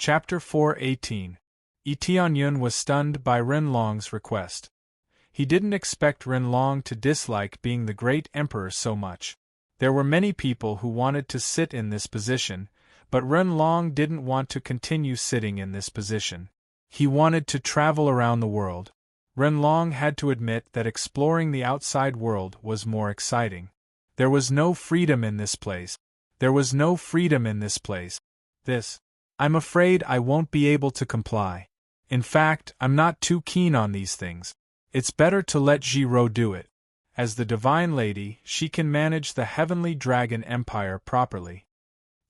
Chapter 4:18. Tianyun was stunned by Renlong's request. He didn't expect Renlong to dislike being the great emperor so much. There were many people who wanted to sit in this position, but Renlong didn't want to continue sitting in this position. He wanted to travel around the world. Renlong had to admit that exploring the outside world was more exciting. There was no freedom in this place. There was no freedom in this place. I'm afraid I won't be able to comply. In fact, I'm not too keen on these things. It's better to let Jiro do it. As the Divine Lady, she can manage the Heavenly Dragon Empire properly.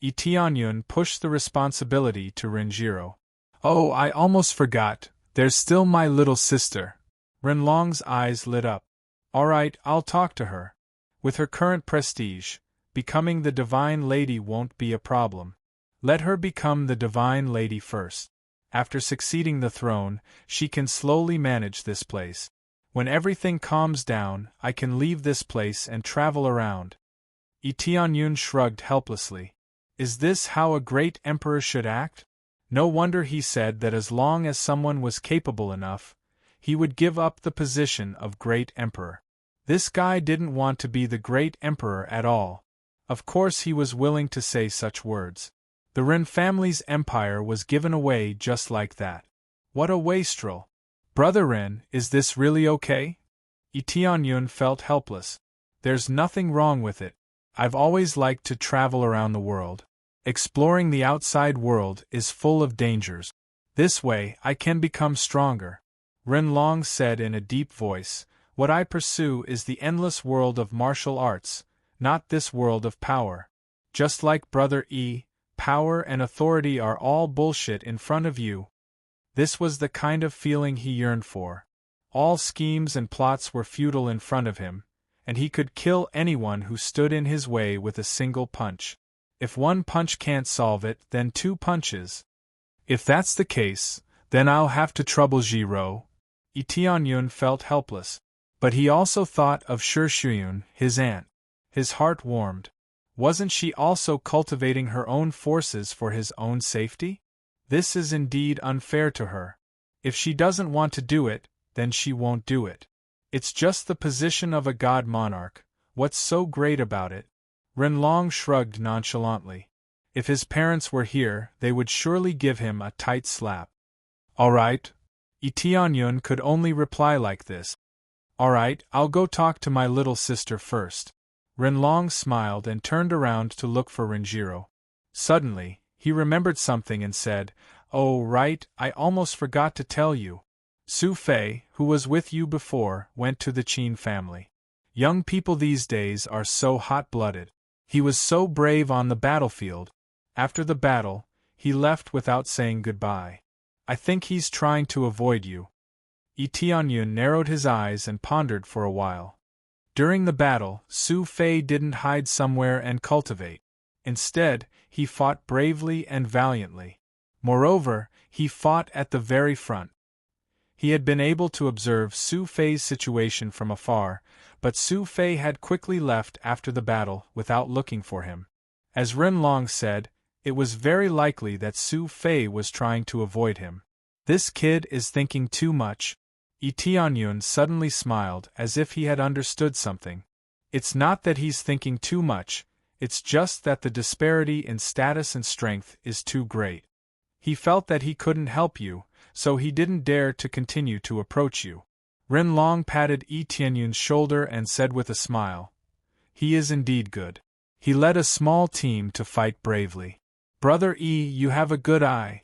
Tianyun pushed the responsibility to Renjiro. Oh, I almost forgot, there's still my little sister. Renlong's eyes lit up. Alright, I'll talk to her. With her current prestige, becoming the Divine Lady won't be a problem. Let her become the Divine Lady first. After succeeding the throne, she can slowly manage this place. When everything calms down, I can leave this place and travel around. Tianyun shrugged helplessly. Is this how a great emperor should act? No wonder he said that as long as someone was capable enough, he would give up the position of great emperor. This guy didn't want to be the great emperor at all. Of course he was willing to say such words. The Ren family's empire was given away just like that. What a wastrel! Brother Ren, is this really okay? Tianyun felt helpless. There's nothing wrong with it. I've always liked to travel around the world. Exploring the outside world is full of dangers. This way I can become stronger. Renlong said in a deep voice, what I pursue is the endless world of martial arts, not this world of power. Just like Brother E, power and authority are all bullshit in front of you. This was the kind of feeling he yearned for. All schemes and plots were futile in front of him, and he could kill anyone who stood in his way with a single punch. If one punch can't solve it, then 2 punches. If that's the case, then I'll have to trouble Jiro. Tianyun felt helpless, but he also thought of Shuyun, his aunt. His heart warmed. Wasn't she also cultivating her own forces for his own safety? This is indeed unfair to her. If she doesn't want to do it, then she won't do it. It's just the position of a god monarch. What's so great about it? Renlong shrugged nonchalantly. If his parents were here, they would surely give him a tight slap. All right. Tianyun could only reply like this. All right, I'll go talk to my little sister first. Renlong smiled and turned around to look for Renjiro. Suddenly, he remembered something and said, Oh right, I almost forgot to tell you. Su Fei, who was with you before, went to the Qin family. Young people these days are so hot-blooded. He was so brave on the battlefield. After the battle, he left without saying goodbye. I think he's trying to avoid you. Tianyun narrowed his eyes and pondered for a while. During the battle, Su Fei didn't hide somewhere and cultivate. Instead, he fought bravely and valiantly. Moreover, he fought at the very front. He had been able to observe Su Fei's situation from afar, but Su Fei had quickly left after the battle without looking for him. As Renlong said, it was very likely that Su Fei was trying to avoid him. This kid is thinking too much. Tianyun suddenly smiled as if he had understood something. It's not that he's thinking too much, it's just that the disparity in status and strength is too great. He felt that he couldn't help you, so he didn't dare to continue to approach you. Renlong patted Tianyun's shoulder and said with a smile, He is indeed good. He led a small team to fight bravely. Brother E, you have a good eye.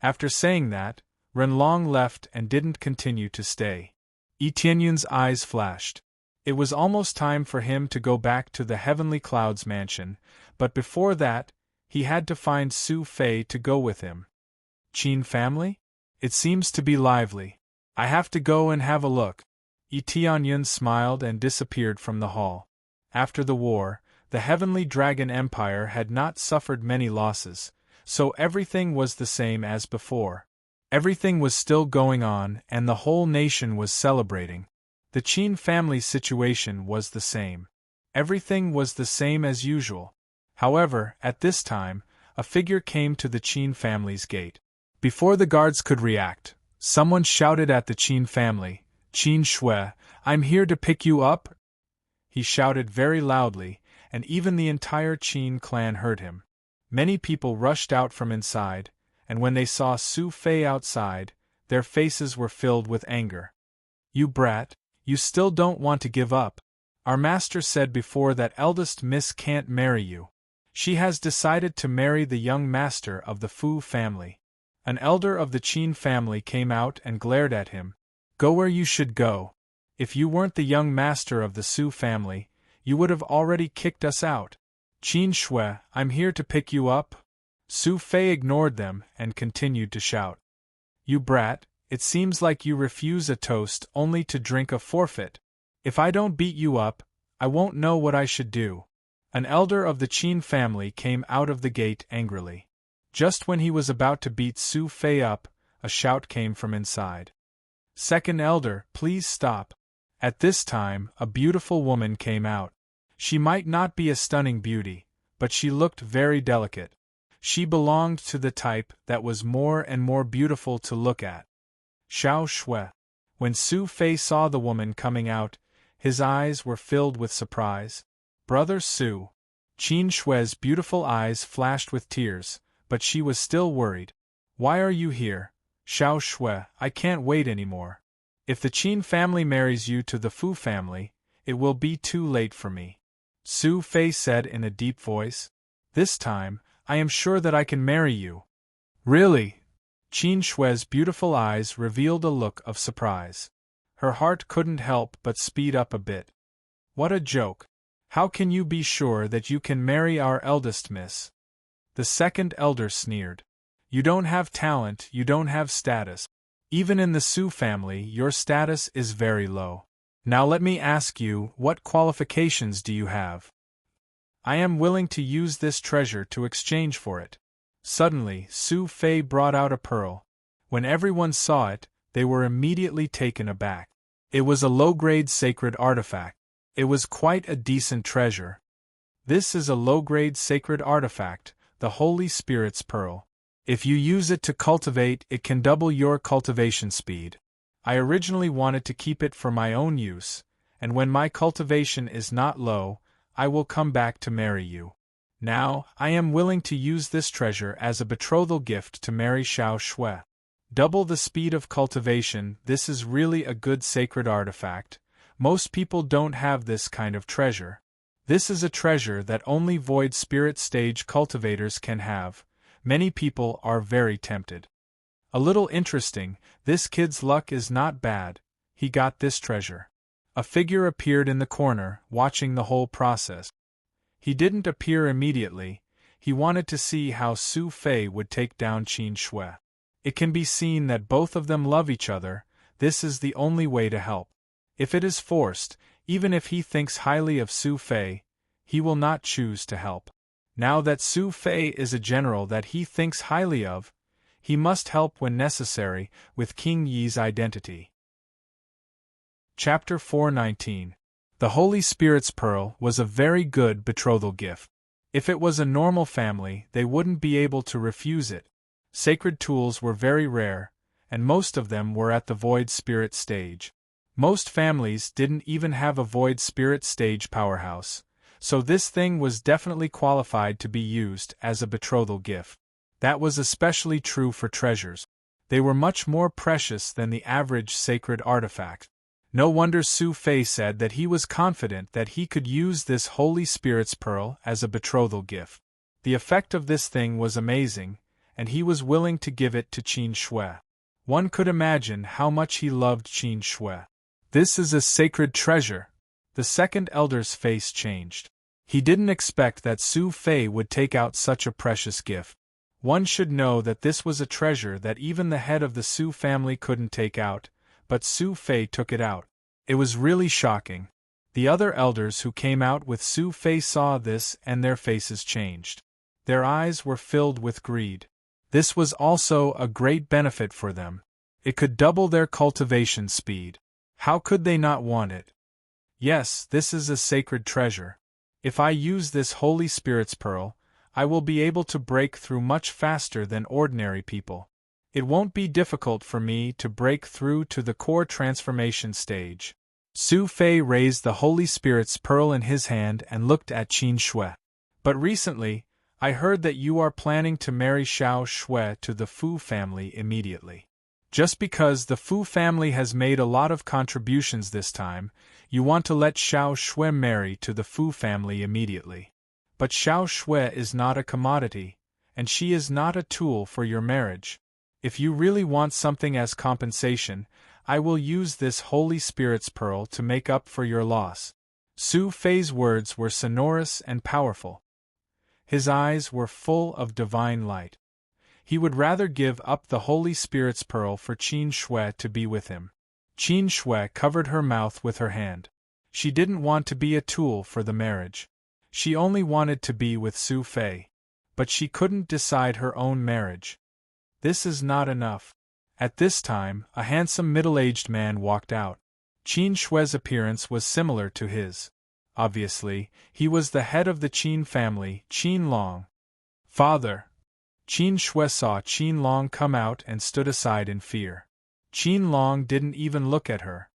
After saying that, Renlong left and didn't continue to stay. Tianyun's eyes flashed. It was almost time for him to go back to the Heavenly Clouds mansion, but before that, he had to find Su Fei to go with him. Qin family? It seems to be lively. I have to go and have a look. Tianyun smiled and disappeared from the hall. After the war, the Heavenly Dragon Empire had not suffered many losses, so everything was the same as before. Everything was still going on and the whole nation was celebrating. The Qin family's situation was the same. Everything was the same as usual. However, at this time, a figure came to the Qin family's gate. Before the guards could react, someone shouted at the Qin family, "Qin Shui, I'm here to pick you up!" He shouted very loudly, and even the entire Qin clan heard him. Many people rushed out from inside, and when they saw Su Fei outside, their faces were filled with anger. "You brat, you still don't want to give up. Our master said before that eldest miss can't marry you. She has decided to marry the young master of the Fu family." An elder of the Qin family came out and glared at him. "Go where you should go. If you weren't the young master of the Su family, you would have already kicked us out. Qin Shui, I'm here to pick you up." Su Fei ignored them and continued to shout. "You brat, it seems like you refuse a toast only to drink a forfeit. If I don't beat you up, I won't know what I should do." An elder of the Qin family came out of the gate angrily. Just when he was about to beat Su Fei up, a shout came from inside. "Second elder, please stop." At this time, a beautiful woman came out. She might not be a stunning beauty, but she looked very delicate. She belonged to the type that was more and more beautiful to look at. Xiao Shui. When Su Fei saw the woman coming out, his eyes were filled with surprise. "Brother Su." Qin Shui's beautiful eyes flashed with tears, but she was still worried. "Why are you here, Xiao Shui? I can't wait anymore. If the Qin family marries you to the Fu family, it will be too late for me," Su Fei said in a deep voice. "This time, I am sure that I can marry you." "Really?" Qin Shui's beautiful eyes revealed a look of surprise. Her heart couldn't help but speed up a bit. "What a joke! How can you be sure that you can marry our eldest miss?" The second elder sneered. "You don't have talent, you don't have status. Even in the Su family, your status is very low. Now let me ask you, what qualifications do you have? I am willing to use this treasure to exchange for it." Suddenly, Su Fei brought out a pearl. When everyone saw it, they were immediately taken aback. It was a low-grade sacred artifact. It was quite a decent treasure. "This is a low-grade sacred artifact, the Holy Spirit's pearl. If you use it to cultivate, it can double your cultivation speed. I originally wanted to keep it for my own use, and when my cultivation is not low, I will come back to marry you. Now, I am willing to use this treasure as a betrothal gift to marry Xiao Shui. Double the speed of cultivation. This is really a good sacred artifact. Most people don't have this kind of treasure. This is a treasure that only void spirit stage cultivators can have. Many people are very tempted. A little interesting, this kid's luck is not bad. He got this treasure." A figure appeared in the corner, watching the whole process. He didn't appear immediately. He wanted to see how Su Fei would take down Qin Shui. It can be seen that both of them love each other. This is the only way to help. If it is forced, even if he thinks highly of Su Fei, he will not choose to help. Now that Su Fei is a general that he thinks highly of, he must help when necessary with King Yi's identity. Chapter 419. The Holy Spirit's Pearl was a very good betrothal gift. If it was a normal family, they wouldn't be able to refuse it. Sacred tools were very rare, and most of them were at the void spirit stage. Most families didn't even have a void spirit stage powerhouse, so this thing was definitely qualified to be used as a betrothal gift. That was especially true for treasures. They were much more precious than the average sacred artifact. No wonder Su Fei said that he was confident that he could use this Holy Spirit's pearl as a betrothal gift. The effect of this thing was amazing, and he was willing to give it to Qin Shui. One could imagine how much he loved Qin Shui. "This is a sacred treasure." The second elder's face changed. He didn't expect that Su Fei would take out such a precious gift. One should know that this was a treasure that even the head of the Su family couldn't take out, but Su Fei took it out. It was really shocking. The other elders who came out with Su Fei saw this and their faces changed. Their eyes were filled with greed. This was also a great benefit for them. It could double their cultivation speed. How could they not want it? Yes, this is a sacred treasure. If I use this Holy Spirit's pearl, I will be able to break through much faster than ordinary people. It won't be difficult for me to break through to the core transformation stage. Su Fei raised the Holy Spirit's pearl in his hand and looked at Qin Shui. But recently, I heard that you are planning to marry Xiao Shui to the Fu family immediately. Just because the Fu family has made a lot of contributions this time, you want to let Xiao Shui marry to the Fu family immediately. But Xiao Shui is not a commodity, and she is not a tool for your marriage. If you really want something as compensation, I will use this Holy Spirit's pearl to make up for your loss. Su Fei's words were sonorous and powerful. His eyes were full of divine light. He would rather give up the Holy Spirit's pearl for Qin Shui to be with him. Qin Shui covered her mouth with her hand. She didn't want to be a tool for the marriage. She only wanted to be with Su Fei. But she couldn't decide her own marriage. This is not enough. At this time, a handsome middle-aged man walked out. Qin Shui's appearance was similar to his. Obviously, he was the head of the Qin family, Qin Long. Father! Qin Shui saw Qin Long come out and stood aside in fear. Qin Long didn't even look at her.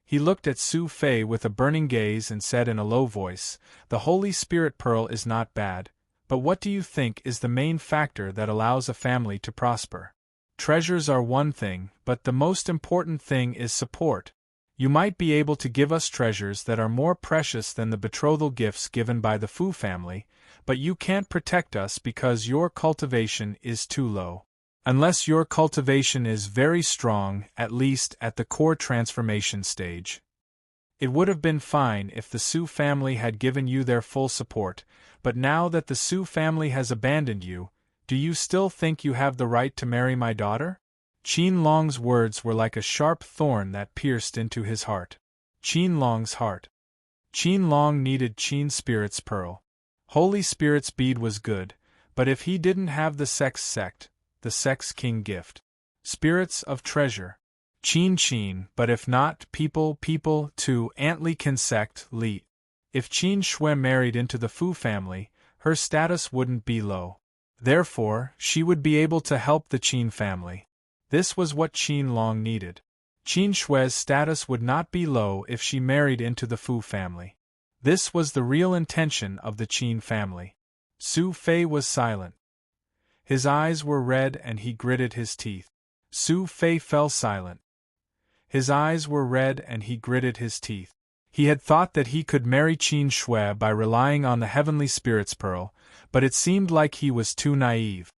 He looked at Su Fei with a burning gaze and said in a low voice, "The Holy Spirit pearl is not bad, but what do you think is the main factor that allows a family to prosper? Treasures are one thing, but the most important thing is support. You might be able to give us treasures that are more precious than the betrothal gifts given by the Fu family, but you can't protect us because your cultivation is too low. Unless your cultivation is very strong, at least at the core transformation stage. It would have been fine if the Su family had given you their full support, but now that the Su family has abandoned you, do you still think you have the right to marry my daughter?" Qin Long's words were like a sharp thorn that pierced into his heart. Qin Long's heart. Qin Long needed Qin Spirit's pearl. Holy Spirit's bead was good, but if he didn't have the sex sect, the sex king gift. Spirits of treasure. Qin, but if not, people to Antli can sect, Li. If Qin Shui married into the Fu family, her status wouldn't be low. Therefore, she would be able to help the Qin family. This was what Qin Long needed. Qin Shui's status would not be low if she married into the Fu family. This was the real intention of the Qin family. Su Fei was silent. His eyes were red and he gritted his teeth. Su Fei fell silent. His eyes were red and he gritted his teeth. He had thought that he could marry Qin Shui by relying on the Heavenly Spirit's pearl, but it seemed like he was too naive.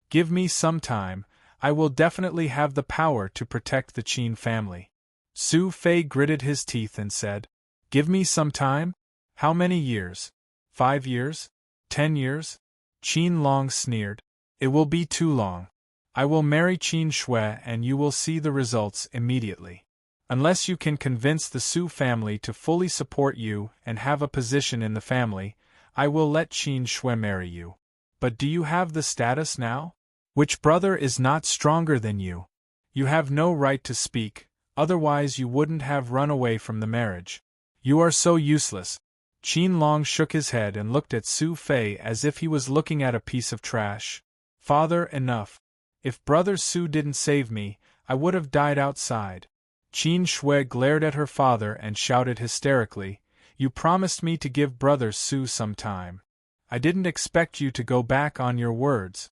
"Give me some time, I will definitely have the power to protect the Qin family." Su Fei gritted his teeth and said, "Give me some time? How many years? 5 years? 10 years? Qin Long sneered. "It will be too long. I will marry Qin Shui and you will see the results immediately. Unless you can convince the Su family to fully support you and have a position in the family, I will let Qin Shui marry you. But do you have the status now? Which brother is not stronger than you? You have no right to speak, otherwise you wouldn't have run away from the marriage. You are so useless." Qin Long shook his head and looked at Su Fei as if he was looking at a piece of trash. "Father, enough. If Brother Su didn't save me, I would have died outside." Qin Shui glared at her father and shouted hysterically, "You promised me to give Brother Su some time. I didn't expect you to go back on your words."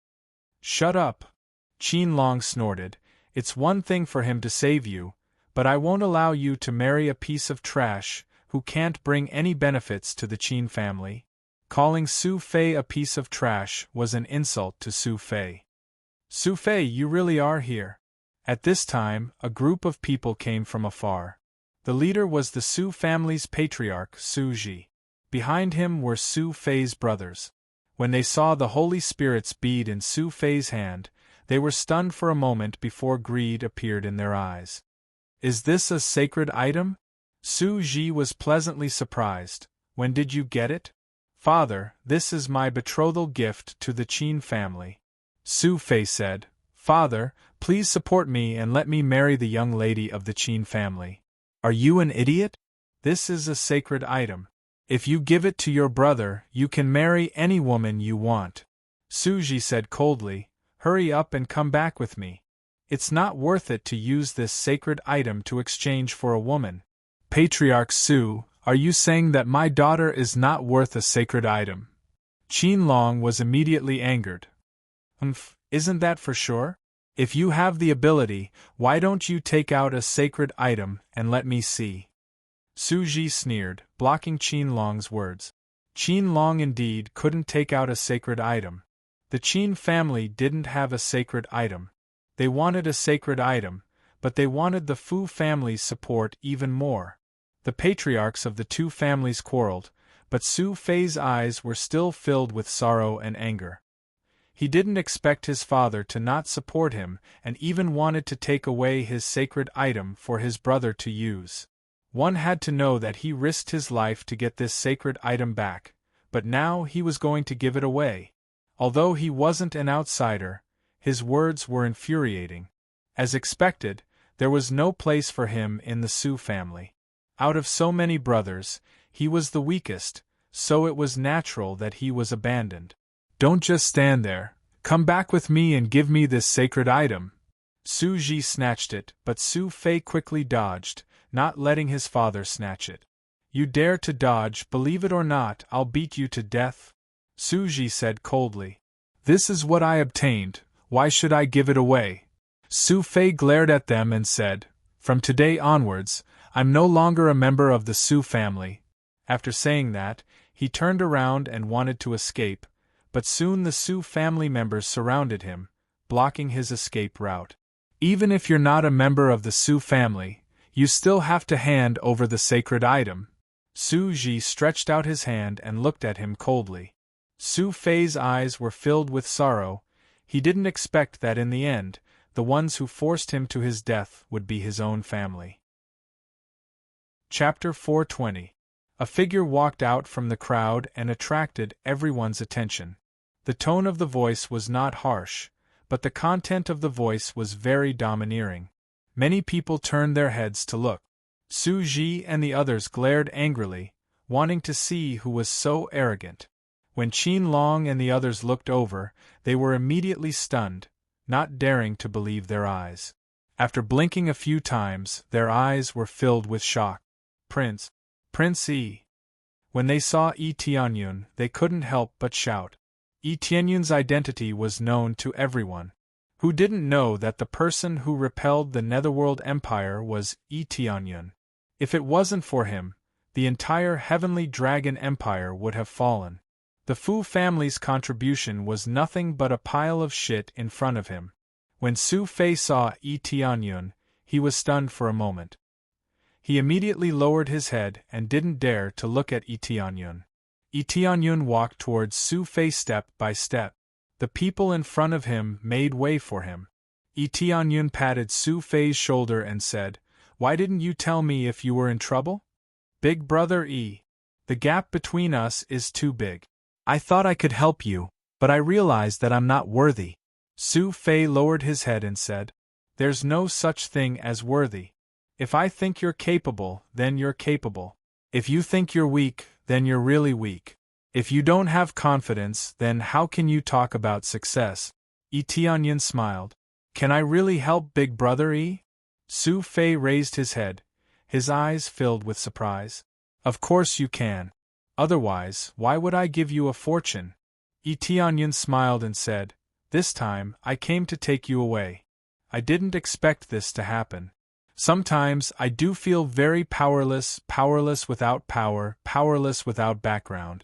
"Shut up!" Qin Long snorted. "It's one thing for him to save you, but I won't allow you to marry a piece of trash who can't bring any benefits to the Qin family." Calling Su Fei a piece of trash was an insult to Su Fei. "Su Fei, you really are here." At this time, a group of people came from afar. The leader was the Su family's patriarch, Su Ji. Behind him were Su Fei's brothers. When they saw the Holy Spirit's bead in Su Fei's hand, they were stunned for a moment before greed appeared in their eyes. "Is this a sacred item?" Su Ji was pleasantly surprised. "When did you get it?" "Father, this is my betrothal gift to the Qin family." Su Fei said, "Father, please support me and let me marry the young lady of the Qin family." "Are you an idiot? This is a sacred item. If you give it to your brother, you can marry any woman you want. Suji said coldly, "Hurry up and come back with me. It's not worth it to use this sacred item to exchange for a woman." "Patriarch Su, are you saying that my daughter is not worth a sacred item?" Qinlong was immediately angered. Isn't that for sure? If you have the ability, why don't you take out a sacred item and let me see?" Suji sneered, blocking Qinlong's words. Qinlong indeed couldn't take out a sacred item. The Qin family didn't have a sacred item. They wanted a sacred item, but they wanted the Fu family's support even more. The patriarchs of the two families quarreled, but Su Fei's eyes were still filled with sorrow and anger. He didn't expect his father to not support him and even wanted to take away his sacred item for his brother to use. One had to know that he risked his life to get this sacred item back, but now he was going to give it away. Although he wasn't an outsider, his words were infuriating. As expected, there was no place for him in the Su family. Out of so many brothers, he was the weakest, so it was natural that he was abandoned. "Don't just stand there. Come back with me and give me this sacred item." Su Ji snatched it, but Su Fei quickly dodged, not letting his father snatch it. "You dare to dodge, believe it or not, I'll beat you to death," Su Ji said coldly. "This is what I obtained, why should I give it away?" Su Fei glared at them and said, "From today onwards, I'm no longer a member of the Su family." After saying that, he turned around and wanted to escape, but soon the Su family members surrounded him, blocking his escape route. "Even if you're not a member of the Su family, you still have to hand over the sacred item." Su Ji stretched out his hand and looked at him coldly. Su Fei's eyes were filled with sorrow. He didn't expect that in the end, the ones who forced him to his death would be his own family. Chapter 420. A figure walked out from the crowd and attracted everyone's attention. The tone of the voice was not harsh, but the content of the voice was very domineering. Many people turned their heads to look. Su Ji and the others glared angrily, wanting to see who was so arrogant. When Qinlong and the others looked over, they were immediately stunned, not daring to believe their eyes. After blinking a few times, their eyes were filled with shock. Prince Yi. When they saw Yi Tianyun, they couldn't help but shout. Yi Tianyun's identity was known to everyone. Who didn't know that the person who repelled the Netherworld Empire was Yi Tianyun? If it wasn't for him, the entire Heavenly Dragon Empire would have fallen. The Fu family's contribution was nothing but a pile of shit in front of him. When Su Fei saw Yi Tianyun, he was stunned for a moment. He immediately lowered his head and didn't dare to look at Yi Tianyun. Yi Tianyun walked towards Su Fei step by step. The people in front of him made way for him. Yi Tianyun patted Su Fei's shoulder and said, "Why didn't you tell me if you were in trouble? Big brother Yi. The gap between us is too big. I thought I could help you, but I realized that I'm not worthy." Su Fei lowered his head and said, "There's no such thing as worthy. If I think you're capable, then you're capable. If you think you're weak, then you're really weak. If you don't have confidence, then how can you talk about success?" Yi Tianyun smiled. "Can I really help Big Brother Yi?" Su Fei raised his head, his eyes filled with surprise. "Of course you can. Otherwise, why would I give you a fortune?" Yi Tianyun smiled and said, "This time, I came to take you away. I didn't expect this to happen. Sometimes I do feel very powerless, powerless without power, powerless without background."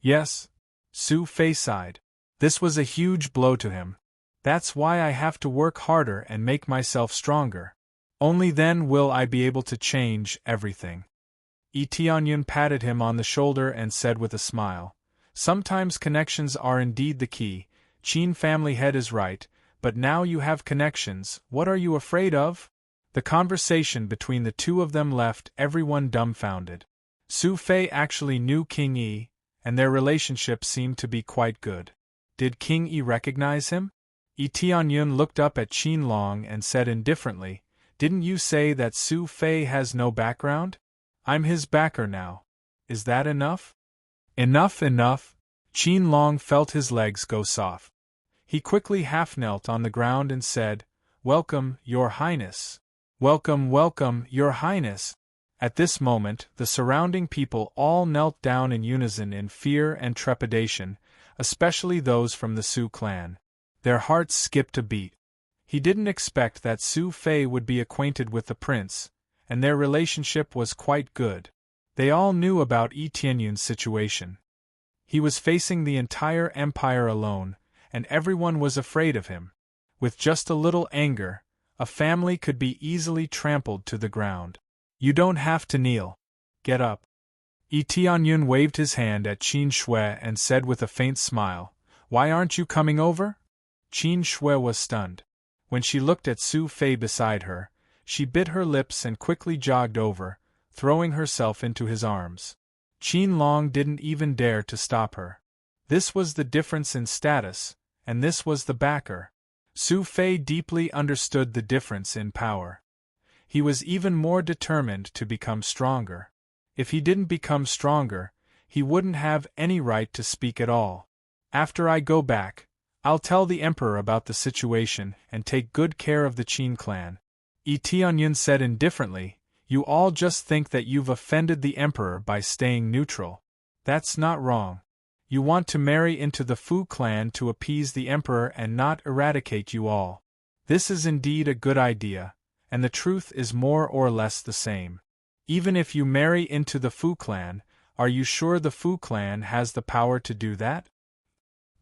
"Yes," Su Fei sighed. This was a huge blow to him. "That's why I have to work harder and make myself stronger. Only then will I be able to change everything." Yi Tianyun patted him on the shoulder and said with a smile, "Sometimes connections are indeed the key. Qin family head is right, but now you have connections, what are you afraid of?" The conversation between the two of them left everyone dumbfounded. Su Fei actually knew King Yi, and their relationship seemed to be quite good. Did King Yi recognize him? Yi Tianyun looked up at Qinlong and said indifferently, "Didn't you say that Su Fei has no background? I'm his backer now. Is that enough?" "Enough, enough!" Qin Long felt his legs go soft. He quickly half-knelt on the ground and said, "Welcome, Your Highness. Welcome, welcome, Your Highness." At this moment, the surrounding people all knelt down in unison in fear and trepidation, especially those from the Su clan. Their hearts skipped a beat. He didn't expect that Su Fei would be acquainted with the prince, and their relationship was quite good. They all knew about Yi Tianyun's situation. He was facing the entire empire alone, and everyone was afraid of him. With just a little anger, a family could be easily trampled to the ground. "You don't have to kneel. Get up." Yi Tianyun waved his hand at Qin Shui and said with a faint smile, "Why aren't you coming over?" Qin Shui was stunned. When she looked at Su Fei beside her, she bit her lips and quickly jogged over, throwing herself into his arms. Qin Long didn't even dare to stop her. This was the difference in status, and this was the backer. Su Fei deeply understood the difference in power. He was even more determined to become stronger. If he didn't become stronger, he wouldn't have any right to speak at all. "After I go back, I'll tell the emperor about the situation and take good care of the Qin clan." Yi Tianyun said indifferently, "You all just think that you've offended the emperor by staying neutral. That's not wrong. You want to marry into the Fu clan to appease the emperor and not eradicate you all. This is indeed a good idea, and the truth is more or less the same. Even if you marry into the Fu clan, are you sure the Fu clan has the power to do that?"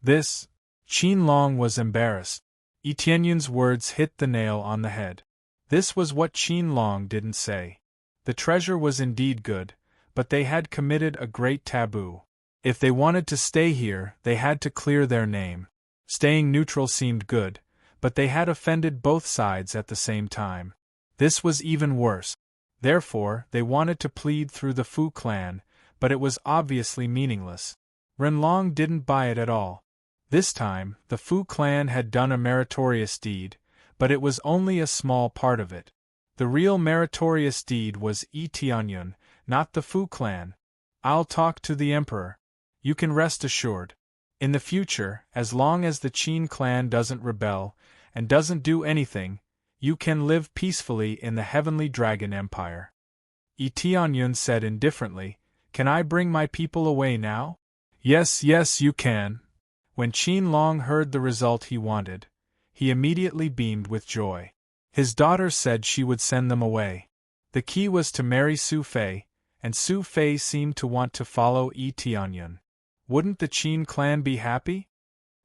This, Qin Long was embarrassed. Yi Tianyun's words hit the nail on the head. This was what Qin Long didn't say. The treasure was indeed good, but they had committed a great taboo. If they wanted to stay here, they had to clear their name. Staying neutral seemed good, but they had offended both sides at the same time. This was even worse. Therefore, they wanted to plead through the Fu clan, but it was obviously meaningless. Renlong didn't buy it at all. This time, the Fu clan had done a meritorious deed, but it was only a small part of it. The real meritorious deed was Yi Tianyun, not the Fu clan. "I'll talk to the emperor. You can rest assured. In the future, as long as the Qin clan doesn't rebel, and doesn't do anything, you can live peacefully in the Heavenly Dragon Empire." Yi Tianyun said indifferently, "Can I bring my people away now?" "Yes, yes, you can." When Qin Long heard the result he wanted, he immediately beamed with joy. His daughter said she would send them away. The key was to marry Su Fei, and Su Fei seemed to want to follow Yi Tianyun. Wouldn't the Qin clan be happy?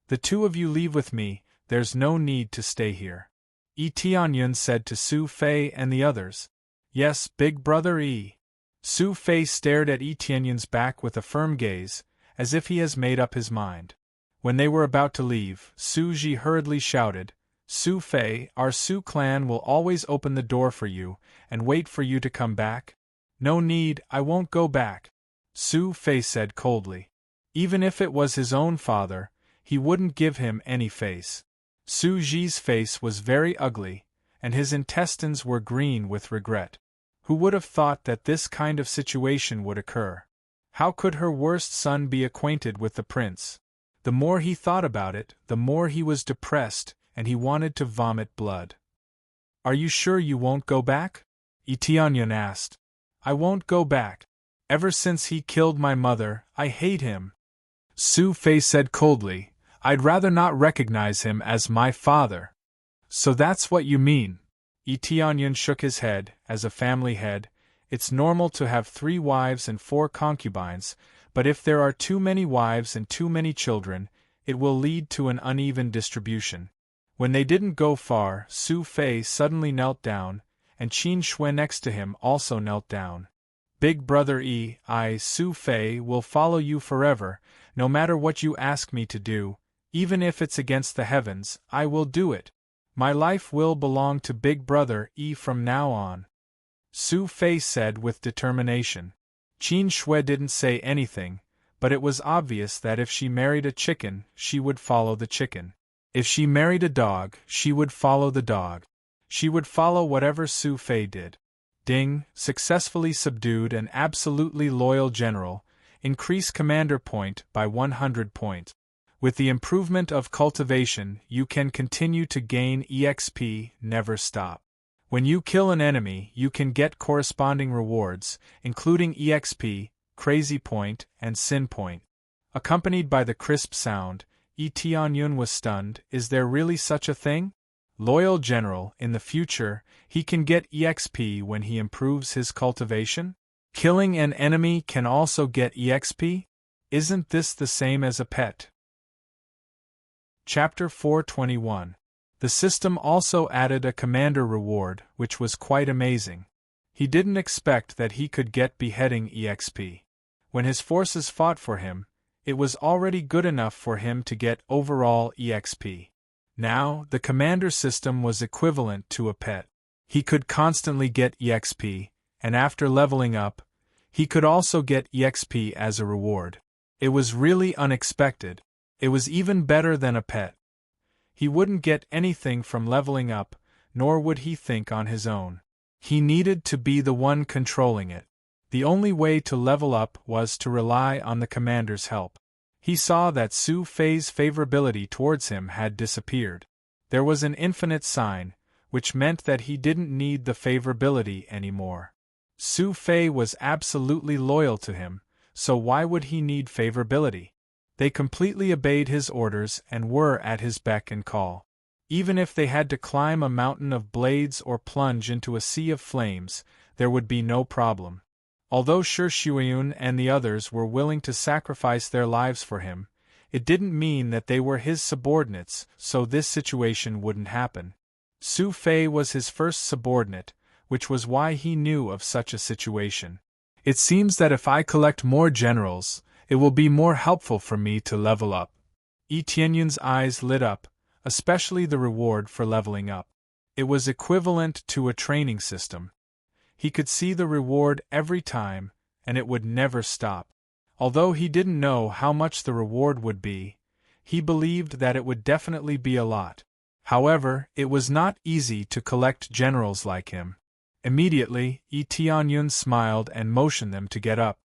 "The two of you leave with me, there's no need to stay here," Yi Tianyun said to Su Fei and the others. "Yes, big brother Yi." Su Fei stared at Yi Tianyun's back with a firm gaze, as if he has made up his mind. When they were about to leave, Su Ji hurriedly shouted, "Su Fei, our Su clan will always open the door for you, and wait for you to come back." "No need, I won't go back," Su Fei said coldly. Even if it was his own father, he wouldn't give him any face. Su Ji's face was very ugly, and his intestines were green with regret. Who would have thought that this kind of situation would occur? How could her worst son be acquainted with the prince? The more he thought about it, the more he was depressed, and he wanted to vomit blood. "Are you sure you won't go back?" Yi Tianyun asked. "I won't go back. Ever since he killed my mother, I hate him," Su Fei said coldly. "I'd rather not recognize him as my father." "So that's what you mean." Yi Tianyun shook his head. "As a family head, it's normal to have 3 wives and 4 concubines, but if there are too many wives and too many children, it will lead to an uneven distribution." When they didn't go far, Su Fei suddenly knelt down, and Qin Shui next to him also knelt down. "Big brother Yi, I, Su Fei, will follow you forever, no matter what you ask me to do, even if it's against the heavens, I will do it. My life will belong to Big brother Yi from now on," Su Fei said with determination. Qin Shui didn't say anything, but it was obvious that if she married a chicken, she would follow the chicken. If she married a dog, she would follow the dog. She would follow whatever Su Fei did. Ding, successfully subdued an absolutely loyal general, Increase commander point by 100 points. With the improvement of cultivation, you can continue to gain EXP, never stop. When you kill an enemy, you can get corresponding rewards, including EXP, crazy point, and sin point. Accompanied by the crisp sound, Tianyun was stunned. Is there really such a thing? Loyal general, in the future, he can get EXP when he improves his cultivation? Killing an enemy can also get EXP? Isn't this the same as a pet? Chapter 421. The system also added a commander reward, which was quite amazing. He didn't expect that he could get beheading EXP. When his forces fought for him, it was already good enough for him to get overall EXP. Now, the commander system was equivalent to a pet. He could constantly get EXP, and after leveling up, he could also get EXP as a reward. It was really unexpected. It was even better than a pet. He wouldn't get anything from leveling up, nor would he think on his own. He needed to be the one controlling it. The only way to level up was to rely on the commander's help. He saw that Su Fei's favorability towards him had disappeared. There was an infinite sign, which meant that he didn't need the favorability anymore. Su Fei was absolutely loyal to him, so why would he need favorability? They completely obeyed his orders and were at his beck and call. Even if they had to climb a mountain of blades or plunge into a sea of flames, there would be no problem. Although Shi Shuiyun and the others were willing to sacrifice their lives for him, it didn't mean that they were his subordinates, so this situation wouldn't happen. Su Fei was his first subordinate, which was why he knew of such a situation. It seems that if I collect more generals, it will be more helpful for me to level up. Tianyun's eyes lit up, especially the reward for leveling up. It was equivalent to a training system. He could see the reward every time, and it would never stop. Although he didn't know how much the reward would be, he believed that it would definitely be a lot. However, it was not easy to collect generals like him. Immediately, Tianyun smiled and motioned them to get up.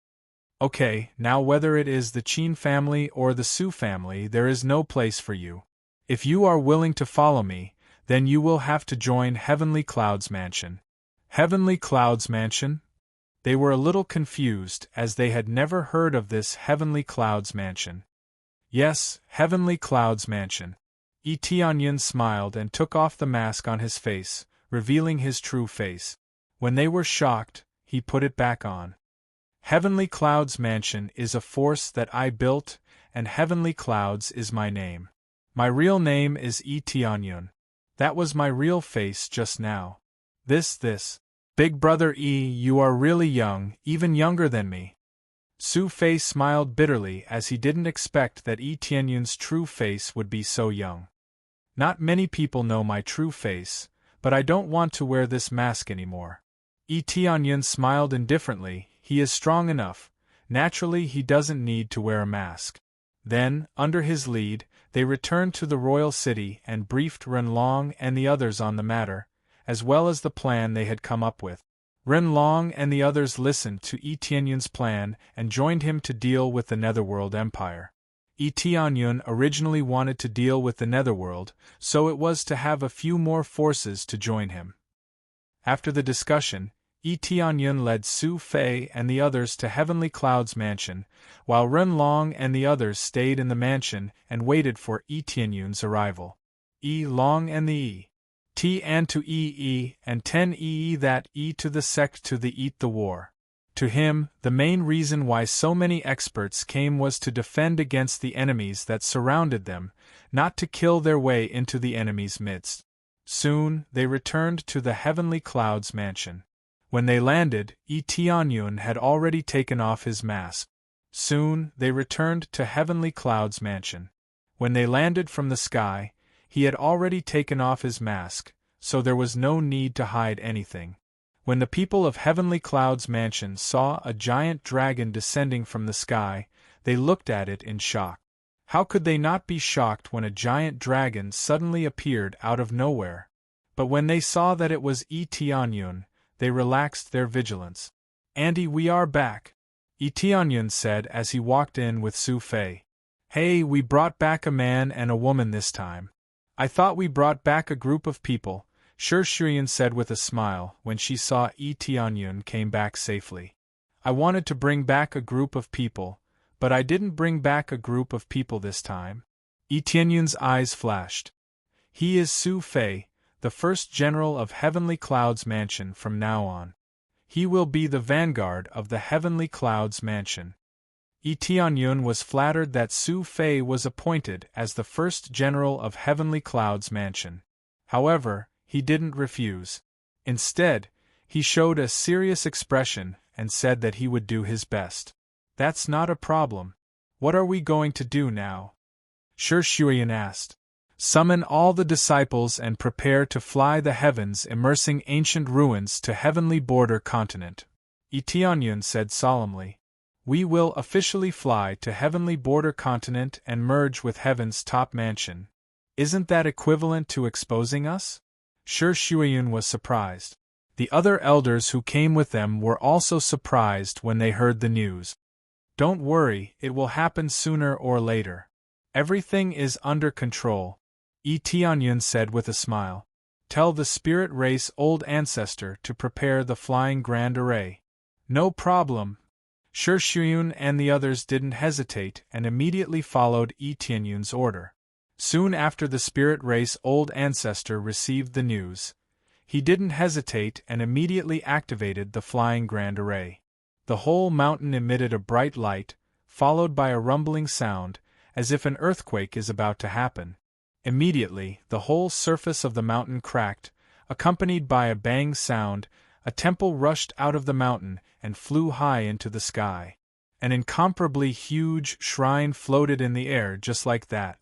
Okay, now whether it is the Qin family or the Su family, there is no place for you. If you are willing to follow me, then you will have to join Heavenly Cloud's mansion. Heavenly Cloud's mansion? They were a little confused, as they had never heard of this Heavenly Cloud's mansion. Yes, Heavenly Cloud's mansion. Tianyun smiled and took off the mask on his face, revealing his true face. When they were shocked, he put it back on. Heavenly Cloud's mansion is a force that I built, and Heavenly Clouds is my name. My real name is Tianyun. That was my real face just now. This. Big brother you are really young, even younger than me. Su Fei smiled bitterly as he didn't expect that Tianyun's true face would be so young. Not many people know my true face, but I don't want to wear this mask anymore. Tianyun smiled indifferently. He is strong enough. Naturally, he doesn't need to wear a mask. Then, under his lead, they returned to the royal city and briefed Renlong and the others on the matter, as well as the plan they had come up with. Renlong and the others listened to Tianyun's plan and joined him to deal with the Netherworld Empire. Tianyun originally wanted to deal with the Netherworld, so it was to have a few more forces to join him. After the discussion, Tianyun led Su Fei and the others to Heavenly Cloud's mansion, while Renlong and the others stayed in the mansion and waited for Tianyun's arrival. Long and the T and to and 10 that to the sect to the eat the war. To him, the main reason why so many experts came was to defend against the enemies that surrounded them, not to kill their way into the enemy's midst. Soon, they returned to the Heavenly Cloud's mansion. When they landed, Tianyun had already taken off his mask. Soon, they returned to Heavenly Cloud's mansion. When they landed from the sky, he had already taken off his mask, so there was no need to hide anything. When the people of Heavenly Cloud's mansion saw a giant dragon descending from the sky, they looked at it in shock. How could they not be shocked when a giant dragon suddenly appeared out of nowhere? But when they saw that it was Tianyun, they relaxed their vigilance. "Auntie, we are back. Tianyun said as he walked in with Su Fei. Hey, we brought back a man and a woman this time. I thought we brought back a group of people, Shi Shuyan said with a smile when she saw Tianyun came back safely. I wanted to bring back a group of people, but I didn't bring back a group of people this time. Tianyun's eyes flashed. He is Su Fei, the first general of Heavenly Cloud's mansion from now on. He will be the vanguard of the Heavenly Cloud's mansion. Tianyun was flattered that Su Fei was appointed as the first general of Heavenly Cloud's mansion. However, he didn't refuse. Instead, he showed a serious expression and said that he would do his best. That's not a problem. What are we going to do now? Shi Shuyan asked. Summon all the disciples and prepare to fly the heavens, immersing ancient ruins to Heavenly Border Continent. Tianyun said solemnly. We will officially fly to Heavenly Border Continent and merge with Heaven's top mansion. Isn't that equivalent to exposing us? Shi Shuyan was surprised. The other elders who came with them were also surprised when they heard the news. Don't worry, it will happen sooner or later. Everything is under control, Tianyun said with a smile. Tell the spirit race old ancestor to prepare the flying grand array. No problem. Shi Shuyan and the others didn't hesitate and immediately followed Tianyun's order. Soon after the spirit race old ancestor received the news, he didn't hesitate and immediately activated the flying grand array. The whole mountain emitted a bright light, followed by a rumbling sound, as if an earthquake is about to happen. Immediately, the whole surface of the mountain cracked, accompanied by a bang sound. A temple rushed out of the mountain and flew high into the sky. An incomparably huge shrine floated in the air just like that.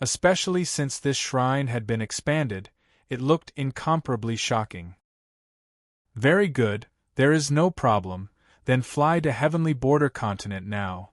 Especially since this shrine had been expanded, it looked incomparably shocking. Very good, there is no problem, then fly to Heavenly Border Continent now.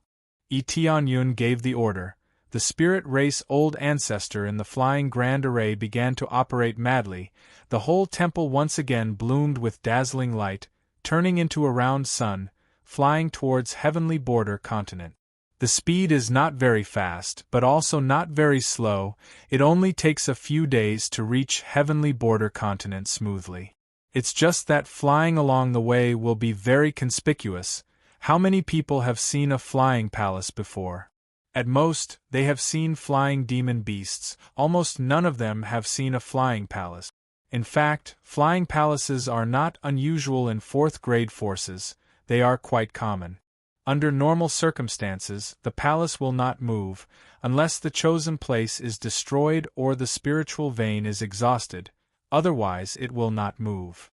Tianyun gave the order. The spirit race old ancestor in the flying grand array began to operate madly. The whole temple once again bloomed with dazzling light, turning into a round sun, flying towards Heavenly Border Continent. The speed is not very fast, but also not very slow. It only takes a few days to reach Heavenly Border Continent smoothly. It's just that flying along the way will be very conspicuous. How many people have seen a flying palace before? At most, they have seen flying demon beasts. Almost none of them have seen a flying palace. In fact, flying palaces are not unusual in fourth-grade forces, they are quite common. Under normal circumstances, the palace will not move, unless the chosen place is destroyed or the spiritual vein is exhausted, otherwise it will not move.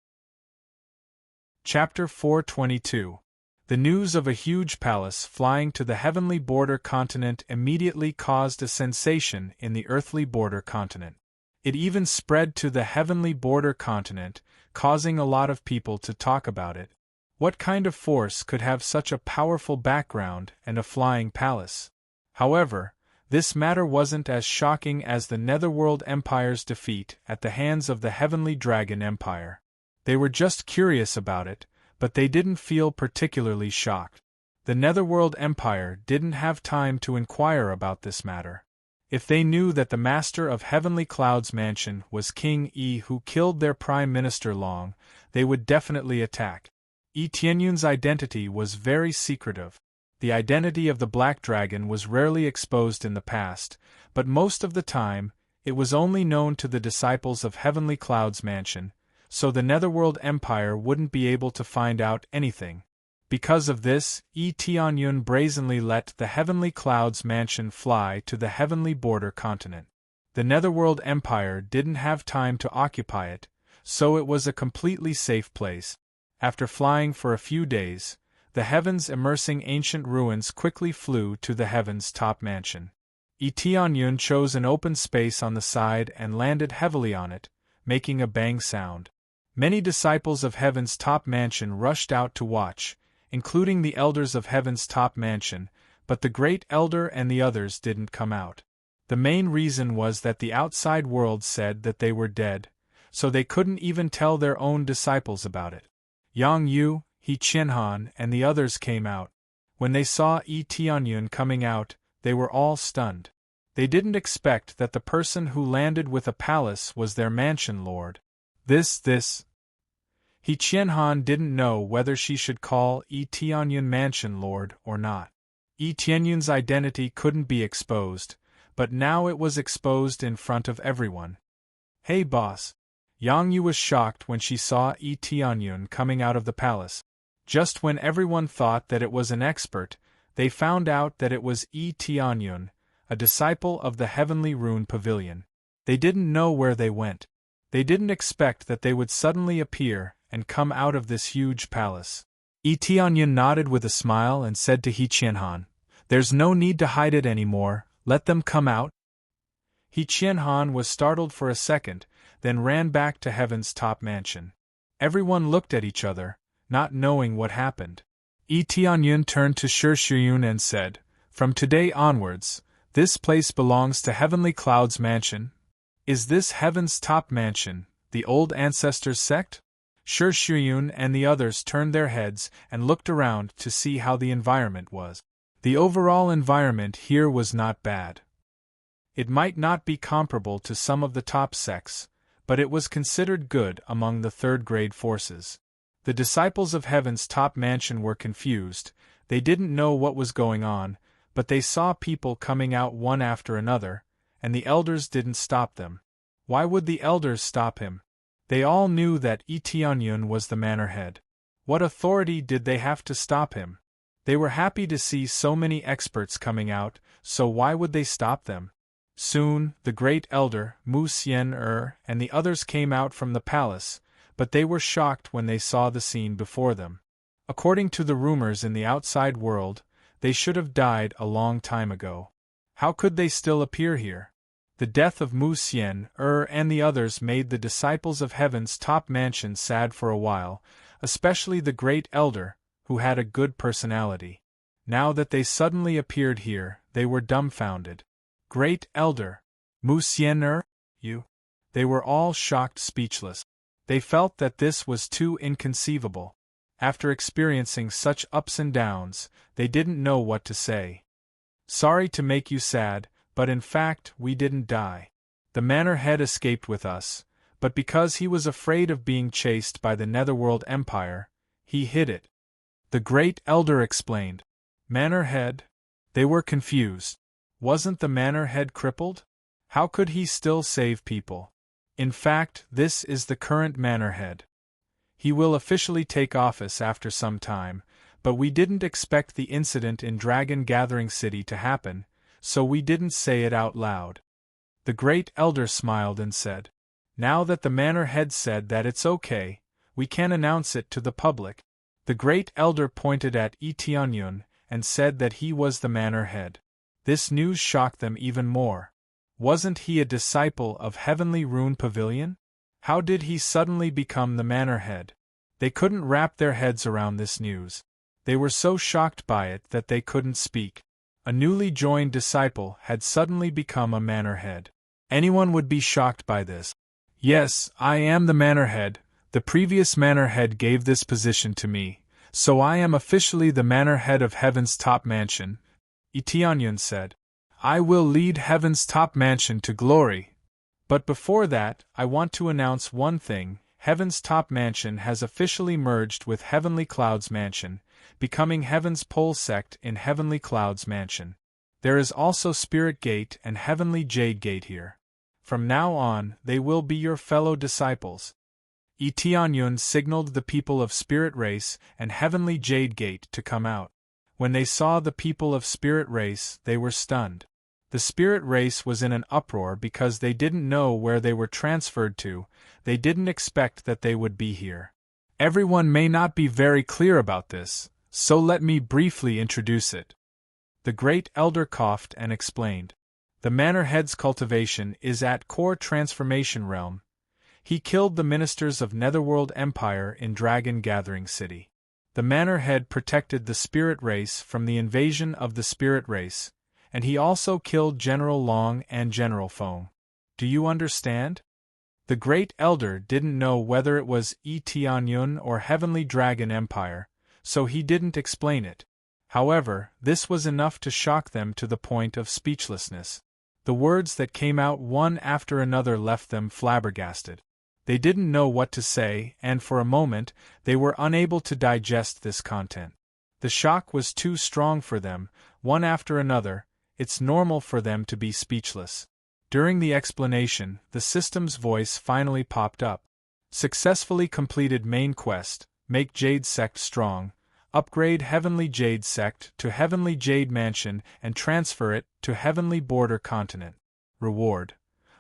Chapter 422. The news of a huge palace flying to the Heavenly Border Continent immediately caused a sensation in the Earthly Border Continent. It even spread to the Heavenly Border Continent, causing a lot of people to talk about it. What kind of force could have such a powerful background and a flying palace? However, this matter wasn't as shocking as the Netherworld Empire's defeat at the hands of the Heavenly Dragon Empire. They were just curious about it, but they didn't feel particularly shocked. The Netherworld Empire didn't have time to inquire about this matter. If they knew that the master of Heavenly Cloud's mansion was King Yi who killed their Prime Minister Long, they would definitely attack. Tianyun's identity was very secretive. The identity of the Black Dragon was rarely exposed in the past, but most of the time, it was only known to the disciples of Heavenly Cloud's mansion, so the Netherworld Empire wouldn't be able to find out anything. Because of this, Tianyun brazenly let the Heavenly Cloud's mansion fly to the Heavenly Border Continent. The Netherworld Empire didn't have time to occupy it, so it was a completely safe place. After flying for a few days, the heavens immersing ancient ruins quickly flew to the heaven's top mansion. Tianyun chose an open space on the side and landed heavily on it, making a bang sound. Many disciples of Heaven's top mansion rushed out to watch, including the elders of Heaven's top mansion, but the Great Elder and the others didn't come out. The main reason was that the outside world said that they were dead, so they couldn't even tell their own disciples about it. Yang Yu, He Qianhan, and the others came out. When they saw Tianyun coming out, they were all stunned. They didn't expect that the person who landed with a palace was their mansion lord. This. He Qianhan didn't know whether she should call Tianyun mansion lord or not. Tianyun's identity couldn't be exposed, but now it was exposed in front of everyone. Hey boss! Yang Yu was shocked when she saw Tianyun coming out of the palace. Just when everyone thought that it was an expert, they found out that it was Tianyun, a disciple of the Heavenly Rune Pavilion. They didn't know where they went. They didn't expect that they would suddenly appear and come out of this huge palace. Tianyun nodded with a smile and said to He Qianhan, "There's no need to hide it anymore, let them come out." He Qianhan was startled for a second, then ran back to Heaven's top mansion. Everyone looked at each other, not knowing what happened. Tianyun turned to Shiyun and said, "From today onwards, this place belongs to Heavenly Cloud's mansion." "Is this Heaven's top mansion, the old ancestors' sect?" Shiyun and the others turned their heads and looked around to see how the environment was. The overall environment here was not bad. It might not be comparable to some of the top sects, but it was considered good among the third-grade forces. The disciples of Heaven's top mansion were confused. They didn't know what was going on, but they saw people coming out one after another, and the elders didn't stop them. Why would the elders stop him? They all knew that Tianyun was the manor head. What authority did they have to stop him? They were happy to see so many experts coming out, so why would they stop them? Soon, the great elder, Mu Xian and the others came out from the palace, but they were shocked when they saw the scene before them. According to the rumors in the outside world, they should have died a long time ago. How could they still appear here? The death of Mu Xian and the others made the disciples of Heaven's top mansion sad for a while, especially the great elder, who had a good personality. Now that they suddenly appeared here, they were dumbfounded. "Great elder, Mu Xian you?" They were all shocked, speechless. They felt that this was too inconceivable. After experiencing such ups and downs, they didn't know what to say. "Sorry to make you sad, but in fact we didn't die. The manor head escaped with us, but because he was afraid of being chased by the Netherworld Empire, he hid it." The great elder explained. Manor head? They were confused. Wasn't the manor head crippled? How could he still save people? In fact, this is the current manor head. He will officially take office after some time, but we didn't expect the incident in Dragon Gathering City to happen, so we didn't say it out loud. The great elder smiled and said, "Now that the manor head said that it's okay, we can announce it to the public." The great elder pointed at Tianyun and said that he was the manor head. This news shocked them even more. Wasn't he a disciple of Heavenly Rune Pavilion? How did he suddenly become the manor head? They couldn't wrap their heads around this news. They were so shocked by it that they couldn't speak. A newly joined disciple had suddenly become a manor head. Anyone would be shocked by this. "Yes, I am the manor head. The previous manor head gave this position to me, so I am officially the manor head of Heaven's top mansion," Tianyun said. "I will lead Heaven's top mansion to glory. But before that, I want to announce one thing. Heaven's top mansion has officially merged with Heavenly Cloud's mansion, becoming Heaven's pole sect in Heavenly Cloud's mansion. There is also Spirit Gate and Heavenly Jade Gate here. From now on, they will be your fellow disciples." Tianyun signaled the people of Spirit Race and Heavenly Jade Gate to come out. When they saw the people of Spirit Race, they were stunned. The Spirit Race was in an uproar because they didn't know where they were transferred to. They didn't expect that they would be here. Everyone may not be very clear about this, so let me briefly introduce it. The great elder coughed and explained. The manor head's cultivation is at core transformation realm. He killed the ministers of Netherworld Empire in Dragon Gathering City. The manor head protected the Spirit Race from the invasion of the Spirit Race, and he also killed General Long and General Feng. Do you understand? The great elder didn't know whether it was Tianyun or Heavenly Dragon Empire, so he didn't explain it. However, this was enough to shock them to the point of speechlessness. The words that came out one after another left them flabbergasted. They didn't know what to say, and for a moment, they were unable to digest this content. The shock was too strong for them, one after another. It's normal for them to be speechless. During the explanation, the system's voice finally popped up. Successfully completed main quest, make Jade Sect strong. Upgrade Heavenly Jade Sect to Heavenly Jade Mansion and transfer it to Heavenly Border Continent. Reward: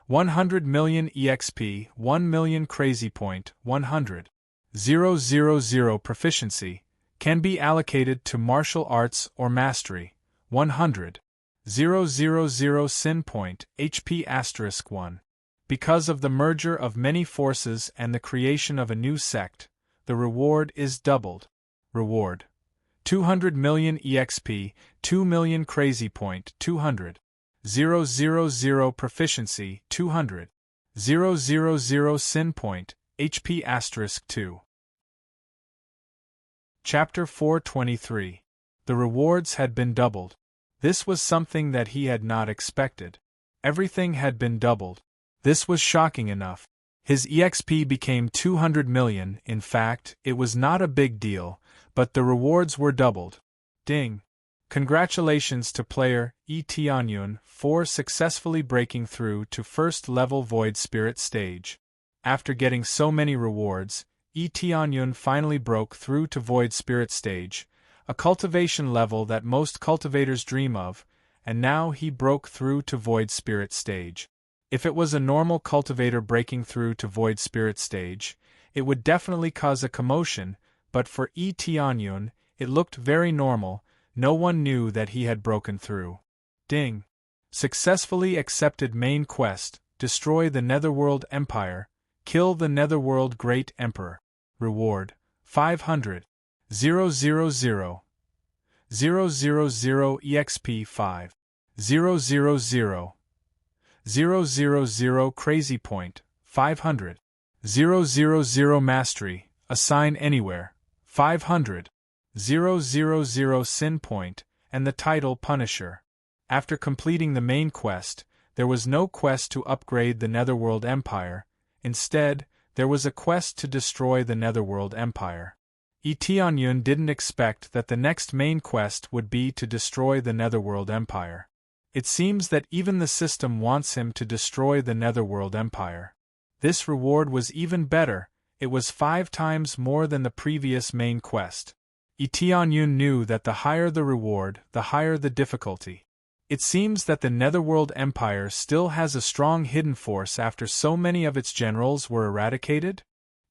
100 million EXP, 1 million Crazy Point, 100,000 Proficiency, can be allocated to martial arts or mastery, 100,000 Sin Point, HP *1. Because of the merger of many forces and the creation of a new sect, the reward is doubled. Reward: 200 million EXP, 2 million Crazy Point, 200,000 Proficiency, 200,000 Sin Point, HP *2. Chapter 423. The rewards had been doubled. This was something that he had not expected. Everything had been doubled. This was shocking enough. His EXP became 200 million. In fact, it was not a big deal, but the rewards were doubled. Ding! Congratulations to player Etianyun for successfully breaking through to first level Void Spirit stage. After getting so many rewards, Etianyun finally broke through to Void Spirit stage, a cultivation level that most cultivators dream of, and now he broke through to Void Spirit stage. If it was a normal cultivator breaking through to Void Spirit stage, it would definitely cause a commotion, but for Etianyun, it looked very normal. No one knew that he had broken through. Ding! Successfully accepted main quest, destroy the Netherworld Empire, kill the Netherworld Great Emperor. Reward: 500,000 EXP 5,000 Crazy Point, 500,000 Mastery, assign anywhere, 500,000 Sin Point, and the title Punisher. After completing the main quest, there was no quest to upgrade the Netherworld Empire. Instead, there was a quest to destroy the Netherworld Empire. Etianyun didn't expect that the next main quest would be to destroy the Netherworld Empire. It seems that even the system wants him to destroy the Netherworld Empire. This reward was even better. It was 5 times more than the previous main quest. Etianyun knew that the higher the reward, the higher the difficulty. It seems that the Netherworld Empire still has a strong hidden force after so many of its generals were eradicated?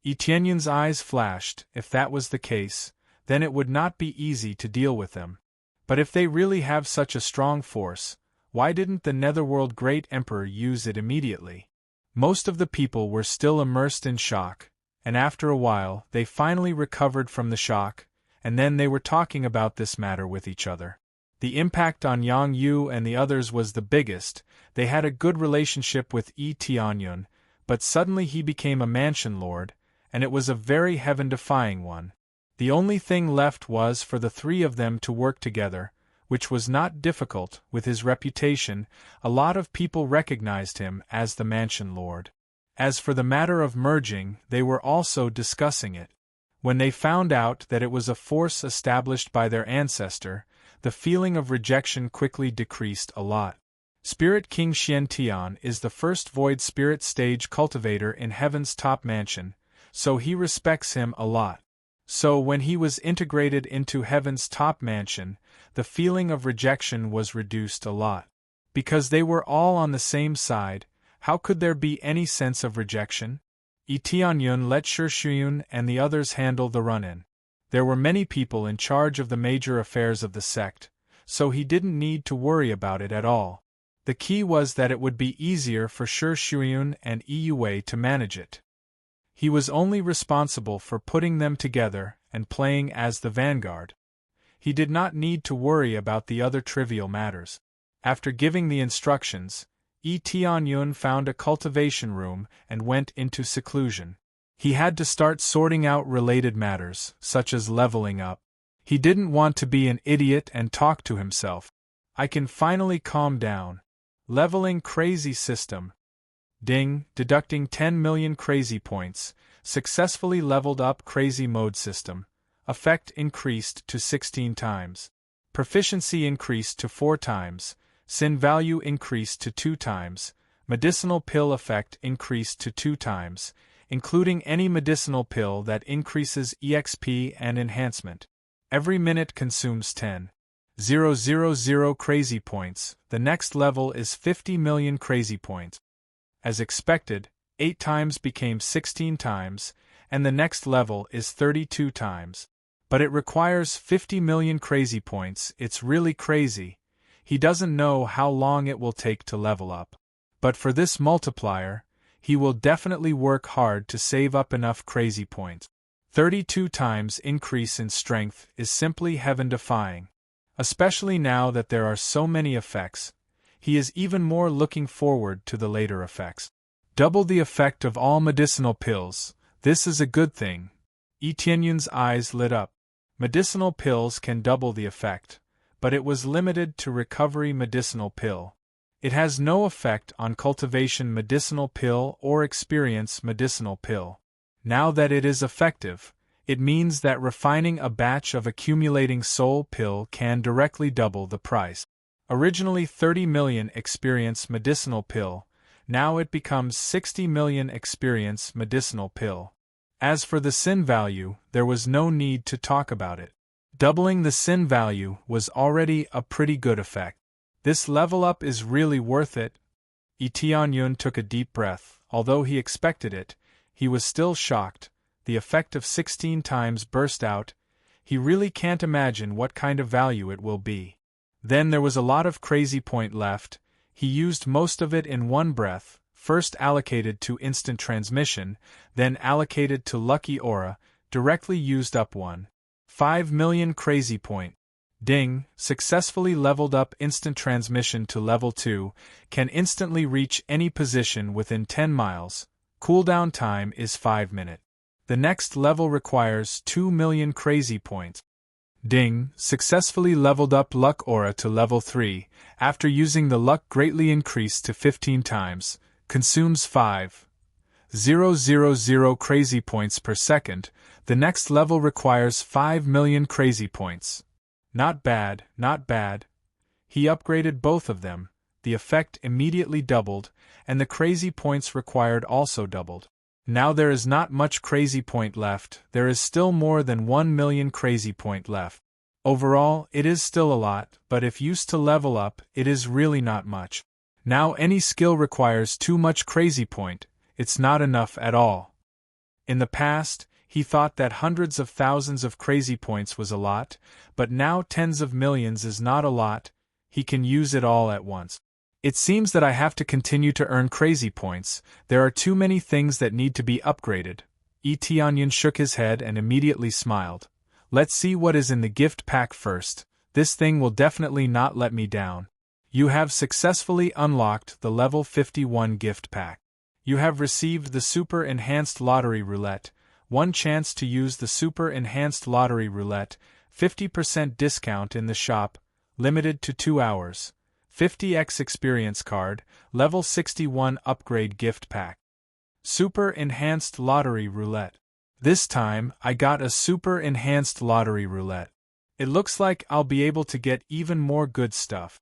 Etianyun's eyes flashed. If that was the case, then it would not be easy to deal with them. But if they really have such a strong force, why didn't the Netherworld Great Emperor use it immediately? Most of the people were still immersed in shock, and after a while they finally recovered from the shock, and then they were talking about this matter with each other. The impact on Yang Yu and the others was the biggest. They had a good relationship with Etianyun, but suddenly he became a mansion lord, and it was a very heaven-defying one. The only thing left was for the three of them to work together, which was not difficult. With his reputation, a lot of people recognized him as the Mansion Lord. As for the matter of merging, they were also discussing it. When they found out that it was a force established by their ancestor, the feeling of rejection quickly decreased a lot. Spirit King Xiantian is the first Void Spirit stage cultivator in Heaven's top mansion, so he respects him a lot. So when he was integrated into Heaven's top mansion, the feeling of rejection was reduced a lot. Because they were all on the same side, how could there be any sense of rejection? Etianyun let Shishuyun and the others handle the run-in. There were many people in charge of the major affairs of the sect, so he didn't need to worry about it at all. The key was that it would be easier for Shishuyun and Iyue to manage it. He was only responsible for putting them together and playing as the vanguard. He did not need to worry about the other trivial matters. After giving the instructions, Etianyun found a cultivation room and went into seclusion. He had to start sorting out related matters, such as leveling up. He didn't want to be an idiot and talk to himself. I can finally calm down. Leveling crazy system. Ding, deducting 10 million crazy points. Successfully leveled up crazy mode system. Effect increased to 16 times. Proficiency increased to 4 times. Sin value increased to 2 times. Medicinal pill effect increased to 2 times, including any medicinal pill that increases EXP and enhancement. Every minute consumes 10,000 crazy points. The next level is 50 million crazy points. As expected, 8 times became 16 times, and the next level is 32 times. But it requires 50 million crazy points. It's really crazy. He doesn't know how long it will take to level up. But for this multiplier, he will definitely work hard to save up enough crazy points. 32 times increase in strength is simply heaven-defying. Especially now that there are so many effects, he is even more looking forward to the later effects. Double the effect of all medicinal pills. This is a good thing. Etienne's eyes lit up. Medicinal pills can double the effect, but it was limited to recovery medicinal pill. It has no effect on cultivation medicinal pill or experience medicinal pill. Now that it is effective, it means that refining a batch of accumulating soul pill can directly double the price. Originally 30 million experience medicinal pill, now it becomes 60 million experience medicinal pill. As for the sin value, there was no need to talk about it. Doubling the sin value was already a pretty good effect. This level up is really worth it. Etienne took a deep breath. Although he expected it, he was still shocked. The effect of 16 times burst out. He really can't imagine what kind of value it will be. Then there was a lot of crazy point left. He used most of it in one breath, first allocated to instant transmission, then allocated to lucky aura, directly used up 1.5 million crazy point. Ding, successfully leveled up instant transmission to level 2, can instantly reach any position within 10 miles. Cooldown time is 5 minutes. The next level requires 2 million crazy points. Ding, successfully leveled up luck aura to level 3, after using the luck greatly increased to 15 times, consumes 5,000 crazy points per second. The next level requires 5 million crazy points. Not bad, not bad. He upgraded both of them, the effect immediately doubled, and the crazy points required also doubled. Now there is not much crazy point left, there is still more than 1 million crazy point left. Overall, it is still a lot, but if used to level up, it is really not much. Now any skill requires too much crazy point, it's not enough at all. In the past, he thought that hundreds of thousands of crazy points was a lot, but now tens of millions is not a lot, he can use it all at once. It seems that I have to continue to earn crazy points, there are too many things that need to be upgraded. Etienne shook his head and immediately smiled. Let's see what is in the gift pack first, this thing will definitely not let me down. You have successfully unlocked the level 51 gift pack. You have received the Super Enhanced Lottery Roulette, one chance to use the Super Enhanced Lottery Roulette, 50% discount in the shop, limited to 2 hours. 50x experience card, level 61 upgrade gift pack. Super Enhanced Lottery Roulette. This time, I got a Super Enhanced Lottery Roulette. It looks like I'll be able to get even more good stuff.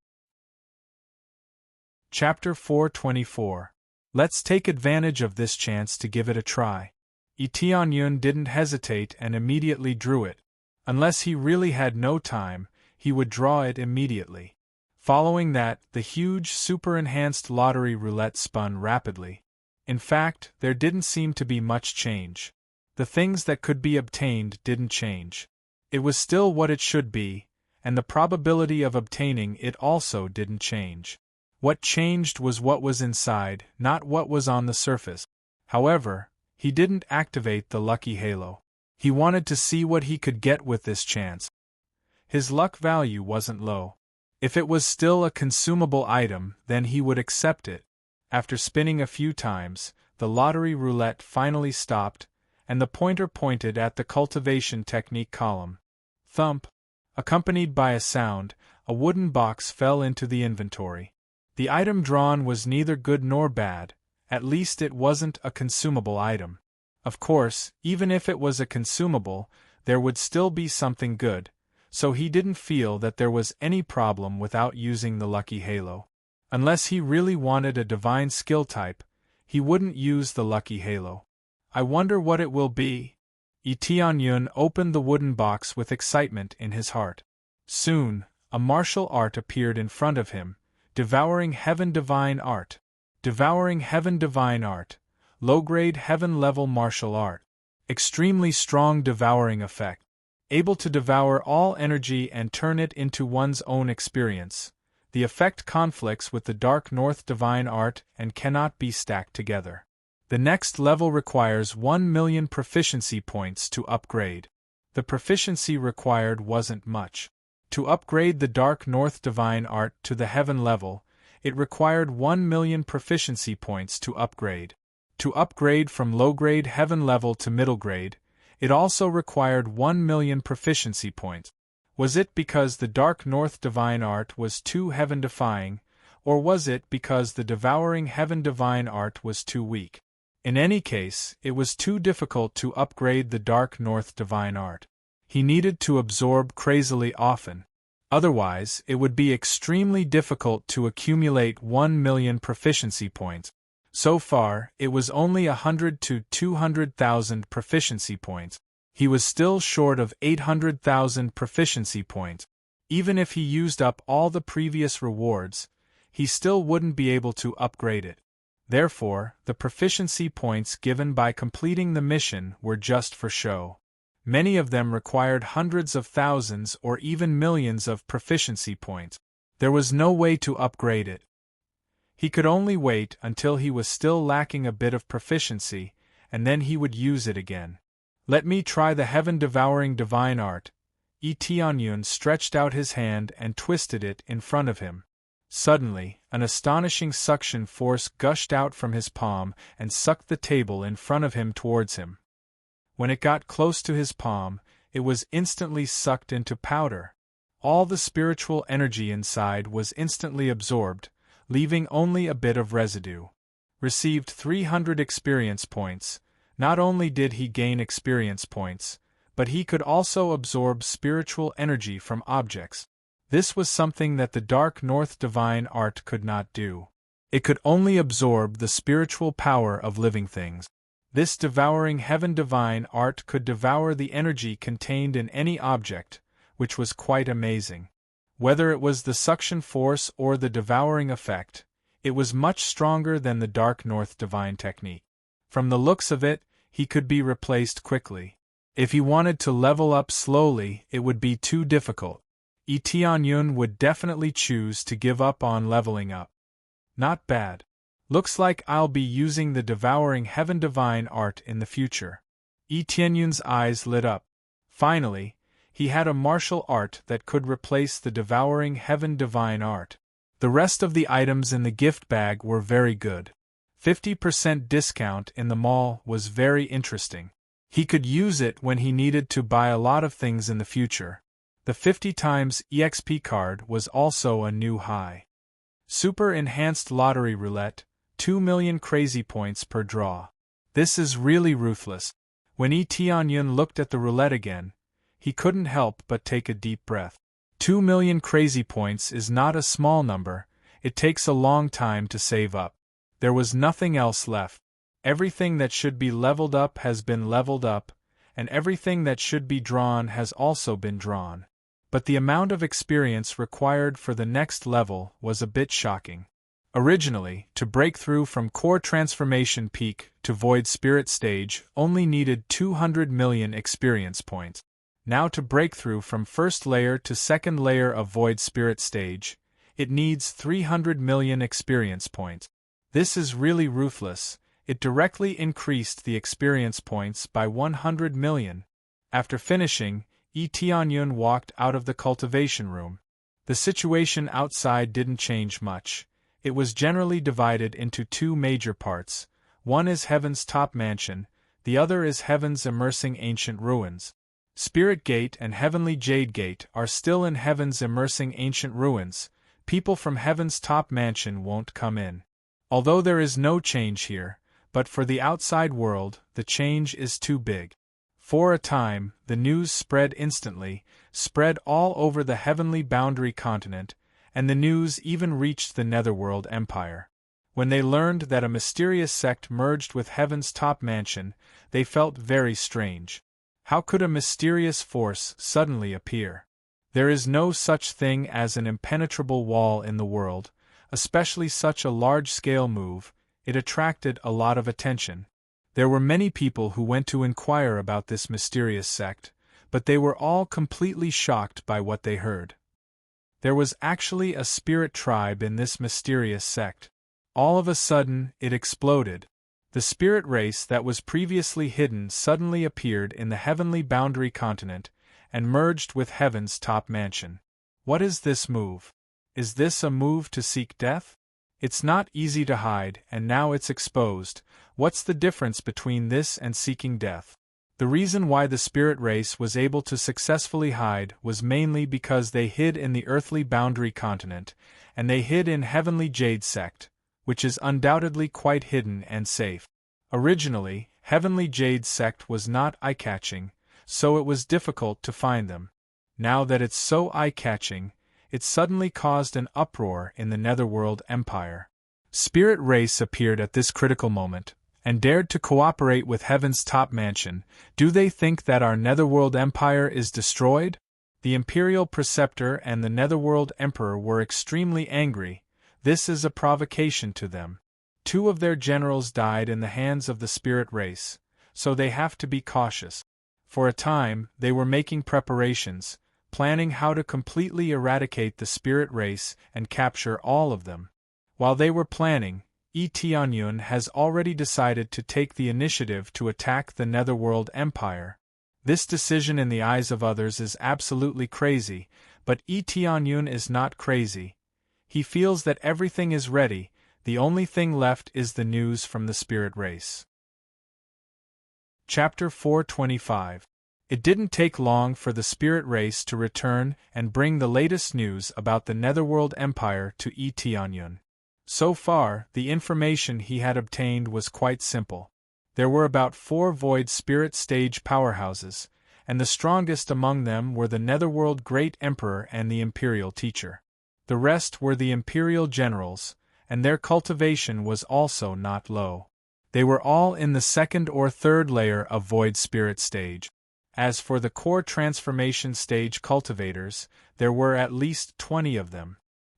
Chapter 424. Let's take advantage of this chance to give it a try. Etienne didn't hesitate and immediately drew it. Unless he really had no time, he would draw it immediately. Following that, the huge super-enhanced lottery roulette spun rapidly. In fact, there didn't seem to be much change. The things that could be obtained didn't change. It was still what it should be, and the probability of obtaining it also didn't change. What changed was what was inside, not what was on the surface. However, he didn't activate the lucky halo. He wanted to see what he could get with this chance. His luck value wasn't low. If it was still a consumable item, then he would accept it. After spinning a few times, the lottery roulette finally stopped, and the pointer pointed at the cultivation technique column. Thump. Accompanied by a sound, a wooden box fell into the inventory. The item drawn was neither good nor bad, at least it wasn't a consumable item. Of course, even if it was a consumable, there would still be something good, so he didn't feel that there was any problem without using the lucky halo. Unless he really wanted a divine skill type, he wouldn't use the lucky halo. I wonder what it will be. Tianyun opened the wooden box with excitement in his heart. Soon, a martial art appeared in front of him, devouring heaven divine art. Devouring heaven divine art. Low-grade heaven-level martial art. Extremely strong devouring effect. Able to devour all energy and turn it into one's own experience. The effect conflicts with the Dark North divine art and cannot be stacked together. The next level requires 1 million proficiency points to upgrade. The proficiency required wasn't much. To upgrade the Dark North divine art to the heaven level, it required 1 million proficiency points to upgrade. To upgrade from low-grade heaven level to middle grade, it also required 1 million proficiency points. Was it because the Dark North divine art was too heaven-defying, or was it because the devouring heaven divine art was too weak? In any case, it was too difficult to upgrade the Dark North divine art. He needed to absorb crazily often. Otherwise, it would be extremely difficult to accumulate 1 million proficiency points. So far, it was only 100 to 200,000 proficiency points. He was still short of 800,000 proficiency points. Even if he used up all the previous rewards, he still wouldn't be able to upgrade it. Therefore, the proficiency points given by completing the mission were just for show. Many of them required hundreds of thousands or even millions of proficiency points. There was no way to upgrade it. He could only wait until he was still lacking a bit of proficiency, and then he would use it again. Let me try the heaven-devouring divine art. Tianyun stretched out his hand and twisted it in front of him. Suddenly, an astonishing suction force gushed out from his palm and sucked the table in front of him towards him. When it got close to his palm, it was instantly sucked into powder. All the spiritual energy inside was instantly absorbed, leaving only a bit of residue. Received 300 experience points. Not only did he gain experience points, but he could also absorb spiritual energy from objects. This was something that the Dark North divine art could not do. It could only absorb the spiritual power of living things. This devouring heaven divine art could devour the energy contained in any object, which was quite amazing. Whether it was the suction force or the devouring effect, it was much stronger than the Dark North divine technique. From the looks of it, he could be replaced quickly. If he wanted to level up slowly, it would be too difficult. Tianyun would definitely choose to give up on leveling up. Not bad. Looks like I'll be using the devouring heaven divine art in the future. Tianyun's eyes lit up. Finally, he had a martial art that could replace the devouring heaven divine art. The rest of the items in the gift bag were very good. 50% discount in the mall was very interesting. He could use it when he needed to buy a lot of things in the future. The 50 times EXP card was also a new high. Super Enhanced Lottery Roulette, 2 million crazy points per draw. This is really ruthless. When Tianyun looked at the roulette again, he couldn't help but take a deep breath. 2 million crazy points is not a small number, it takes a long time to save up. There was nothing else left. Everything that should be leveled up has been leveled up, and everything that should be drawn has also been drawn. But the amount of experience required for the next level was a bit shocking. Originally, to break through from Core Transformation Peak to Void Spirit Stage only needed 200 million experience points. Now to break through from first layer to second layer of Void Spirit Stage, it needs 300 million experience points. This is really ruthless. It directly increased the experience points by 100 million. After finishing, Tianyun walked out of the cultivation room. The situation outside didn't change much. It was generally divided into two major parts. One is Heaven's top mansion, the other is Heaven's immersing ancient ruins. Spirit Gate and Heavenly Jade Gate are still in heaven's immersing ancient ruins. People from heaven's top mansion won't come in. Although there is no change here, but for the outside world, the change is too big. For a time, the news spread instantly, spread all over the heavenly boundary continent, and the news even reached the Netherworld Empire. When they learned that a mysterious sect merged with heaven's top mansion, they felt very strange. How could a mysterious force suddenly appear? There is no such thing as an impenetrable wall in the world, especially such a large-scale move. It attracted a lot of attention. There were many people who went to inquire about this mysterious sect, but they were all completely shocked by what they heard. There was actually a spirit tribe in this mysterious sect. All of a sudden, it exploded. The spirit race that was previously hidden suddenly appeared in the heavenly boundary continent and merged with heaven's top mansion. What is this move? Is this a move to seek death? It's not easy to hide, and now it's exposed. What's the difference between this and seeking death? The reason why the spirit race was able to successfully hide was mainly because they hid in the earthly boundary continent, and they hid in Heavenly Jade Sect, which is undoubtedly quite hidden and safe. Originally, Heavenly Jade Sect was not eye-catching, so it was difficult to find them. Now that it's so eye-catching, it suddenly caused an uproar in the Netherworld Empire. Spirit Race appeared at this critical moment, and dared to cooperate with Heaven's top mansion. Do they think that our Netherworld Empire is destroyed? The Imperial Preceptor and the Netherworld Emperor were extremely angry. This is a provocation to them. 2 of their generals died in the hands of the Spirit Race, so they have to be cautious. For a time, they were making preparations, planning how to completely eradicate the Spirit Race and capture all of them. While they were planning, Tianyun has already decided to take the initiative to attack the Netherworld Empire. This decision in the eyes of others is absolutely crazy, but Tianyun is not crazy. He feels that everything is ready, the only thing left is the news from the Spirit Race. Chapter 425. It didn't take long for the Spirit Race to return and bring the latest news about the Netherworld Empire to Tianyun. So far, the information he had obtained was quite simple. There were about 4 Void Spirit stage powerhouses, and the strongest among them were the Netherworld Great Emperor and the Imperial Teacher. The rest were the Imperial Generals, and their cultivation was also not low. They were all in the 2nd or 3rd layer of Void Spirit stage. As for the core transformation stage cultivators, there were at least 20 of them.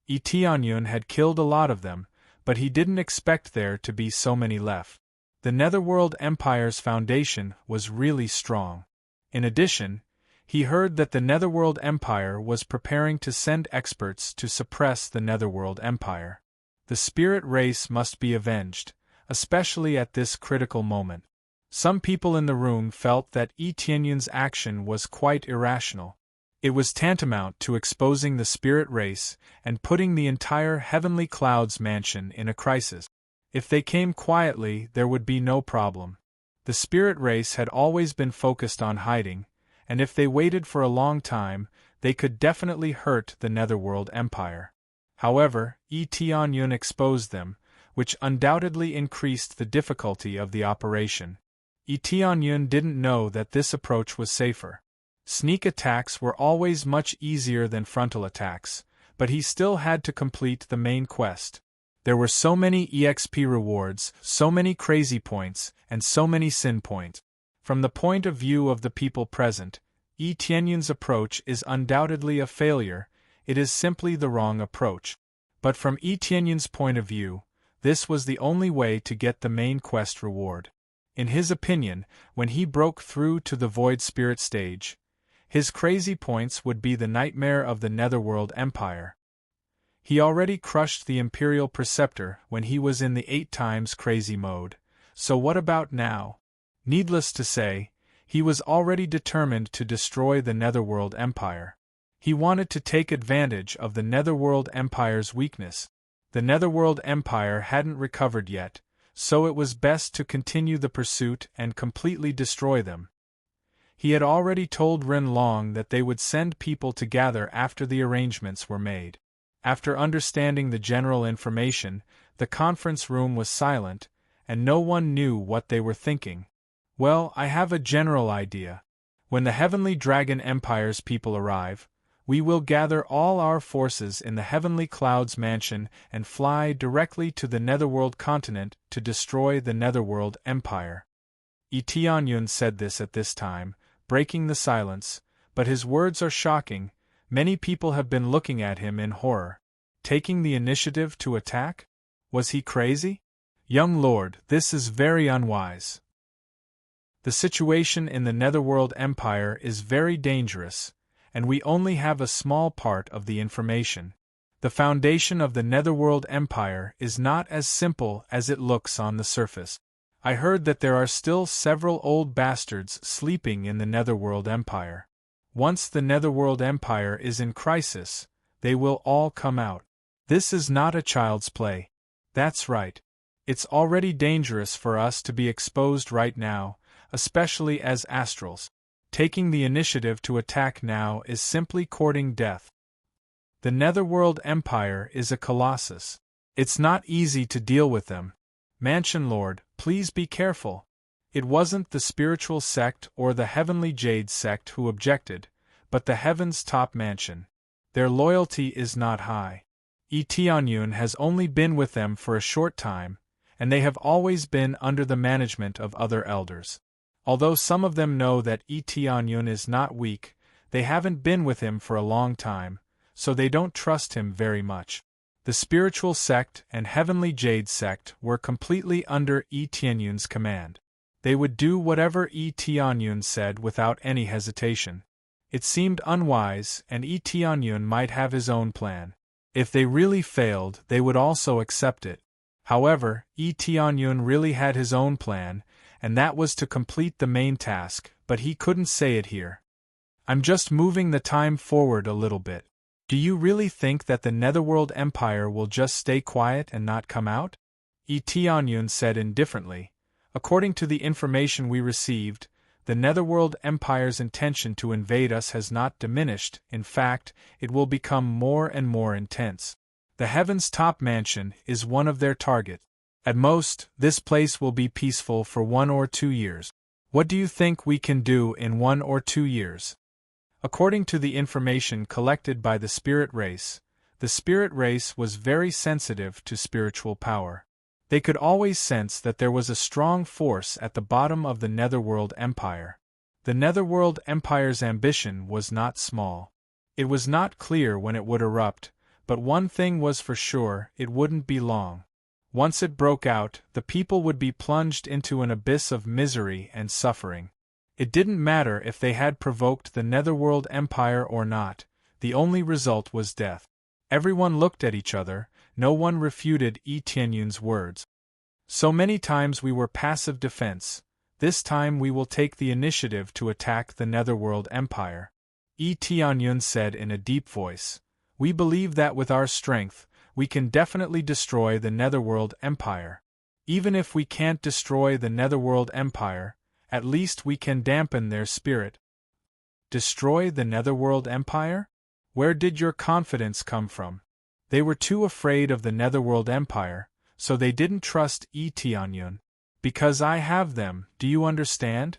Tianyun had killed a lot of them, but he didn't expect there to be so many left. The Netherworld Empire's foundation was really strong. In addition, he heard that the Netherworld Empire was preparing to send experts to suppress the Netherworld Empire. The Spirit Race must be avenged, especially at this critical moment. Some people in the room felt that Tianyun's action was quite irrational. It was tantamount to exposing the Spirit Race and putting the entire Heavenly Clouds mansion in a crisis. If they came quietly, there would be no problem. The Spirit Race had always been focused on hiding, and if they waited for a long time, they could definitely hurt the Netherworld Empire. However, Tianyun exposed them, which undoubtedly increased the difficulty of the operation. Tianyun didn't know that this approach was safer. Sneak attacks were always much easier than frontal attacks, but he still had to complete the main quest. There were so many EXP rewards, so many crazy points, and so many sin points. From the point of view of the people present, Tianyun's approach is undoubtedly a failure. It is simply the wrong approach. But from Tianyun's point of view, this was the only way to get the main quest reward. In his opinion, when he broke through to the Void Spirit stage, his crazy points would be the nightmare of the Netherworld Empire. He already crushed the Imperial Preceptor when he was in the 8 times crazy mode, so what about now? Needless to say, he was already determined to destroy the Netherworld Empire. He wanted to take advantage of the Netherworld Empire's weakness. The Netherworld Empire hadn't recovered yet, so it was best to continue the pursuit and completely destroy them. He had already told Ren Long that they would send people to gather after the arrangements were made. After understanding the general information, the conference room was silent, and no one knew what they were thinking. Well, I have a general idea. When the Heavenly Dragon Empire's people arrive, we will gather all our forces in the Heavenly Clouds Mansion and fly directly to the Netherworld continent to destroy the Netherworld Empire. Tianyun said this at this time, breaking the silence, but his words are shocking. Many people have been looking at him in horror. Taking the initiative to attack? Was he crazy? Young lord, this is very unwise. The situation in the Netherworld Empire is very dangerous, and we only have a small part of the information. The foundation of the Netherworld Empire is not as simple as it looks on the surface. I heard that there are still several old bastards sleeping in the Netherworld Empire. Once the Netherworld Empire is in crisis, they will all come out. This is not a child's play. That's right. It's already dangerous for us to be exposed right now, especially as astrals. Taking the initiative to attack now is simply courting death. The Netherworld Empire is a colossus. It's not easy to deal with them. Mansion Lord, please be careful. It wasn't the spiritual sect or the Heavenly Jade sect who objected, but the Heaven's top mansion. Their loyalty is not high. Tianyun has only been with them for a short time, and they have always been under the management of other elders. Although some of them know that Tianyun is not weak, they haven't been with him for a long time, so they don't trust him very much. The spiritual sect and Heavenly Jade sect were completely under Tianyun's command. They would do whatever Tianyun said without any hesitation. It seemed unwise, and Tianyun might have his own plan. If they really failed, they would also accept it. However, Tianyun really had his own plan, and that was to complete the main task, but he couldn't say it here. I'm just moving the time forward a little bit. Do you really think that the Netherworld Empire will just stay quiet and not come out? Tianyun said indifferently. According to the information we received, the Netherworld Empire's intention to invade us has not diminished. In fact, it will become more and more intense. The Heaven's top mansion is one of their targets. At most, this place will be peaceful for 1 or 2 years. What do you think we can do in 1 or 2 years? According to the information collected by the spirit race was very sensitive to spiritual power. They could always sense that there was a strong force at the bottom of the Netherworld Empire. The Netherworld Empire's ambition was not small. It was not clear when it would erupt, but one thing was for sure, it wouldn't be long. Once it broke out, the people would be plunged into an abyss of misery and suffering. It didn't matter if they had provoked the Netherworld Empire or not, the only result was death. Everyone looked at each other, no one refuted Tianyun's words. So many times we were passive defense, this time we will take the initiative to attack the Netherworld Empire. Tianyun said in a deep voice. We believe that with our strength, we can definitely destroy the Netherworld Empire. Even if we can't destroy the Netherworld Empire, at least we can dampen their spirit. Destroy the Netherworld Empire? Where did your confidence come from? They were too afraid of the Netherworld Empire, so they didn't trust Tianyun. Because I have them, do you understand?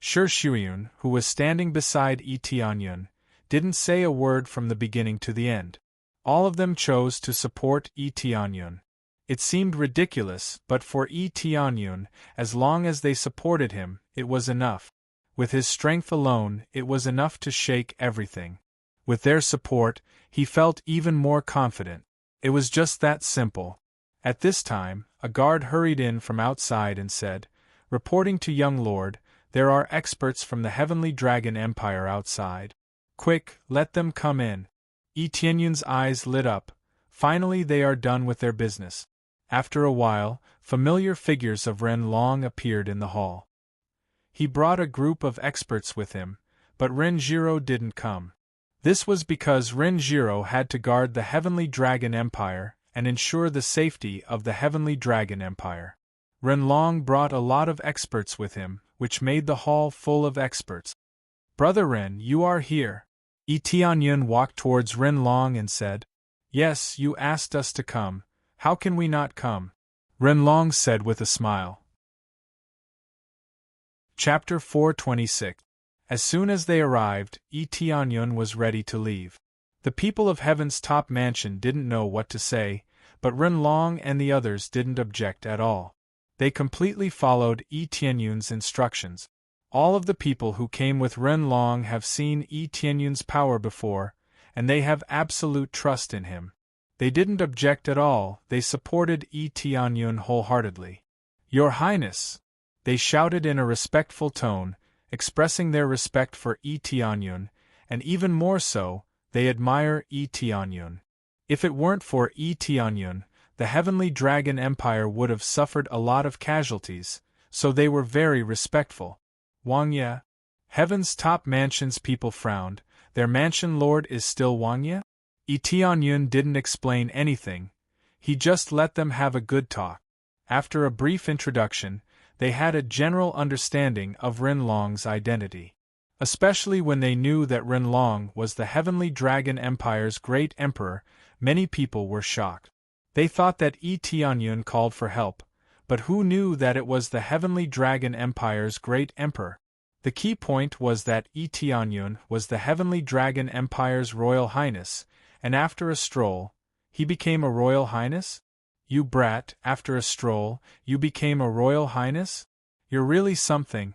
Shiyun, who was standing beside Tianyun, didn't say a word from the beginning to the end. All of them chose to support Tianyun. It seemed ridiculous, but for Tianyun, as long as they supported him, it was enough. With his strength alone, it was enough to shake everything. With their support, he felt even more confident. It was just that simple. At this time, a guard hurried in from outside and said, "Reporting to young lord, there are experts from the Heavenly Dragon Empire outside. Quick, let them come in." Tianyun's eyes lit up. Finally they are done with their business. After a while, familiar figures of Ren Long appeared in the hall. He brought a group of experts with him, but Renjiro didn't come. This was because Renjiro had to guard the Heavenly Dragon Empire and ensure the safety of the Heavenly Dragon Empire. Ren Long brought a lot of experts with him, which made the hall full of experts. "Brother Ren, you are here." Tianyun walked towards Ren Long and said, "Yes, you asked us to come. How can we not come?" Ren Long said with a smile. Chapter 426. As soon as they arrived, Tianyun was ready to leave. The people of Heaven's top mansion didn't know what to say, but Ren Long and the others didn't object at all. They completely followed Tianyun's instructions. All of the people who came with Ren Long have seen Tianyun's power before, and they have absolute trust in him. They didn't object at all, they supported Tianyun wholeheartedly. "Your Highness!" They shouted in a respectful tone, expressing their respect for Tianyun, and even more so, they admire Tianyun. If it weren't for Tianyun, the Heavenly Dragon Empire would have suffered a lot of casualties, so they were very respectful. "Wangya?" Heaven's top mansion's people frowned. "Their mansion lord is still Wangya?" Tianyun didn't explain anything, he just let them have a good talk. After a brief introduction, they had a general understanding of Ren Long's identity. Especially when they knew that Ren Long was the Heavenly Dragon Empire's great emperor, many people were shocked. They thought that Tianyun called for help, but who knew that it was the Heavenly Dragon Empire's great emperor? The key point was that Tianyun was the Heavenly Dragon Empire's Royal Highness, and after a stroll, he became a Royal Highness? You brat, after a stroll, you became a Royal Highness? You're really something.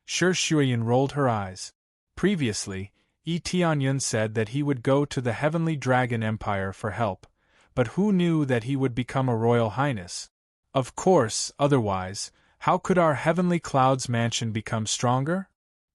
Shi Shuyan rolled her eyes. Previously, Tianyun said that he would go to the Heavenly Dragon Empire for help, but who knew that he would become a Royal Highness? Of course, otherwise, how could our Heavenly Cloud's mansion become stronger?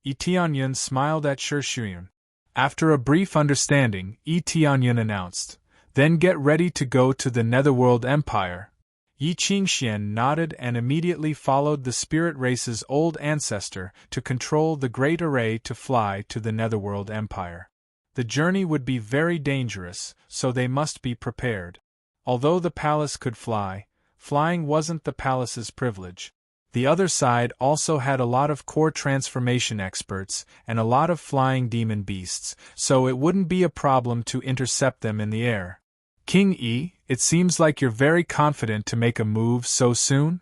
Tianyun smiled at Shi Shuyan. After a brief understanding, Tianyun announced, "Then get ready to go to the Netherworld Empire." Yi Qingxian nodded and immediately followed the spirit race's old ancestor to control the great array to fly to the Netherworld Empire. The journey would be very dangerous, so they must be prepared. Although the palace could fly, flying wasn't the palace's privilege. The other side also had a lot of core transformation experts and a lot of flying demon beasts, so it wouldn't be a problem to intercept them in the air. "King Yi, it seems like you're very confident to make a move so soon?"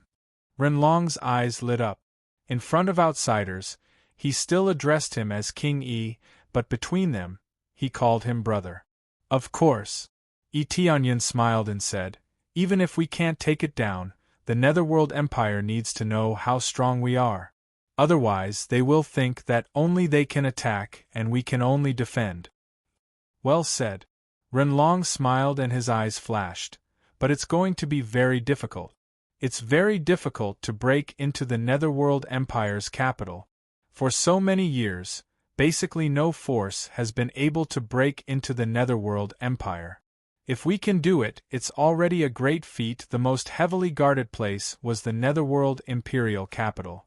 Ren Long's eyes lit up. In front of outsiders, he still addressed him as King Yi, but between them, he called him brother. "Of course." Tianyun smiled and said, "Even if we can't take it down, the Netherworld Empire needs to know how strong we are. Otherwise, they will think that only they can attack and we can only defend." "Well said." Ren Long smiled and his eyes flashed. "But it's going to be very difficult. It's very difficult to break into the Netherworld Empire's capital. For so many years, basically no force has been able to break into the Netherworld Empire. If we can do it, it's already a great feat." The most heavily guarded place was the Netherworld Imperial capital.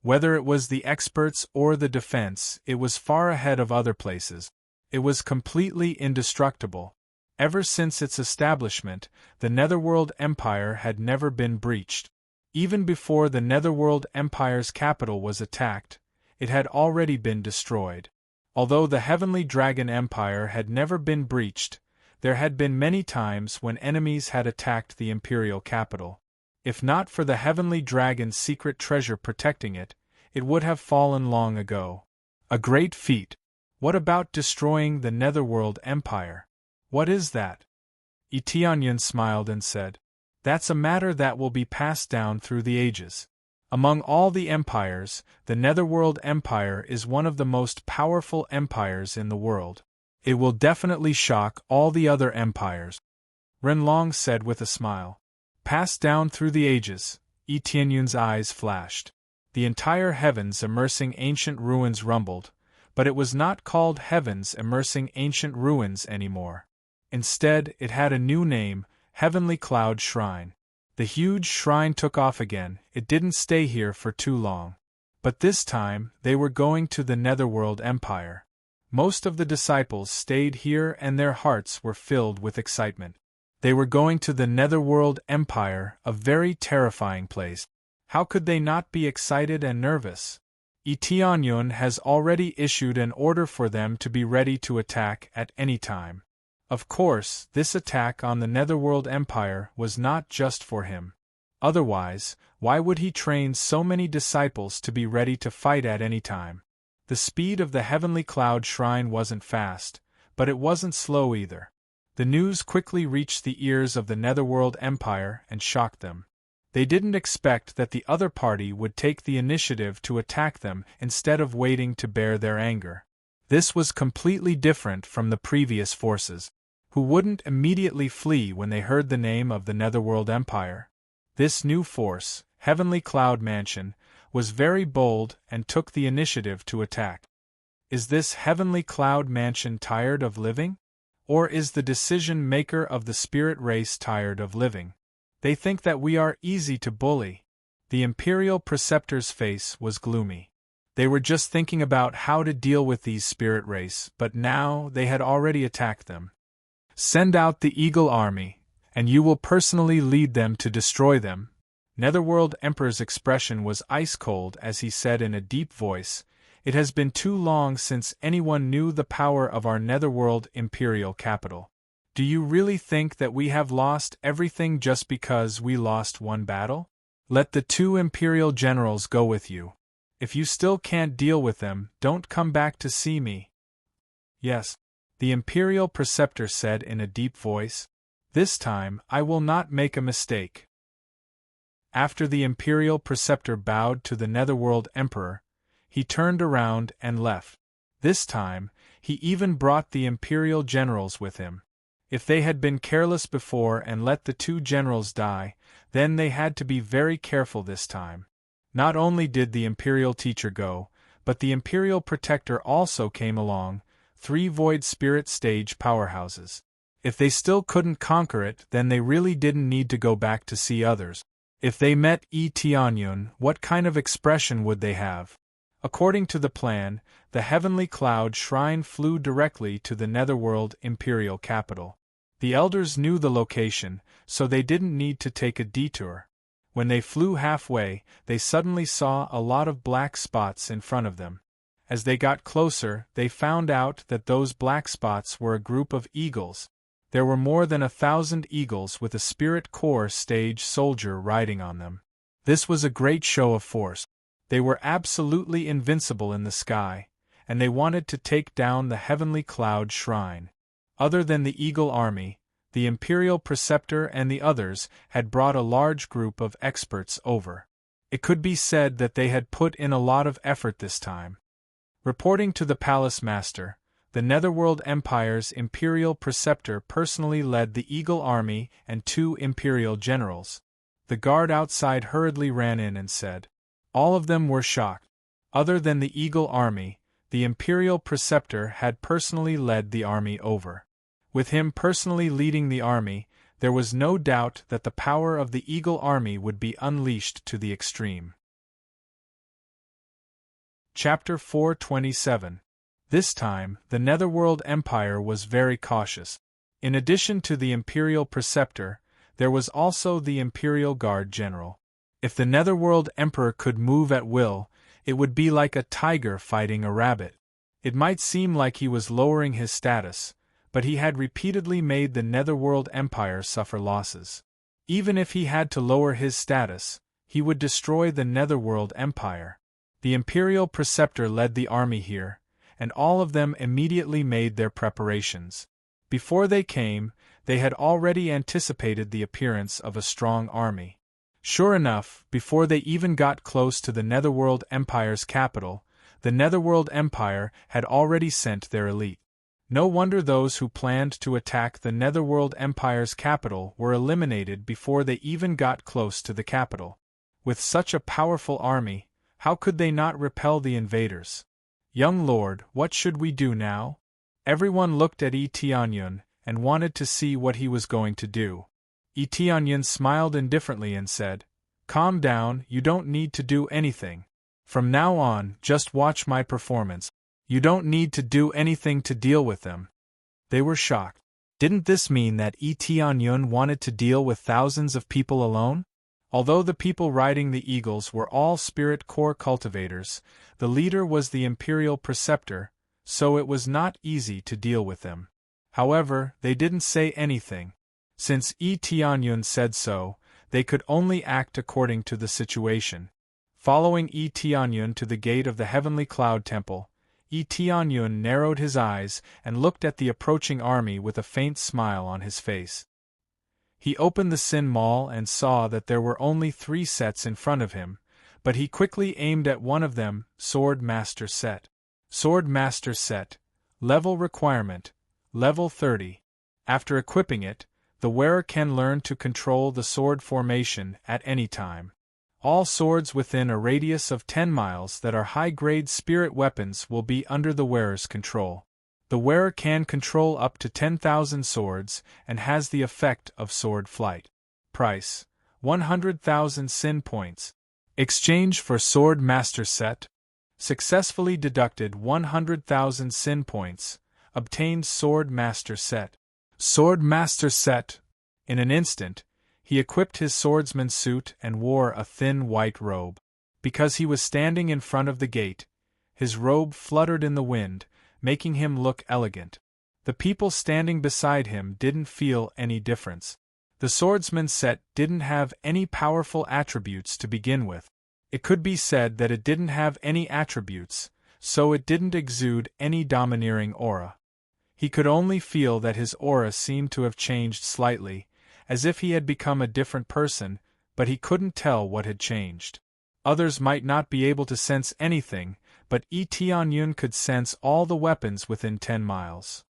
Whether it was the experts or the defense, it was far ahead of other places. It was completely indestructible. Ever since its establishment, the Netherworld Empire had never been breached. Even before the Netherworld Empire's capital was attacked, it had already been destroyed. Although the Heavenly Dragon Empire had never been breached, there had been many times when enemies had attacked the Imperial capital. If not for the Heavenly Dragon's secret treasure protecting it, it would have fallen long ago. A great feat. What about destroying the Netherworld Empire? What is that? Tianyun smiled and said, "That's a matter that will be passed down through the ages. Among all the empires, the Netherworld Empire is one of the most powerful empires in the world. It will definitely shock all the other empires." Ren Long said with a smile. "Passed down through the ages." Tianyun's eyes flashed. The entire heavens immersing ancient ruins rumbled, but it was not called Heavens Immersing Ancient Ruins anymore. Instead, it had a new name, Heavenly Cloud Shrine. The huge shrine took off again. It didn't stay here for too long. But this time, they were going to the Netherworld Empire. Most of the disciples stayed here and their hearts were filled with excitement. They were going to the Netherworld Empire, a very terrifying place. How could they not be excited and nervous? Eteonyun has already issued an order for them to be ready to attack at any time. Of course, this attack on the Netherworld Empire was not just for him. Otherwise, why would he train so many disciples to be ready to fight at any time? The speed of the Heavenly Cloud Shrine wasn't fast, but it wasn't slow either. The news quickly reached the ears of the Netherworld Empire and shocked them. They didn't expect that the other party would take the initiative to attack them instead of waiting to bear their anger. This was completely different from the previous forces, who wouldn't immediately flee when they heard the name of the Netherworld Empire. This new force, Heavenly Cloud Mansion, was very bold and took the initiative to attack. Is this Heavenly Cloud Mansion tired of living? Or is the decision-maker of the spirit race tired of living? They think that we are easy to bully. The Imperial Preceptor's face was gloomy. They were just thinking about how to deal with these spirit race, but now they had already attacked them. Send out the Eagle Army, and you will personally lead them to destroy them. Netherworld Emperor's expression was ice-cold as he said in a deep voice, "It has been too long since anyone knew the power of our Netherworld Imperial capital. Do you really think that we have lost everything just because we lost one battle? Let the 2 Imperial generals go with you. If you still can't deal with them, don't come back to see me." "Yes," the Imperial Preceptor said in a deep voice. "This time, I will not make a mistake." After the Imperial Preceptor bowed to the Netherworld Emperor, he turned around and left. This time, he even brought the Imperial generals with him. If they had been careless before and let the 2 generals die, then they had to be very careful this time. Not only did the Imperial Teacher go, but the Imperial Protector also came along, 3 Void Spirit stage powerhouses. If they still couldn't conquer it, then they really didn't need to go back to see others. If they met Eteonyun, what kind of expression would they have? According to the plan, the Heavenly Cloud Shrine flew directly to the Netherworld Imperial capital. The elders knew the location, so they didn't need to take a detour. When they flew halfway, they suddenly saw a lot of black spots in front of them. As they got closer, they found out that those black spots were a group of eagles. There were more than 1,000 eagles with a Spirit Corps stage soldier riding on them. This was a great show of force. They were absolutely invincible in the sky, and they wanted to take down the Heavenly Cloud Shrine. Other than the Eagle Army, the Imperial Preceptor and the others had brought a large group of experts over. It could be said that they had put in a lot of effort this time. Reporting to the Palace Master, the Netherworld Empire's Imperial Preceptor personally led the Eagle Army and 2 Imperial generals. The guard outside hurriedly ran in and said. All of them were shocked. Other than the Eagle Army, the Imperial Preceptor had personally led the army over. With him personally leading the army, there was no doubt that the power of the Eagle Army would be unleashed to the extreme. Chapter 427. This time, the Netherworld Empire was very cautious. In addition to the Imperial Preceptor, there was also the Imperial Guard General. If the Netherworld Emperor could move at will, it would be like a tiger fighting a rabbit. It might seem like he was lowering his status, but he had repeatedly made the Netherworld Empire suffer losses. Even if he had to lower his status, he would destroy the Netherworld Empire. The Imperial Preceptor led the army here, and all of them immediately made their preparations. Before they came, they had already anticipated the appearance of a strong army. Sure enough, before they even got close to the Netherworld Empire's capital, the Netherworld Empire had already sent their elite. No wonder those who planned to attack the Netherworld Empire's capital were eliminated before they even got close to the capital. With such a powerful army, how could they not repel the invaders? Young Lord, what should we do now? Everyone looked at Eteonyun and wanted to see what he was going to do. Eteonyun smiled indifferently and said, "Calm down, you don't need to do anything. From now on, just watch my performance. You don't need to do anything to deal with them." They were shocked. Didn't this mean that Eteonyun wanted to deal with thousands of people alone? Although the people riding the eagles were all spirit core cultivators, the leader was the imperial preceptor, so it was not easy to deal with them. However, they didn't say anything. Since Tianyun said so, they could only act according to the situation. Following Tianyun to the gate of the Heavenly Cloud Temple, Tianyun narrowed his eyes and looked at the approaching army with a faint smile on his face. He opened the Sin Mall and saw that there were only 3 sets in front of him, but he quickly aimed at one of them, Sword Master Set. Sword Master Set. Level requirement. Level 30. After equipping it, the wearer can learn to control the sword formation at any time. All swords within a radius of 10 miles that are high-grade spirit weapons will be under the wearer's control. The wearer can control up to 10,000 swords and has the effect of sword flight. Price: 100,000 Sin Points. Exchange for Sword Master Set. Successfully deducted 100,000 Sin Points. Obtained Sword Master Set. Sword Master Set. In an instant, he equipped his swordsman's suit and wore a thin white robe. Because he was standing in front of the gate, his robe fluttered in the wind, making him look elegant. The people standing beside him didn't feel any difference. The swordsman's set didn't have any powerful attributes to begin with. It could be said that it didn't have any attributes, so it didn't exude any domineering aura. He could only feel that his aura seemed to have changed slightly, as if he had become a different person, but he couldn't tell what had changed. Others might not be able to sense anything, but Tianyun could sense all the weapons within 10 miles.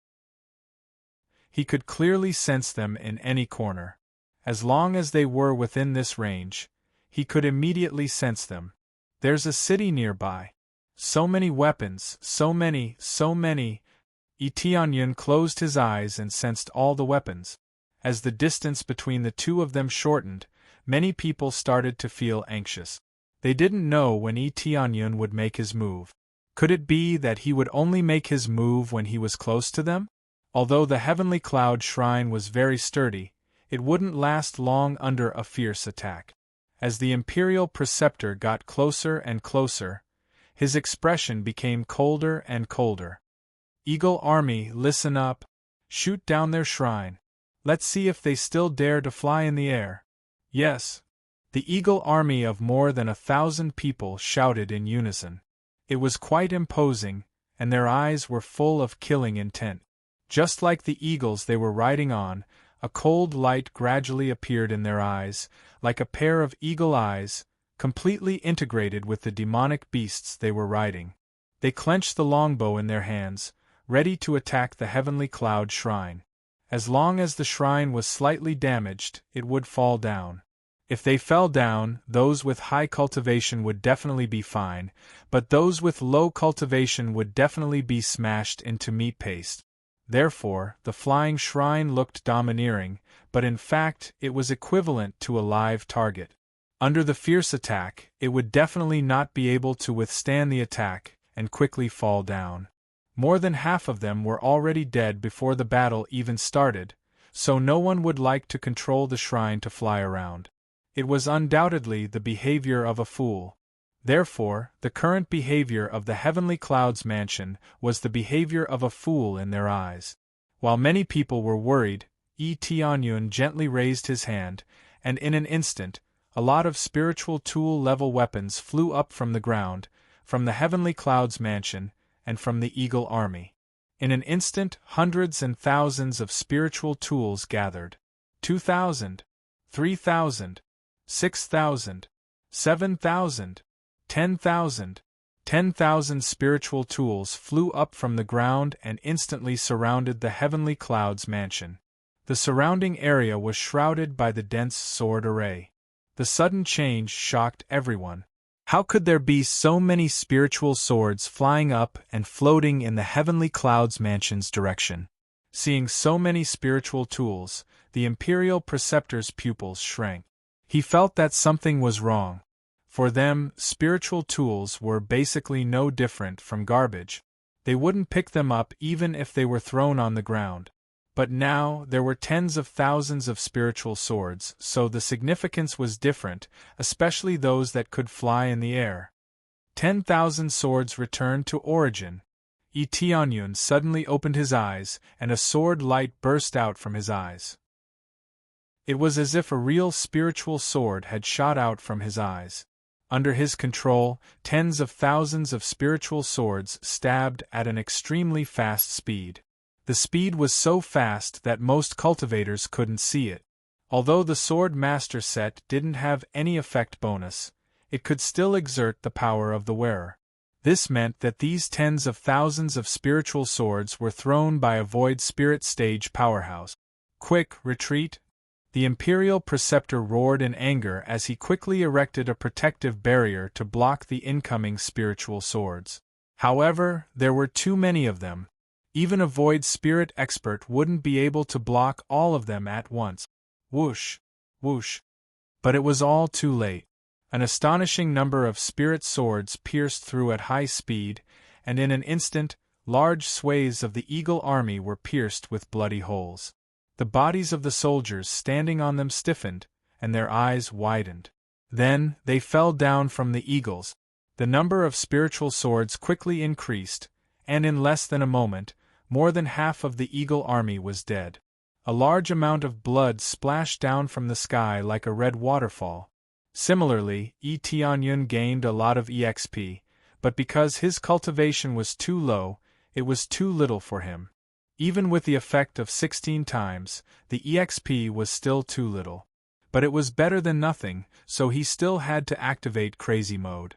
He could clearly sense them in any corner. As long as they were within this range, he could immediately sense them. There's a city nearby. So many weapons, so many. Tianyun closed his eyes and sensed all the weapons. As the distance between the two of them shortened, many people started to feel anxious. They didn't know when Tianyun would make his move. Could it be that he would only make his move when he was close to them? Although the Heavenly Cloud Shrine was very sturdy, it wouldn't last long under a fierce attack. As the Imperial Preceptor got closer and closer, his expression became colder and colder. Eagle Army, listen up. Shoot down their shrine. Let's see if they still dare to fly in the air. Yes. The Eagle Army of more than 1,000 people shouted in unison. It was quite imposing, and their eyes were full of killing intent. Just like the eagles they were riding on, a cold light gradually appeared in their eyes, like a pair of eagle eyes, completely integrated with the demonic beasts they were riding. They clenched the longbow in their hands, ready to attack the Heavenly Cloud Shrine. As long as the shrine was slightly damaged, it would fall down. If they fell down, those with high cultivation would definitely be fine, but those with low cultivation would definitely be smashed into meat paste. Therefore, the flying shrine looked domineering, but in fact it was equivalent to a live target. Under the fierce attack, it would definitely not be able to withstand the attack, and quickly fall down. More than half of them were already dead before the battle even started, so no one would like to control the shrine to fly around. It was undoubtedly the behavior of a fool. Therefore, the current behavior of the Heavenly Clouds Mansion was the behavior of a fool in their eyes. While many people were worried, Tianyun gently raised his hand, and in an instant, a lot of spiritual tool-level weapons flew up from the ground, from the Heavenly Clouds Mansion, and from the Eagle Army. In an instant, hundreds and thousands of spiritual tools gathered. 2,000, 3,000, 6,000, 7,000, 10,000. 10,000 spiritual tools flew up from the ground and instantly surrounded the Heavenly Clouds Mansion. The surrounding area was shrouded by the dense sword array. The sudden change shocked everyone. How could there be so many spiritual swords flying up and floating in the Heavenly Clouds Mansion's direction? Seeing so many spiritual tools, the Imperial Preceptor's pupils shrank. He felt that something was wrong. For them, spiritual tools were basically no different from garbage. They wouldn't pick them up even if they were thrown on the ground. But now, there were tens of thousands of spiritual swords, so the significance was different, especially those that could fly in the air. 10,000 swords returned to origin. Eteonyun suddenly opened his eyes, and a sword light burst out from his eyes. It was as if a real spiritual sword had shot out from his eyes. Under his control, tens of thousands of spiritual swords stabbed at an extremely fast speed. The speed was so fast that most cultivators couldn't see it. Although the Sword Master set didn't have any effect bonus, it could still exert the power of the wearer. This meant that these tens of thousands of spiritual swords were thrown by a Void Spirit stage powerhouse. Quick, retreat! The Imperial Preceptor roared in anger as he quickly erected a protective barrier to block the incoming spiritual swords. However, there were too many of them. Even a Void Spirit expert wouldn't be able to block all of them at once. Whoosh! Whoosh! But it was all too late. An astonishing number of spirit swords pierced through at high speed, and in an instant, large swathes of the Eagle army were pierced with bloody holes. The bodies of the soldiers standing on them stiffened, and their eyes widened. Then, they fell down from the eagles. The number of spiritual swords quickly increased, and in less than a moment, more than half of the Eagle army was dead. A large amount of blood splashed down from the sky like a red waterfall. Similarly, Eteonyun gained a lot of EXP, but because his cultivation was too low, it was too little for him. Even with the effect of 16 times, the EXP was still too little. But it was better than nothing, so he still had to activate Crazy Mode.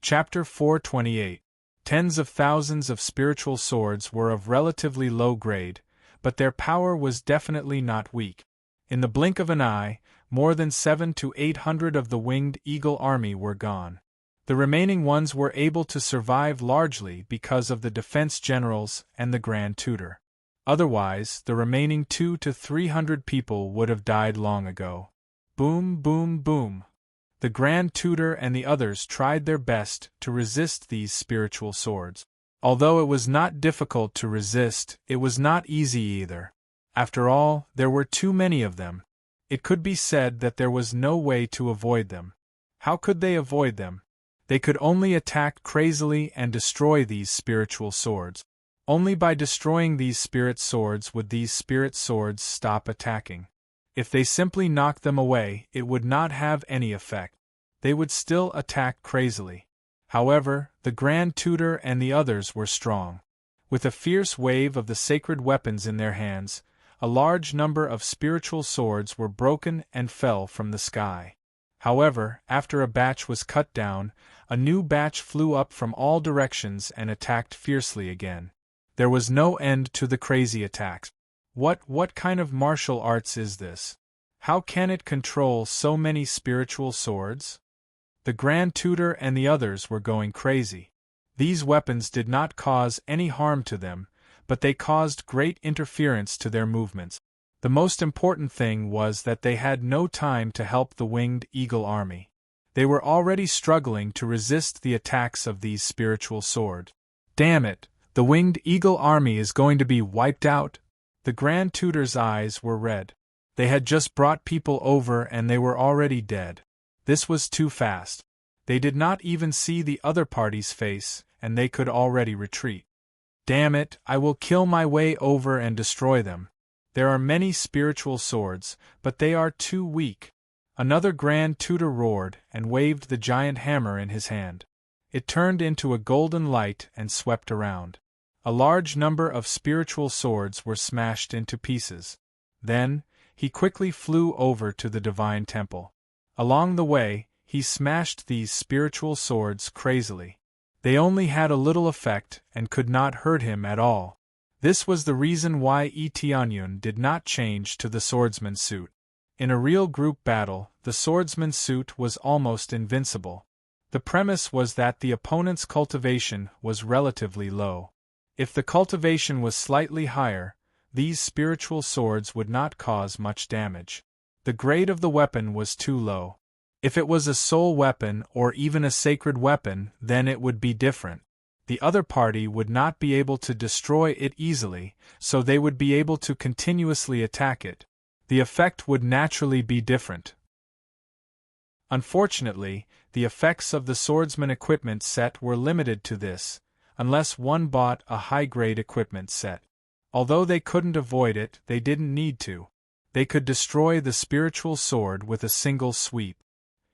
Chapter 428. Tens of thousands of spiritual swords were of relatively low grade, but their power was definitely not weak. In the blink of an eye, more than 700 to 800 of the Winged Eagle army were gone. The remaining ones were able to survive largely because of the defense generals and the Grand Tutor. Otherwise, the remaining 200 to 300 people would have died long ago. Boom, boom, boom. The Grand Tutor and the others tried their best to resist these spiritual swords. Although it was not difficult to resist, it was not easy either. After all, there were too many of them. It could be said that there was no way to avoid them. How could they avoid them? They could only attack crazily and destroy these spiritual swords. Only by destroying these spirit swords would these spirit swords stop attacking. If they simply knocked them away, it would not have any effect. They would still attack crazily. However, the Grand Tutor and the others were strong. With a fierce wave of the sacred weapons in their hands, a large number of spiritual swords were broken and fell from the sky. However, after a batch was cut down, a new batch flew up from all directions and attacked fiercely again. There was no end to the crazy attacks. What kind of martial arts is this? How can it control so many spiritual swords? The Grand Tutor and the others were going crazy. These weapons did not cause any harm to them, but they caused great interference to their movements. The most important thing was that they had no time to help the Winged Eagle army. They were already struggling to resist the attacks of these spiritual swords. Damn it, the Winged Eagle army is going to be wiped out. The Grand Tutor's eyes were red. They had just brought people over and they were already dead. This was too fast. They did not even see the other party's face, and they could already retreat. Damn it, I will kill my way over and destroy them. There are many spiritual swords, but they are too weak. Another Grand Tutor roared and waved the giant hammer in his hand. It turned into a golden light and swept around. A large number of spiritual swords were smashed into pieces. Then, he quickly flew over to the divine temple. Along the way, he smashed these spiritual swords crazily. They only had a little effect and could not hurt him at all. This was the reason why Eteonyun did not change to the swordsman suit. In a real group battle, the swordsman suit was almost invincible. The premise was that the opponent's cultivation was relatively low. If the cultivation was slightly higher, these spiritual swords would not cause much damage. The grade of the weapon was too low. If it was a soul weapon or even a sacred weapon, then it would be different. The other party would not be able to destroy it easily, so they would be able to continuously attack it. The effect would naturally be different. Unfortunately, the effects of the swordsman equipment set were limited to this, unless one bought a high-grade equipment set. Although they couldn't avoid it, they didn't need to. They could destroy the spiritual sword with a single sweep.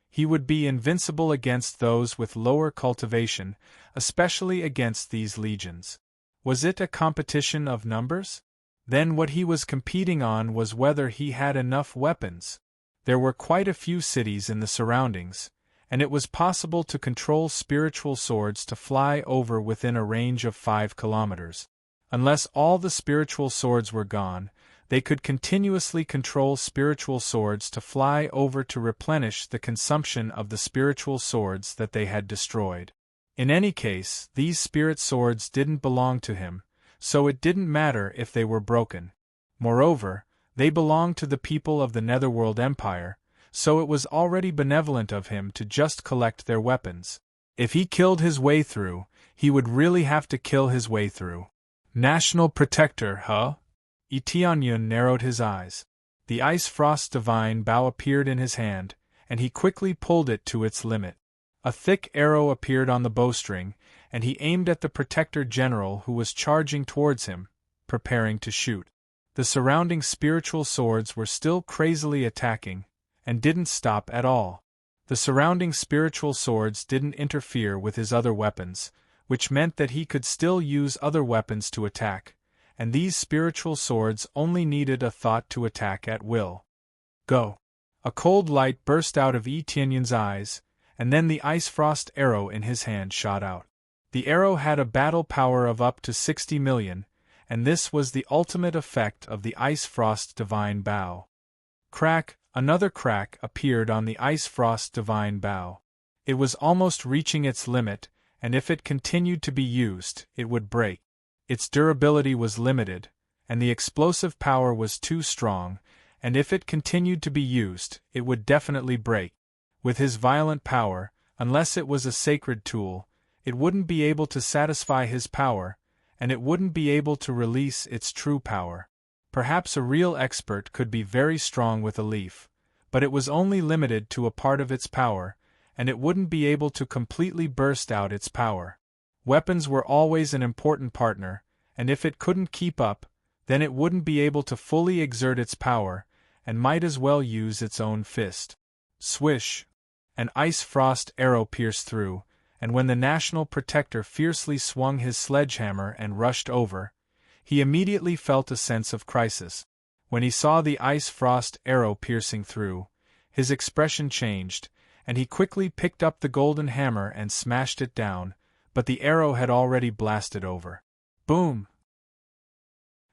He would be invincible against those with lower cultivation, especially against these legions. Was it a competition of numbers? Then what he was competing on was whether he had enough weapons. There were quite a few cities in the surroundings, and it was possible to control spiritual swords to fly over within a range of 5 kilometers. Unless all the spiritual swords were gone, they could continuously control spiritual swords to fly over to replenish the consumption of the spiritual swords that they had destroyed. In any case, these spirit swords didn't belong to him, so it didn't matter if they were broken. Moreover, they belonged to the people of the Netherworld Empire, so it was already benevolent of him to just collect their weapons. If he killed his way through, he would really have to kill his way through. National Protector, huh? Tianyun narrowed his eyes. The Ice Frost Divine Bow appeared in his hand, and he quickly pulled it to its limit. A thick arrow appeared on the bowstring, and he aimed at the Protector General who was charging towards him, preparing to shoot. The surrounding spiritual swords were still crazily attacking, and didn't stop at all. The surrounding spiritual swords didn't interfere with his other weapons, which meant that he could still use other weapons to attack, and these spiritual swords only needed a thought to attack at will. Go! A cold light burst out of Tianyun's eyes, and then the ice frost arrow in his hand shot out. The arrow had a battle power of up to 60 million, and this was the ultimate effect of the Ice Frost Divine Bow. Crack, another crack appeared on the Ice Frost Divine Bow. It was almost reaching its limit, and if it continued to be used, it would break. Its durability was limited, and the explosive power was too strong, and if it continued to be used, it would definitely break. With his violent power, unless it was a sacred tool, it wouldn't be able to satisfy his power, and it wouldn't be able to release its true power. Perhaps a real expert could be very strong with a leaf, but it was only limited to a part of its power, and it wouldn't be able to completely burst out its power. Weapons were always an important partner, and if it couldn't keep up, then it wouldn't be able to fully exert its power, and might as well use its own fist. Swish! An ice frost arrow pierced through, and when the National Protector fiercely swung his sledgehammer and rushed over, he immediately felt a sense of crisis. When he saw the ice frost arrow piercing through, his expression changed, and he quickly picked up the golden hammer and smashed it down, but the arrow had already blasted over. Boom!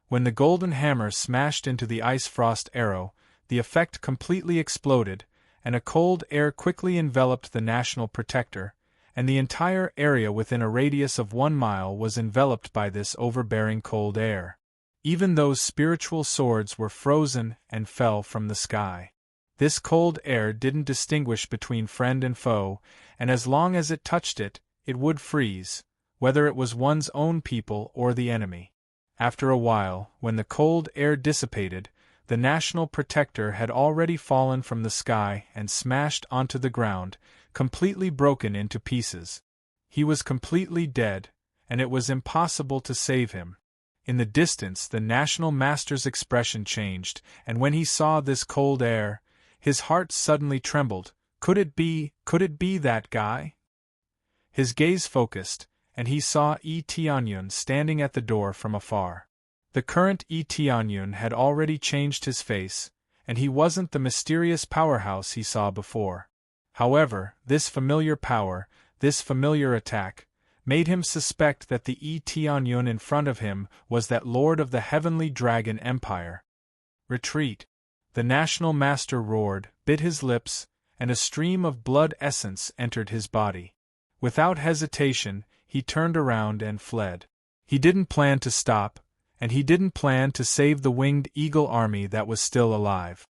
When the golden hammer smashed into the ice frost arrow, the effect completely exploded, and a cold air quickly enveloped the National Protector, and the entire area within a radius of 1 mile was enveloped by this overbearing cold air. Even those spiritual swords were frozen and fell from the sky. This cold air didn't distinguish between friend and foe, and as long as it touched it, it would freeze, whether it was one's own people or the enemy. After a while, when the cold air dissipated, the National Protector had already fallen from the sky and smashed onto the ground, completely broken into pieces. He was completely dead, and it was impossible to save him. In the distance, the National Master's expression changed, and when he saw this cold air, his heart suddenly trembled. Could it be that guy? His gaze focused, and he saw Tianyun standing at the door from afar. The current Tianyun had already changed his face, and he wasn't the mysterious powerhouse he saw before. However, this familiar power, this familiar attack, made him suspect that the Tianyun in front of him was that lord of the Heavenly Dragon Empire. Retreat! The National Master roared, bit his lips, and a stream of blood essence entered his body. Without hesitation, he turned around and fled. He didn't plan to stop, and he didn't plan to save the Winged Eagle army that was still alive.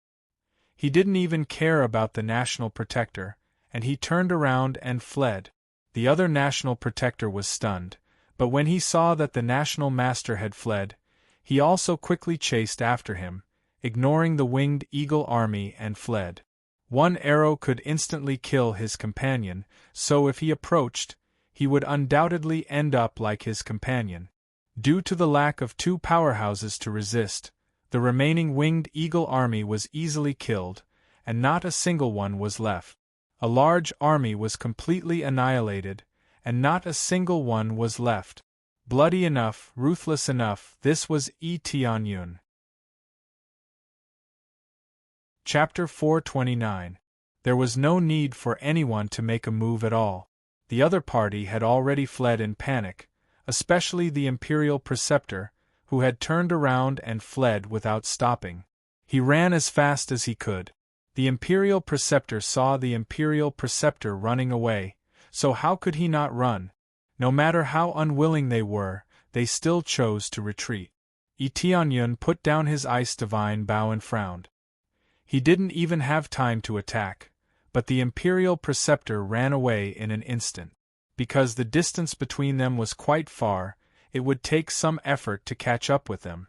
He didn't even care about the National Protector, and he turned around and fled. The other National Protector was stunned, But when he saw that the national master had fled, he also quickly chased after him, ignoring the winged eagle army, and fled. One arrow could instantly kill his companion, so if he approached, he would undoubtedly end up like his companion. Due to the lack of two powerhouses to resist, the remaining winged eagle army was easily killed, and not a single one was left. A large army was completely annihilated, and not a single one was left. Bloody enough, ruthless enough, this was Tianyun. Chapter 429. There was no need for anyone to make a move at all. The other party had already fled in panic, especially the Imperial Preceptor, who had turned around and fled without stopping. He ran as fast as he could. The Imperial Preceptor saw the Imperial Preceptor running away, so how could he not run? No matter how unwilling they were, they still chose to retreat. Tianyun put down his ice divine bow and frowned. He didn't even have time to attack, but the Imperial Preceptor ran away in an instant. Because the distance between them was quite far, it would take some effort to catch up with them.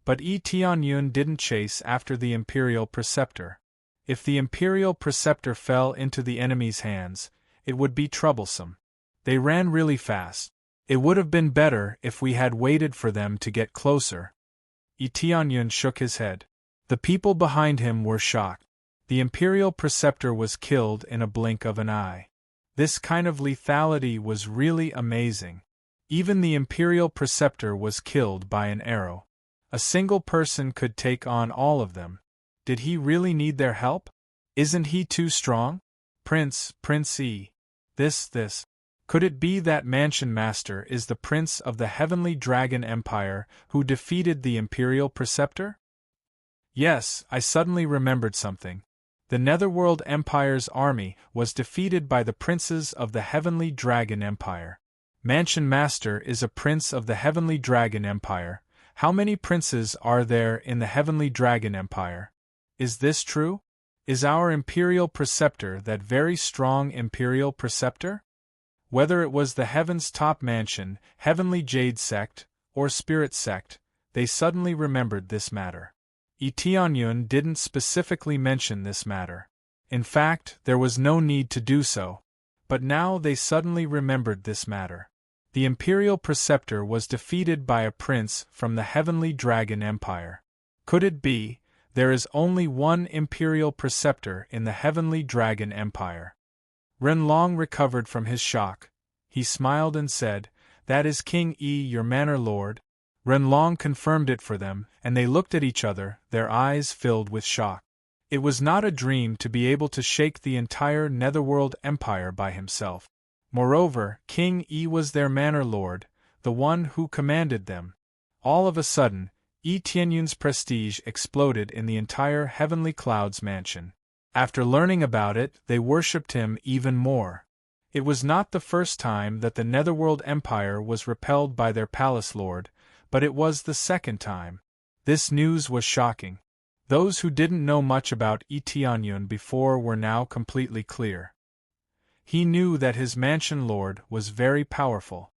But Tianyun didn't chase after the Imperial Preceptor. If the Imperial Preceptor fell into the enemy's hands, it would be troublesome. They ran really fast. It would have been better if we had waited for them to get closer. Tianyun shook his head. The people behind him were shocked. The Imperial Preceptor was killed in a blink of an eye. This kind of lethality was really amazing. Even the Imperial Preceptor was killed by an arrow. A single person could take on all of them. Did he really need their help? Isn't he too strong? Prince E. This. Could it be that Mansion Master is the Prince of the Heavenly Dragon Empire who defeated the Imperial Preceptor? Yes, I suddenly remembered something. The Netherworld Empire's army was defeated by the princes of the Heavenly Dragon Empire. Mansion Master is a prince of the Heavenly Dragon Empire. How many princes are there in the Heavenly Dragon Empire? Is this true? Is our Imperial Preceptor that very strong Imperial Preceptor? Whether it was the Heaven's Top Mansion, Heavenly Jade Sect, or Spirit Sect, they suddenly remembered this matter. Tianyun didn't specifically mention this matter. In fact, there was no need to do so. But now they suddenly remembered this matter. The Imperial Preceptor was defeated by a prince from the Heavenly Dragon Empire. Could it be, there is only one Imperial Preceptor in the Heavenly Dragon Empire? Renlong recovered from his shock. He smiled and said, "That is King E, your manor lord." Renlong confirmed it for them, and they looked at each other, their eyes filled with shock. It was not a dream to be able to shake the entire Netherworld Empire by himself. Moreover, King E was their manor lord, the one who commanded them. All of a sudden, Tianyun's prestige exploded in the entire Heavenly Clouds mansion. After learning about it, they worshipped him even more. It was not the first time that the Netherworld Empire was repelled by their palace lord, but it was the second time. This news was shocking. Those who didn't know much about Tianyun before were now completely clear. He knew that his mansion lord was very powerful.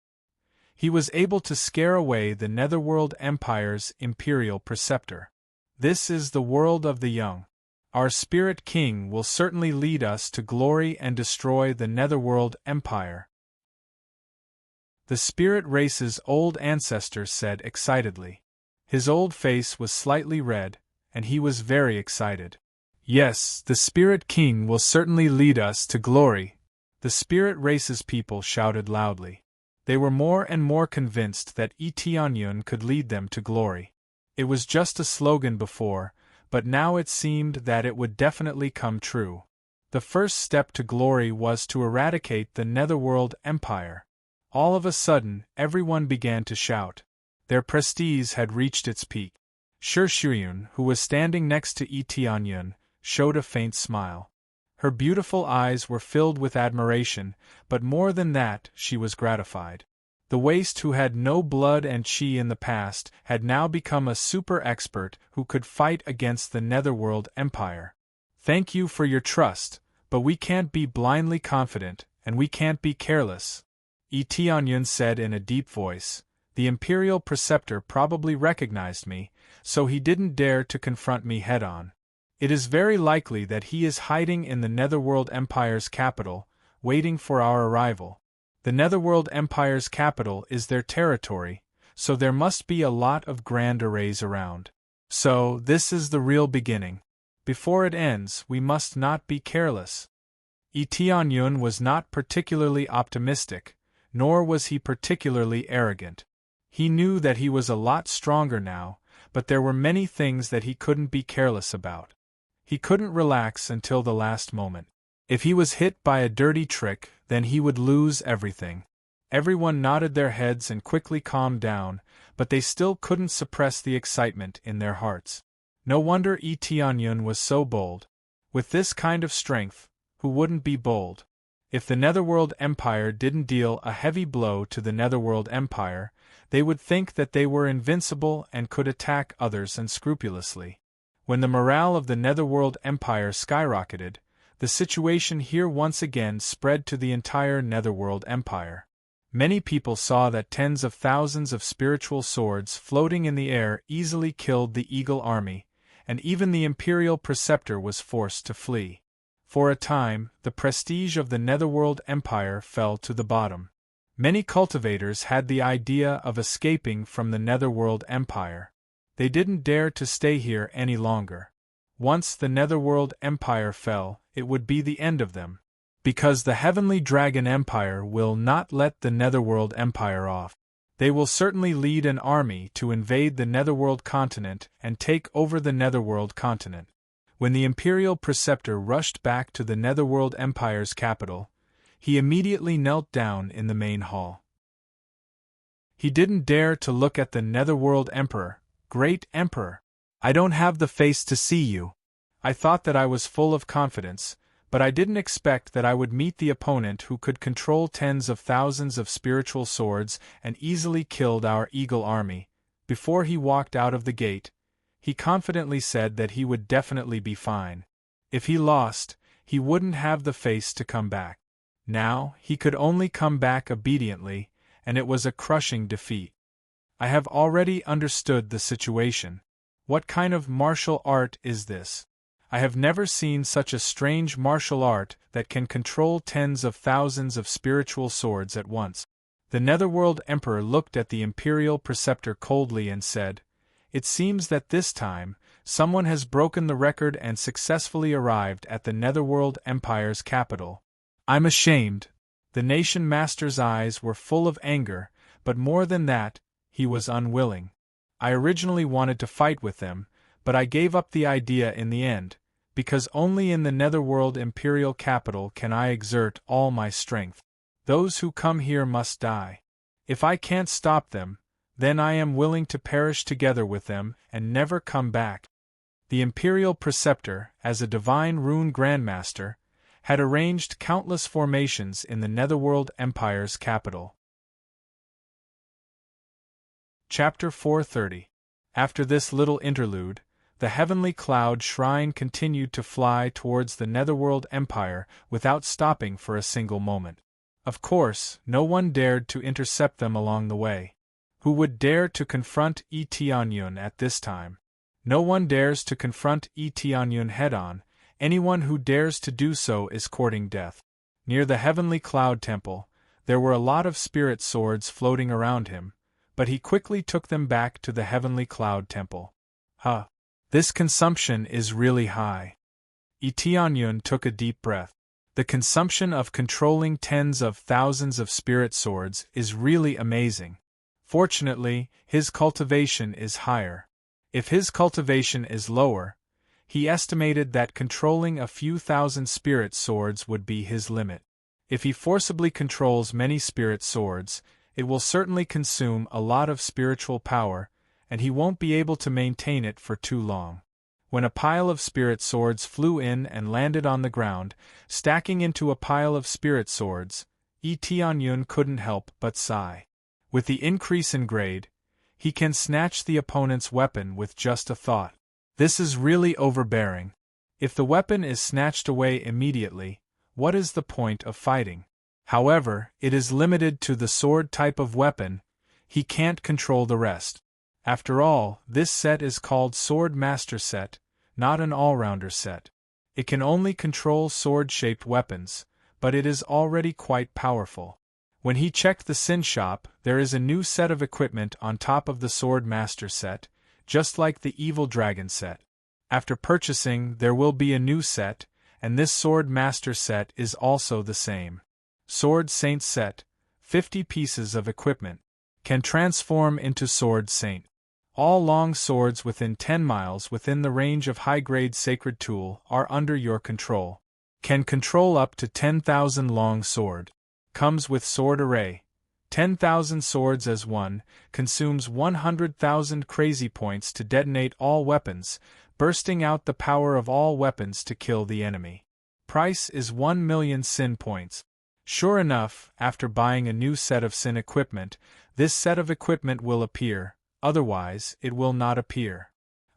He was able to scare away the Netherworld Empire's Imperial Preceptor. This is the world of the young. Our Spirit King will certainly lead us to glory and destroy the Netherworld Empire. The Spirit Race's old ancestor said excitedly. His old face was slightly red, and he was very excited. Yes, the Spirit King will certainly lead us to glory. The Spirit Race's people shouted loudly. They were more and more convinced that Tianyun could lead them to glory. It was just a slogan before, but now it seemed that it would definitely come true. The first step to glory was to eradicate the Netherworld Empire. All of a sudden, everyone began to shout. Their prestige had reached its peak. Shuyun, who was standing next to Tianyun, showed a faint smile. Her beautiful eyes were filled with admiration, but more than that, she was gratified. The waste who had no blood and chi in the past had now become a super expert who could fight against the Netherworld Empire. Thank you for your trust, but we can't be blindly confident, and we can't be careless. Tianyun said in a deep voice. The Imperial Preceptor probably recognized me, so he didn't dare to confront me head-on. It is very likely that he is hiding in the Netherworld Empire's capital, waiting for our arrival. The Netherworld Empire's capital is their territory, so there must be a lot of grand arrays around. So, this is the real beginning. Before it ends, we must not be careless. Tianyun was not particularly optimistic, nor was he particularly arrogant. He knew that he was a lot stronger now, but there were many things that he couldn't be careless about. He couldn't relax until the last moment. If he was hit by a dirty trick, then he would lose everything. Everyone nodded their heads and quickly calmed down, but they still couldn't suppress the excitement in their hearts. No wonder Tianyun was so bold. With this kind of strength, who wouldn't be bold? If the Netherworld Empire didn't deal a heavy blow to the Netherworld Empire, they would think that they were invincible and could attack others unscrupulously. When the morale of the Netherworld Empire skyrocketed, the situation here once again spread to the entire Netherworld Empire. Many people saw that tens of thousands of spiritual swords floating in the air easily killed the Eagle Army, and even the Imperial Preceptor was forced to flee. For a time, the prestige of the Netherworld Empire fell to the bottom. Many cultivators had the idea of escaping from the Netherworld Empire. They didn't dare to stay here any longer. Once the Netherworld Empire fell, it would be the end of them. Because the Heavenly Dragon Empire will not let the Netherworld Empire off. They will certainly lead an army to invade the Netherworld continent and take over the Netherworld continent. When the Imperial Preceptor rushed back to the Netherworld Empire's capital, he immediately knelt down in the main hall. He didn't dare to look at the Netherworld Emperor. Great Emperor, I don't have the face to see you. I thought that I was full of confidence, but I didn't expect that I would meet the opponent who could control tens of thousands of spiritual swords and easily killed our Eagle Army. Before he walked out of the gate, he confidently said that he would definitely be fine. If he lost, he wouldn't have the face to come back. Now, he could only come back obediently, and it was a crushing defeat. I have already understood the situation. What kind of martial art is this? I have never seen such a strange martial art that can control tens of thousands of spiritual swords at once. The Netherworld Emperor looked at the Imperial Preceptor coldly and said, "It seems that this time, someone has broken the record and successfully arrived at the Netherworld Empire's capital. I'm ashamed." The Nation Master's eyes were full of anger, but more than that, he was unwilling. I originally wanted to fight with them, but I gave up the idea in the end, because only in the Netherworld Imperial capital can I exert all my strength. Those who come here must die. If I can't stop them, then I am willing to perish together with them and never come back. The Imperial Preceptor, as a divine rune grandmaster, had arranged countless formations in the Netherworld Empire's capital. Chapter 430. After this little interlude, the heavenly cloud shrine continued to fly towards the Netherworld Empire without stopping for a single moment. Of course, no one dared to intercept them along the way. Who would dare to confront Tianyun at this time? No one dares to confront Tianyun head-on. Anyone who dares to do so is courting death. Near the Heavenly Cloud Temple, there were a lot of spirit swords floating around him, but he quickly took them back to the Heavenly Cloud Temple. This consumption is really high. Tianyun took a deep breath. The consumption of controlling tens of thousands of spirit swords is really amazing. Fortunately, his cultivation is higher. If his cultivation is lower, he estimated that controlling a few thousand spirit swords would be his limit. If he forcibly controls many spirit swords, it will certainly consume a lot of spiritual power, and he won't be able to maintain it for too long. When a pile of spirit swords flew in and landed on the ground, stacking into a pile of spirit swords, Tianyun couldn't help but sigh. With the increase in grade, he can snatch the opponent's weapon with just a thought. This is really overbearing. If the weapon is snatched away immediately, what is the point of fighting? However, it is limited to the sword type of weapon, he can't control the rest. After all, this set is called Sword Master Set, not an all-rounder set. It can only control sword-shaped weapons, but it is already quite powerful. When he checked the Sin shop, there is a new set of equipment on top of the Sword Master Set, just like the Evil Dragon set. After purchasing, there will be a new set, and this Sword Master Set is also the same. Sword Saint Set, 50 pieces of equipment. Can transform into Sword Saint. All long swords within 10 miles within the range of high-grade sacred tool are under your control. Can control up to 10,000 long sword. Comes with sword array. 10,000 swords as one, consumes 100,000 crazy points to detonate all weapons, bursting out the power of all weapons to kill the enemy. Price is 1 million Sin points. Sure enough, after buying a new set of Sin equipment, this set of equipment will appear, otherwise it will not appear.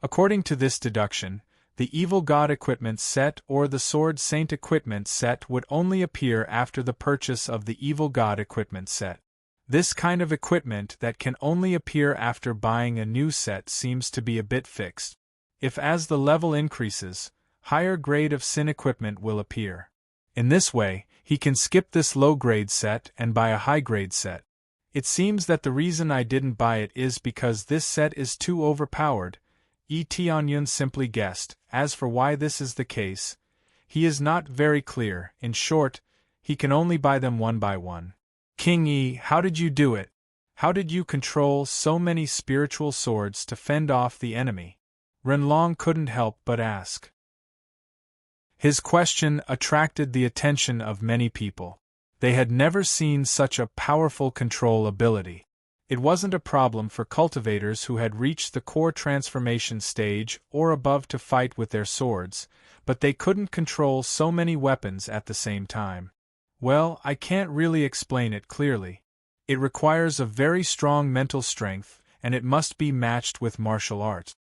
According to this deduction, the Evil God equipment set or the Sword Saint equipment set would only appear after the purchase of the Evil God equipment set. This kind of equipment that can only appear after buying a new set seems to be a bit fixed. If as the level increases, higher grade of Sin equipment will appear. In this way, he can skip this low-grade set and buy a high-grade set. It seems that the reason I didn't buy it is because this set is too overpowered. Tianyun simply guessed. As for why this is the case, he is not very clear. In short, he can only buy them one by one. King Yi, how did you do it? How did you control so many spiritual swords to fend off the enemy? Renlong couldn't help but ask. His question attracted the attention of many people. They had never seen such a powerful control ability. It wasn't a problem for cultivators who had reached the core transformation stage or above to fight with their swords, but they couldn't control so many weapons at the same time. Well, I can't really explain it clearly. It requires a very strong mental strength, and it must be matched with martial arts.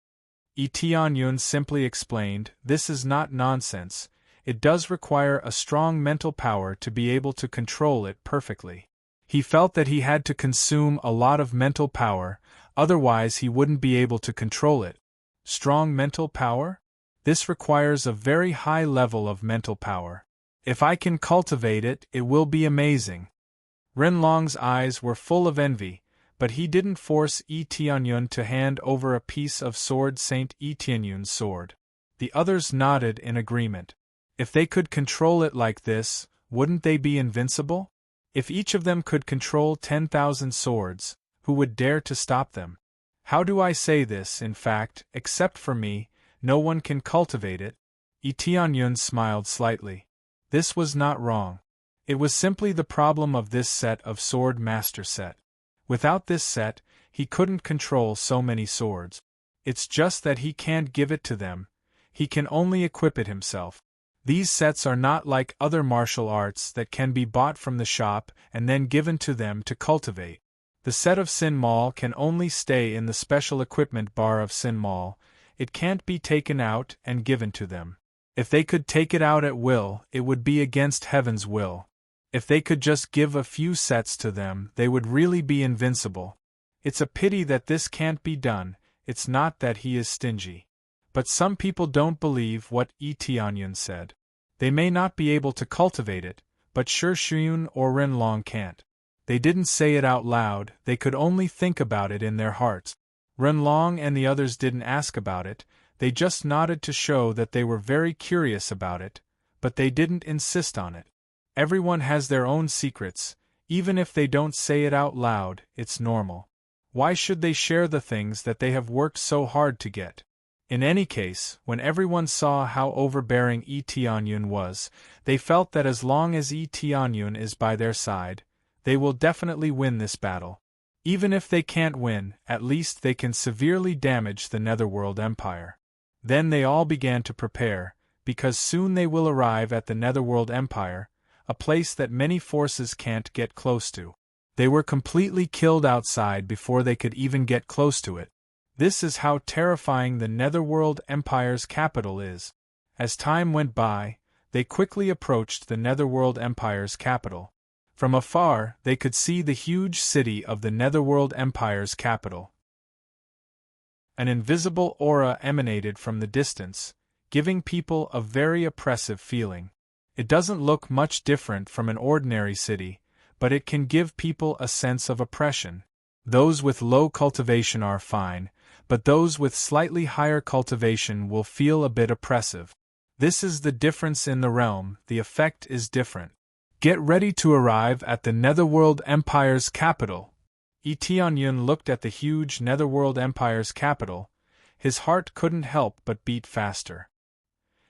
Tianyun simply explained, this is not nonsense. It does require a strong mental power to be able to control it perfectly. He felt that he had to consume a lot of mental power, otherwise he wouldn't be able to control it. Strong mental power? This requires a very high level of mental power. If I can cultivate it, it will be amazing. Renlong's eyes were full of envy, but he didn't force Tianyun to hand over a piece of Sword Saint Tianyun's sword. The others nodded in agreement. If they could control it like this, wouldn't they be invincible? If each of them could control 10,000 swords, who would dare to stop them? How do I say this? In fact, except for me, no one can cultivate it. Tianyun smiled slightly. This was not wrong. It was simply the problem of this set of Sword Master Set. Without this set, he couldn't control so many swords. It's just that he can't give it to them, he can only equip it himself. These sets are not like other martial arts that can be bought from the shop and then given to them to cultivate. The set of Sin Mall can only stay in the special equipment bar of Sin Mall. It can't be taken out and given to them. If they could take it out at will, it would be against heaven's will. If they could just give a few sets to them, they would really be invincible. It's a pity that this can't be done. It's not that he is stingy. But some people don't believe what Tianyun said. They may not be able to cultivate it, but sure Shuyun or Renlong can't. They didn't say it out loud, they could only think about it in their hearts. Renlong and the others didn't ask about it, they just nodded to show that they were very curious about it, but they didn't insist on it. Everyone has their own secrets, even if they don't say it out loud, it's normal. Why should they share the things that they have worked so hard to get? In any case, when everyone saw how overbearing Tianyun was, they felt that as long as Tianyun is by their side, they will definitely win this battle. Even if they can't win, at least they can severely damage the Netherworld Empire. Then they all began to prepare, because soon they will arrive at the Netherworld Empire, a place that many forces can't get close to. They were completely killed outside before they could even get close to it. This is how terrifying the Netherworld Empire's capital is. As time went by, they quickly approached the Netherworld Empire's capital. From afar, they could see the huge city of the Netherworld Empire's capital. An invisible aura emanated from the distance, giving people a very oppressive feeling. It doesn't look much different from an ordinary city, but it can give people a sense of oppression. Those with low cultivation are fine, but those with slightly higher cultivation will feel a bit oppressive. This is the difference in the realm, the effect is different. Get ready to arrive at the Netherworld Empire's capital. Eteon looked at the huge Netherworld Empire's capital. His heart couldn't help but beat faster.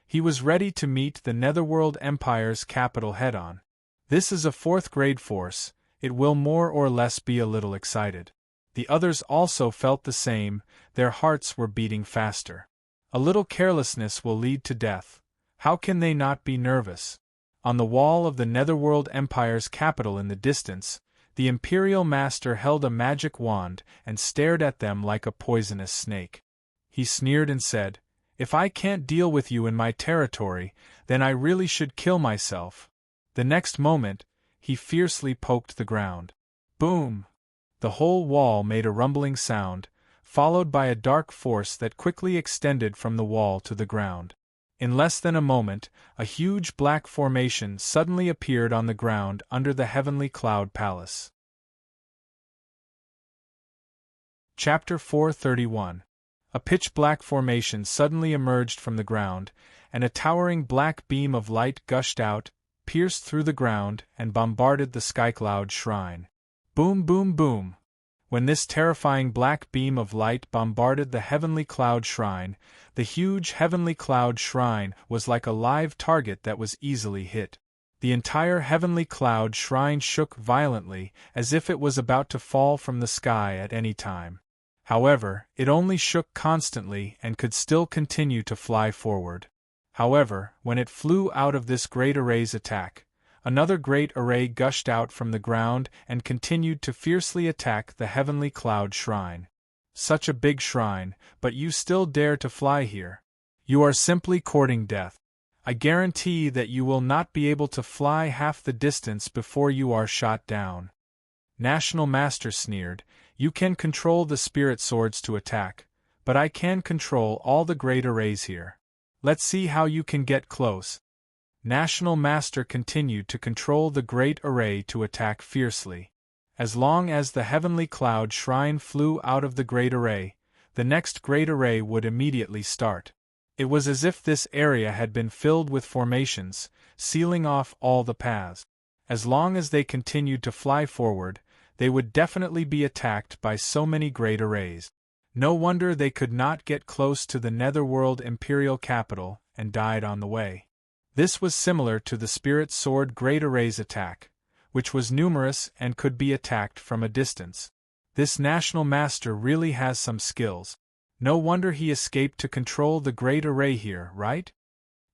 He was ready to meet the Netherworld Empire's capital head-on. This is a 4th grade force, it will more or less be a little excited. The others also felt the same, their hearts were beating faster. A little carelessness will lead to death. How can they not be nervous? On the wall of the Netherworld Empire's capital in the distance, the Imperial Master held a magic wand and stared at them like a poisonous snake. He sneered and said, "If I can't deal with you in my territory, then I really should kill myself." The next moment, he fiercely poked the ground. Boom! The whole wall made a rumbling sound, followed by a dark force that quickly extended from the wall to the ground. In less than a moment, a huge black formation suddenly appeared on the ground under the Heavenly Cloud Palace. Chapter 431. A pitch-black formation suddenly emerged from the ground, and a towering black beam of light gushed out, pierced through the ground, and bombarded the Skycloud Shrine. Boom, boom, boom! When this terrifying black beam of light bombarded the Heavenly Cloud Shrine, the huge Heavenly Cloud Shrine was like a live target that was easily hit. The entire Heavenly Cloud Shrine shook violently, as if it was about to fall from the sky at any time. However, it only shook constantly and could still continue to fly forward. However, when it flew out of this great array's attack, another great array gushed out from the ground and continued to fiercely attack the Heavenly Cloud Shrine. Such a big shrine, but you still dare to fly here. You are simply courting death. I guarantee that you will not be able to fly half the distance before you are shot down. National Master sneered, "You can control the spirit swords to attack, but I can control all the great arrays here. Let's see how you can get close." National Master continued to control the great array to attack fiercely. As long as the Heavenly Cloud Shrine flew out of the great array, the next great array would immediately start. It was as if this area had been filled with formations, sealing off all the paths. As long as they continued to fly forward, they would definitely be attacked by so many great arrays. No wonder they could not get close to the Netherworld Imperial capital and died on the way. This was similar to the Spirit Sword Great Array's attack, which was numerous and could be attacked from a distance. This National Master really has some skills. No wonder he escaped to control the Great Array here, right?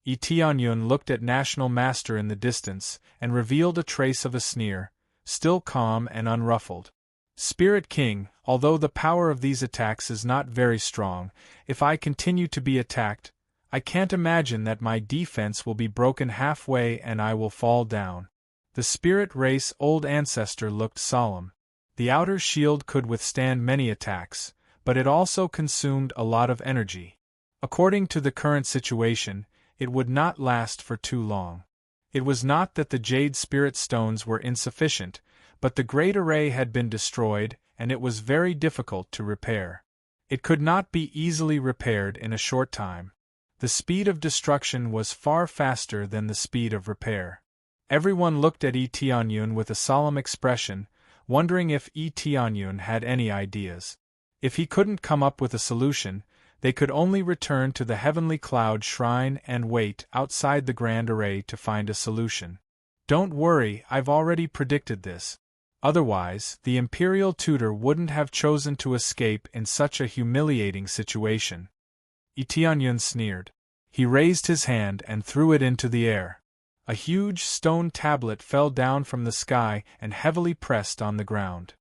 Eteon looked at National Master in the distance and revealed a trace of a sneer, still calm and unruffled. "Spirit King, although the power of these attacks is not very strong, if I continue to be attacked, I can't imagine that my defense will be broken halfway and I will fall down." The Spirit Race Old Ancestor looked solemn. The outer shield could withstand many attacks, but it also consumed a lot of energy. According to the current situation, it would not last for too long. It was not that the Jade Spirit Stones were insufficient, but the Great Array had been destroyed, and it was very difficult to repair. It could not be easily repaired in a short time. The speed of destruction was far faster than the speed of repair. Everyone looked at Eteon with a solemn expression, wondering if Eteon had any ideas. If he couldn't come up with a solution, they could only return to the Heavenly Cloud Shrine and wait outside the Grand Array to find a solution. "Don't worry, I've already predicted this. Otherwise, the Imperial Tutor wouldn't have chosen to escape in such a humiliating situation." Eteon sneered. He raised his hand and threw it into the air. A huge stone tablet fell down from the sky and heavily pressed on the ground.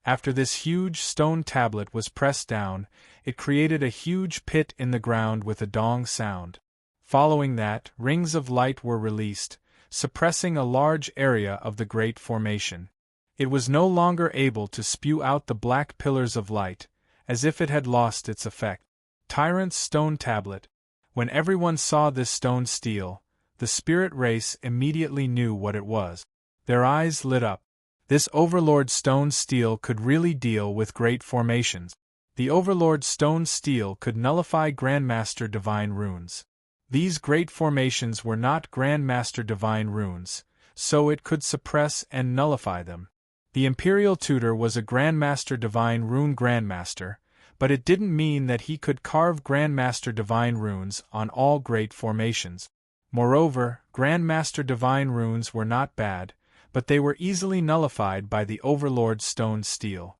After this huge stone tablet was pressed down, it created a huge pit in the ground with a dong sound. Following that, rings of light were released, suppressing a large area of the Great Formation. It was no longer able to spew out the black pillars of light, as if it had lost its effect. Tyrant's stone tablet. When everyone saw this stone stele, the spirit race immediately knew what it was. Their eyes lit up. This Overlord stone stele could really deal with great formations. The Overlord stone stele could nullify Grandmaster Divine Runes. These great formations were not Grandmaster Divine Runes, so it could suppress and nullify them. The Imperial Tutor was a Grandmaster Divine Rune Grandmaster, but it didn't mean that he could carve Grandmaster Divine Runes on all great formations. Moreover, Grandmaster Divine Runes were not bad, but they were easily nullified by the Overlord stone stele.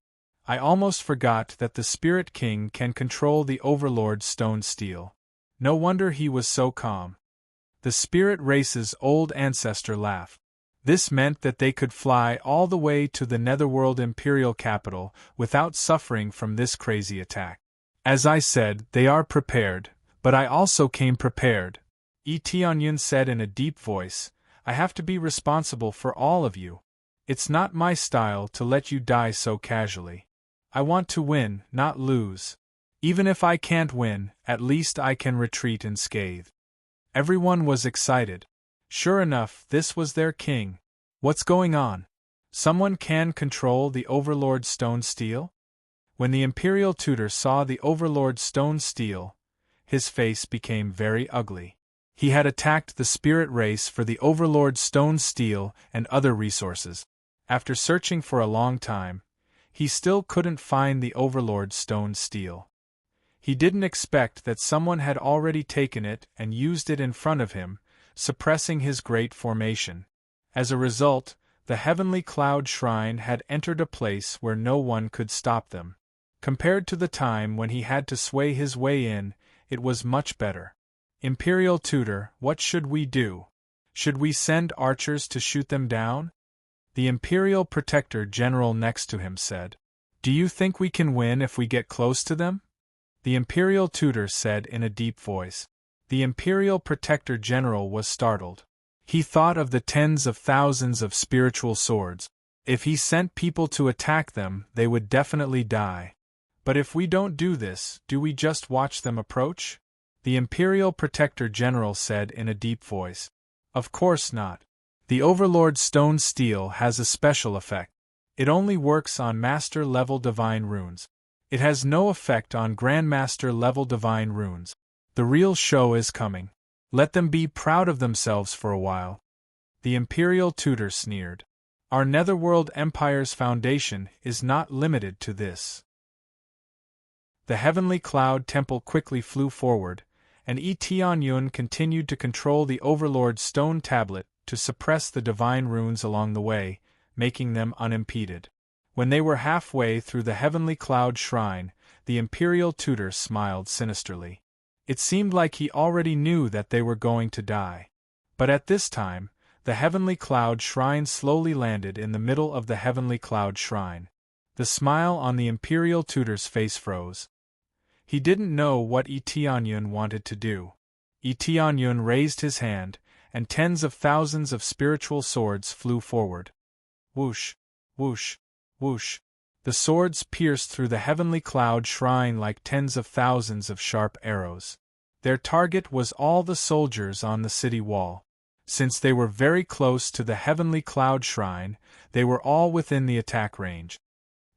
I almost forgot that the Spirit King can control the Overlord stone stele. No wonder he was so calm. The spirit race's old ancestor laughed. This meant that they could fly all the way to the Netherworld Imperial capital without suffering from this crazy attack. As I said, they are prepared, but I also came prepared. Eteonyun said in a deep voice, I have to be responsible for all of you. It's not my style to let you die so casually. I want to win, not lose. Even if I can't win, at least I can retreat unscathed. Everyone was excited. Sure enough, this was their king. What's going on? Someone can control the Overlord stone stele? When the Imperial Tutor saw the Overlord stone stele, his face became very ugly. He had attacked the spirit race for the Overlord stone stele and other resources. After searching for a long time, he still couldn't find the Overlord stone stele. He didn't expect that someone had already taken it and used it in front of him, suppressing his great formation. As a result, the Heavenly Cloud Shrine had entered a place where no one could stop them. Compared to the time when he had to sway his way in, it was much better. Imperial Tutor, what should we do? Should we send archers to shoot them down? The Imperial Protector General next to him said. Do you think we can win if we get close to them? The Imperial Tutor said in a deep voice. The Imperial Protector General was startled. He thought of the tens of thousands of spiritual swords. If he sent people to attack them, they would definitely die. But if we don't do this, do we just watch them approach? The Imperial Protector General said in a deep voice. Of course not. The Overlord stone stele has a special effect. It only works on Master-level Divine Runes. It has no effect on Grandmaster-level Divine Runes. The real show is coming. Let them be proud of themselves for a while. The Imperial Tutor sneered. Our Netherworld Empire's foundation is not limited to this. The Heavenly Cloud Temple quickly flew forward, and Eteonyun continued to control the Overlord stone tablet to suppress the Divine Runes along the way, making them unimpeded. When they were halfway through the Heavenly Cloud Shrine, the Imperial Tutor smiled sinisterly. It seemed like he already knew that they were going to die. But at this time, the Heavenly Cloud Shrine slowly landed in the middle of the Heavenly Cloud Shrine. The smile on the Imperial Tutor's face froze. He didn't know what Eteonyun wanted to do. Eteonyun raised his hand, and tens of thousands of spiritual swords flew forward. Whoosh, whoosh, whoosh. The swords pierced through the Heavenly Cloud Shrine like tens of thousands of sharp arrows. Their target was all the soldiers on the city wall. Since they were very close to the Heavenly Cloud Shrine, they were all within the attack range.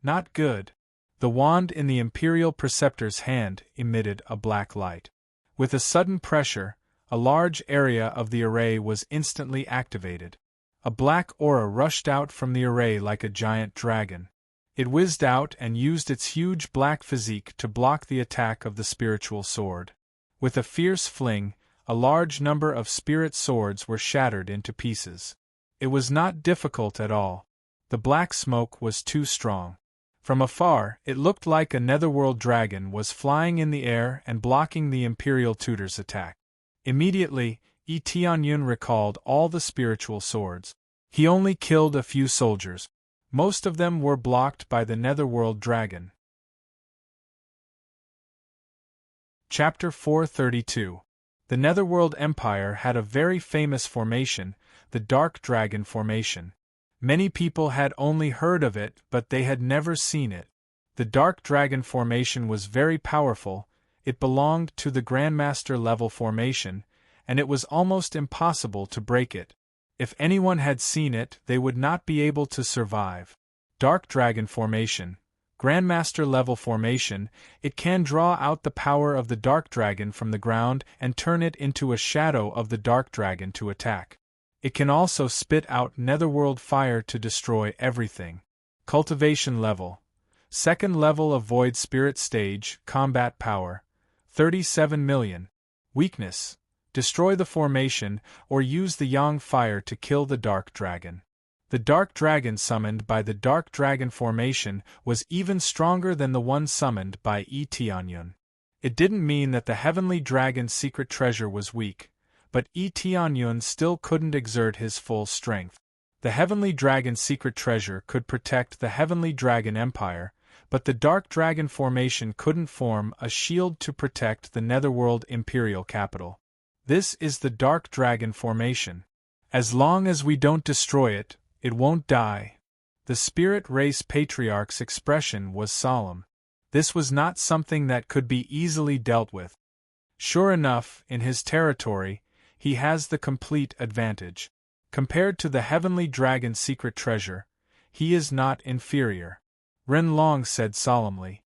Not good. The wand in the Imperial Preceptor's hand emitted a black light. With a sudden pressure, a large area of the array was instantly activated. A black aura rushed out from the array like a giant dragon. It whizzed out and used its huge black physique to block the attack of the spiritual sword. With a fierce fling, a large number of spirit swords were shattered into pieces. It was not difficult at all. The black smoke was too strong. From afar, it looked like a netherworld dragon was flying in the air and blocking the Imperial Tutor's attack. Immediately, Eteonyun recalled all the spiritual swords. He only killed a few soldiers. Most of them were blocked by the netherworld dragon. Chapter 432. The Netherworld Empire had a very famous formation, the Dark Dragon Formation. Many people had only heard of it, but they had never seen it. The Dark Dragon Formation was very powerful. It belonged to the Grandmaster level formation, and it was almost impossible to break it. If anyone had seen it, they would not be able to survive. Dark Dragon Formation, Grandmaster level formation, it can draw out the power of the Dark Dragon from the ground and turn it into a shadow of the Dark Dragon to attack. It can also spit out netherworld fire to destroy everything. Cultivation level, second level of Void Spirit stage, combat power, 37 million. Weakness, destroy the formation or use the Yang fire to kill the Dark Dragon. The Dark Dragon summoned by the Dark Dragon Formation was even stronger than the one summoned by Eteonyun. It didn't mean that the Heavenly Dragon's secret treasure was weak, but Eteonyun still couldn't exert his full strength. The Heavenly Dragon's secret treasure could protect the Heavenly Dragon Empire, but the Dark Dragon Formation couldn't form a shield to protect the Netherworld Imperial Capital. This is the Dark Dragon Formation. As long as we don't destroy it, it won't die. The Spirit Race Patriarch's expression was solemn. This was not something that could be easily dealt with. Sure enough, in his territory, he has the complete advantage. Compared to the Heavenly Dragon's secret treasure, he is not inferior. Ren Long said solemnly.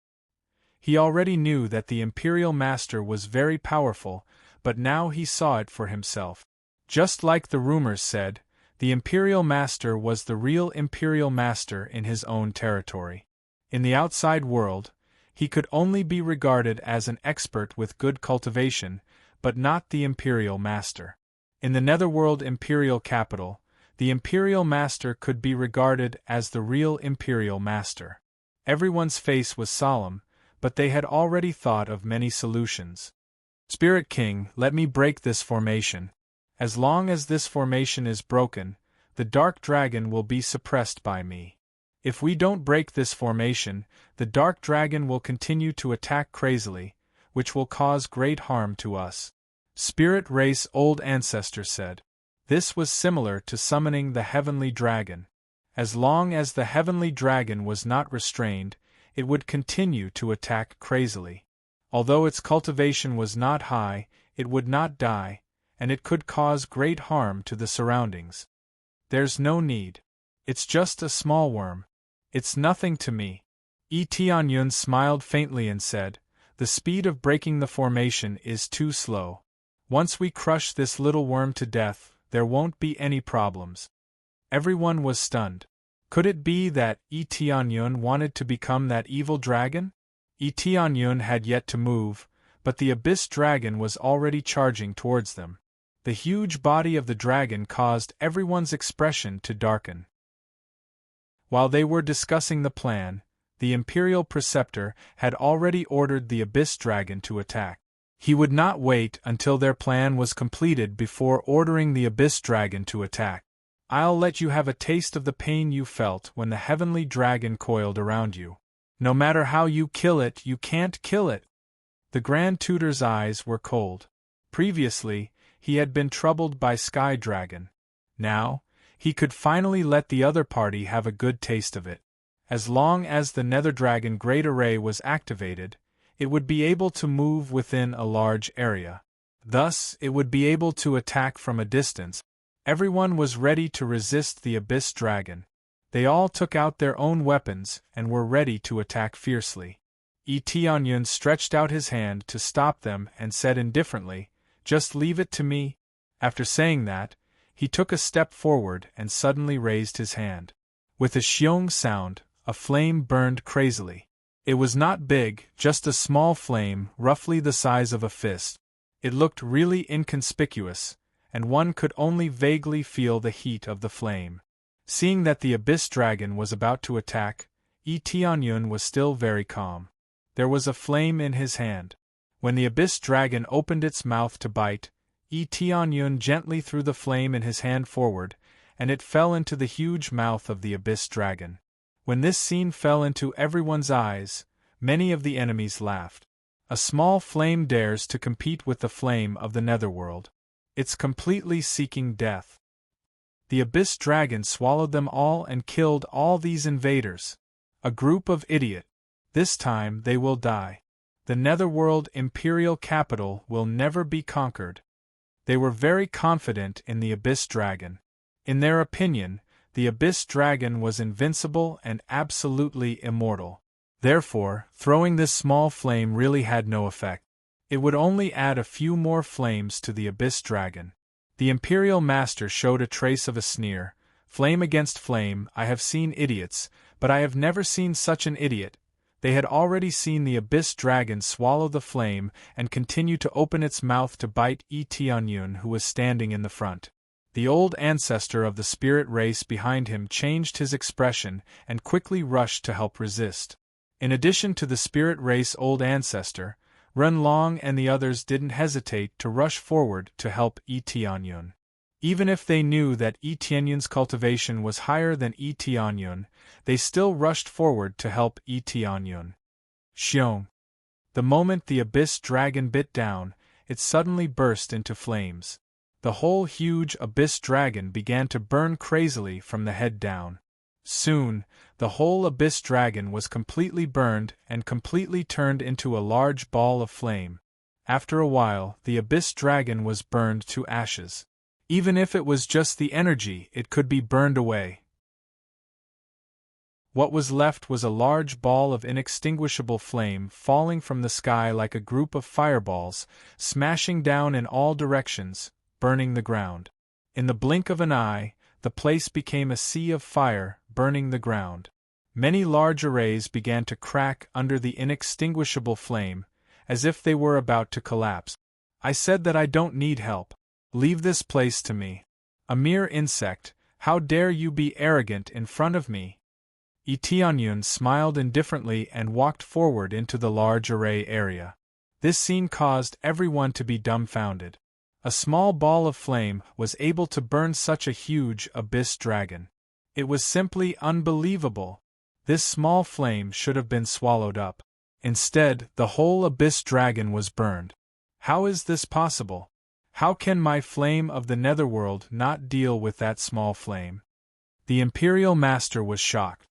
He already knew that the Imperial Master was very powerful, but now he saw it for himself. Just like the rumors said, the Imperial Master was the real Imperial Master in his own territory. In the outside world, he could only be regarded as an expert with good cultivation, but not the Imperial Master. In the Netherworld Imperial Capital, the Imperial Master could be regarded as the real Imperial Master. Everyone's face was solemn, but they had already thought of many solutions. Spirit King, let me break this formation. As long as this formation is broken, the Dark Dragon will be suppressed by me. If we don't break this formation, the Dark Dragon will continue to attack crazily, which will cause great harm to us. Spirit Race Old Ancestor said. This was similar to summoning the Heavenly Dragon. As long as the Heavenly Dragon was not restrained, it would continue to attack crazily. Although its cultivation was not high, it would not die, and it could cause great harm to the surroundings. There's no need. It's just a small worm. It's nothing to me. Eteonyun smiled faintly and said, the speed of breaking the formation is too slow. Once we crush this little worm to death, there won't be any problems. Everyone was stunned. Could it be that Eteonyun wanted to become that evil dragon? Eteonyun had yet to move, but the Abyss Dragon was already charging towards them. The huge body of the dragon caused everyone's expression to darken. While they were discussing the plan, the Imperial Preceptor had already ordered the Abyss Dragon to attack. He would not wait until their plan was completed before ordering the Abyss Dragon to attack. I'll let you have a taste of the pain you felt when the Heavenly Dragon coiled around you. No matter how you kill it, you can't kill it. The Grand Tutor's eyes were cold. Previously, he had been troubled by Sky Dragon. Now, he could finally let the other party have a good taste of it. As long as the Nether Dragon Great Array was activated, it would be able to move within a large area. Thus, it would be able to attack from a distance. Everyone was ready to resist the Abyss Dragon. They all took out their own weapons and were ready to attack fiercely. Eteonyun stretched out his hand to stop them and said indifferently, just leave it to me. After saying that, he took a step forward and suddenly raised his hand. With a shiong sound, a flame burned crazily. It was not big, just a small flame, roughly the size of a fist. It looked really inconspicuous, and one could only vaguely feel the heat of the flame. Seeing that the Abyss Dragon was about to attack, Eteonyun was still very calm. There was a flame in his hand. When the Abyss Dragon opened its mouth to bite, Eteonyun gently threw the flame in his hand forward, and it fell into the huge mouth of the Abyss Dragon. When this scene fell into everyone's eyes, many of the enemies laughed. A small flame dares to compete with the flame of the Netherworld. It's completely seeking death. The abyss dragon swallowed them all and killed all these invaders. A group of idiot. This time they will die. The netherworld imperial capital will never be conquered. They were very confident in the abyss dragon. In their opinion, the abyss dragon was invincible and absolutely immortal. Therefore, throwing this small flame really had no effect. It would only add a few more flames to the abyss dragon. The imperial master showed a trace of a sneer. Flame against flame, I have seen idiots, but I have never seen such an idiot. They had already seen the abyss dragon swallow the flame and continue to open its mouth to bite Eteonyun, who was standing in the front. The old ancestor of the spirit race behind him changed his expression and quickly rushed to help resist. In addition to the spirit race old ancestor, Renlong and the others didn't hesitate to rush forward to help Eteonyun. Even if they knew that Eteonyun's cultivation was higher than Eteonyun, they still rushed forward to help Eteonyun. Xiong. The moment the abyss dragon bit down, it suddenly burst into flames. The whole huge abyss dragon began to burn crazily from the head down. Soon, the whole abyss dragon was completely burned and completely turned into a large ball of flame. After a while, the abyss dragon was burned to ashes. Even if it was just the energy, it could be burned away. What was left was a large ball of inextinguishable flame falling from the sky like a group of fireballs, smashing down in all directions, burning the ground. In the blink of an eye, the place became a sea of fire, burning the ground. Many large arrays began to crack under the inextinguishable flame, as if they were about to collapse. I said that I don't need help. Leave this place to me. A mere insect, how dare you be arrogant in front of me? Eteonyun smiled indifferently and walked forward into the large array area. This scene caused everyone to be dumbfounded. A small ball of flame was able to burn such a huge abyss dragon. It was simply unbelievable. This small flame should have been swallowed up. Instead, the whole abyss dragon was burned. How is this possible? How can my flame of the netherworld not deal with that small flame? The Imperial Master was shocked.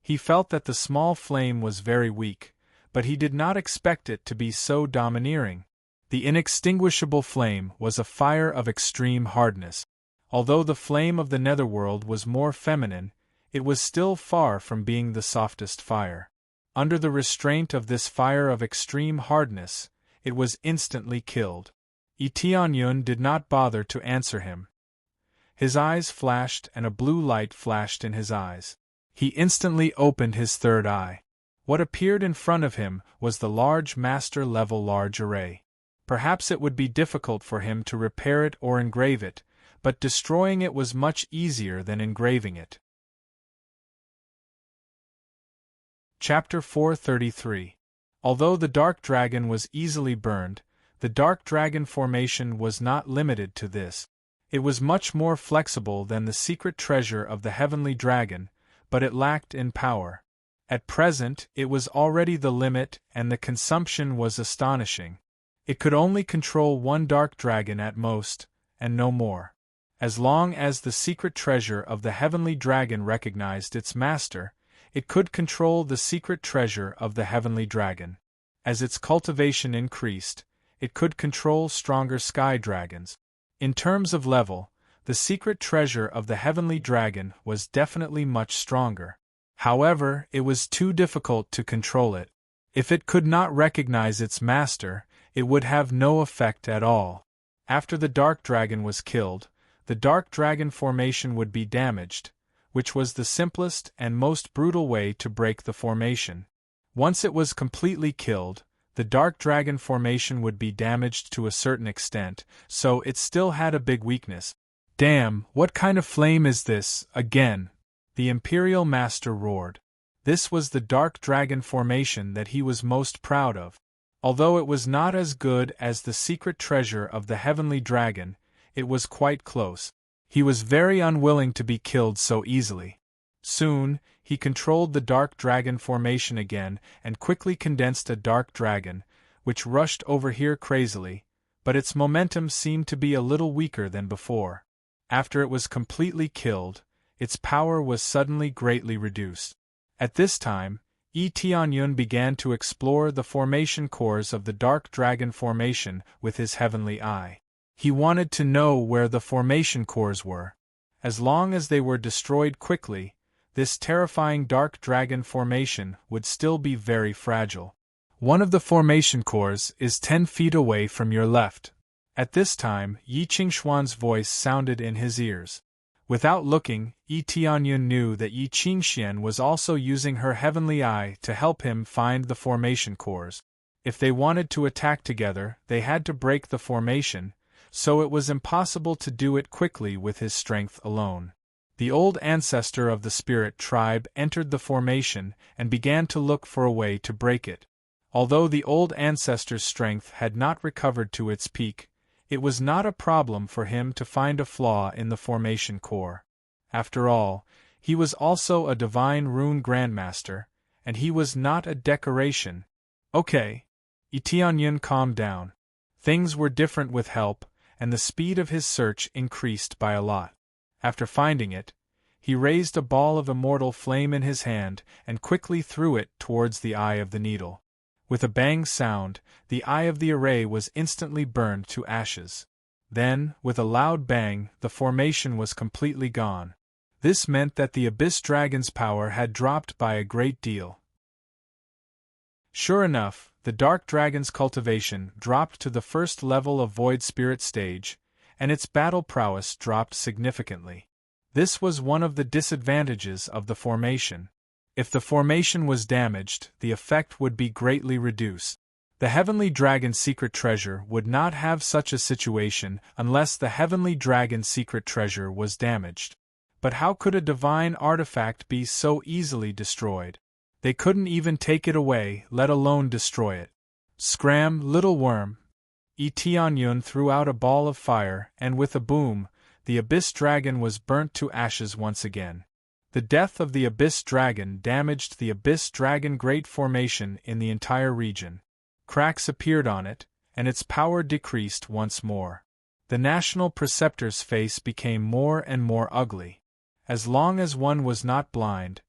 He felt that the small flame was very weak, but he did not expect it to be so domineering. The inextinguishable flame was a fire of extreme hardness. Although the flame of the netherworld was more feminine, it was still far from being the softest fire. Under the restraint of this fire of extreme hardness, it was instantly killed. Eteonyun did not bother to answer him. His eyes flashed and a blue light flashed in his eyes. He instantly opened his third eye. What appeared in front of him was the large master-level large array. Perhaps it would be difficult for him to repair it or engrave it, but destroying it was much easier than engraving it. Chapter 433. Although the Dark Dragon was easily burned, the Dark Dragon formation was not limited to this. It was much more flexible than the secret treasure of the Heavenly Dragon, but it lacked in power. At present, it was already the limit and the consumption was astonishing. It could only control one Dark Dragon at most, and no more. As long as the secret treasure of the Heavenly Dragon recognized its master, it could control the secret treasure of the Heavenly Dragon. As its cultivation increased, it could control stronger sky dragons. In terms of level, the secret treasure of the Heavenly Dragon was definitely much stronger. However, it was too difficult to control it. If it could not recognize its master, it would have no effect at all. After the Dark Dragon was killed, the Dark Dragon formation would be damaged, which was the simplest and most brutal way to break the formation. Once it was completely killed, the Dark Dragon formation would be damaged to a certain extent, so it still had a big weakness. Damn, what kind of flame is this, again? The Imperial Master roared. This was the Dark Dragon formation that he was most proud of. Although it was not as good as the secret treasure of the Heavenly Dragon, it was quite close. He was very unwilling to be killed so easily. Soon, he controlled the Dark Dragon formation again and quickly condensed a Dark Dragon, which rushed over here crazily, but its momentum seemed to be a little weaker than before. After it was completely killed, its power was suddenly greatly reduced. At this time, Yi Tianyun began to explore the formation cores of the Dark Dragon Formation with his heavenly eye. He wanted to know where the formation cores were. As long as they were destroyed quickly, this terrifying Dark Dragon Formation would still be very fragile. One of the formation cores is 10 feet away from your left. At this time, Yi Qingshuan's voice sounded in his ears. Without looking, Yi Tianyun knew that Yi Qingxian was also using her heavenly eye to help him find the formation cores. If they wanted to attack together, they had to break the formation, so it was impossible to do it quickly with his strength alone. The old ancestor of the spirit tribe entered the formation and began to look for a way to break it. Although the old ancestor's strength had not recovered to its peak, it was not a problem for him to find a flaw in the formation core. After all, he was also a divine rune grandmaster, and he was not a decoration. Okay. Yi Tianyun calmed down. Things were different with help, and the speed of his search increased by a lot. After finding it, he raised a ball of immortal flame in his hand and quickly threw it towards the eye of the needle. With a bang sound, the eye of the array was instantly burned to ashes. Then, with a loud bang, the formation was completely gone. This meant that the Abyss Dragon's power had dropped by a great deal. Sure enough, the Dark Dragon's cultivation dropped to the first level of Void Spirit stage, and its battle prowess dropped significantly. This was one of the disadvantages of the formation. If the formation was damaged, the effect would be greatly reduced. The Heavenly Dragon's secret treasure would not have such a situation unless the Heavenly Dragon's secret treasure was damaged. But how could a divine artifact be so easily destroyed? They couldn't even take it away, let alone destroy it. Scram, little worm! Yi Tianyun threw out a ball of fire, and with a boom, the Abyss Dragon was burnt to ashes once again. The death of the Abyss Dragon damaged the Abyss Dragon Great Formation in the entire region. Cracks appeared on it, and its power decreased once more. The National Preceptor's face became more and more ugly. As long as one was not blind,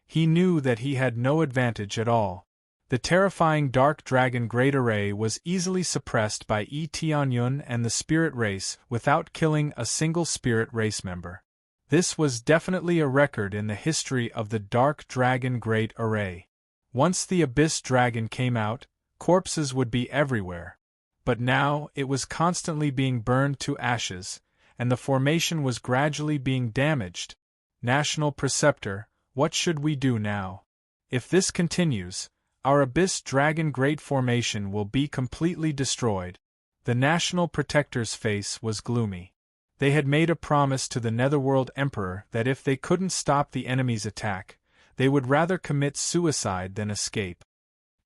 he knew that he had no advantage at all. The terrifying Dark Dragon Great Array was easily suppressed by Yi Tianyun and the Spirit Race without killing a single Spirit Race member. This was definitely a record in the history of the Dark Dragon Great Array. Once the Abyss Dragon came out, corpses would be everywhere. But now it was constantly being burned to ashes, and the formation was gradually being damaged. National Preceptor, what should we do now? If this continues, our Abyss Dragon Great Formation will be completely destroyed. The National Protector's face was gloomy. They had made a promise to the Netherworld Emperor that if they couldn't stop the enemy's attack, they would rather commit suicide than escape.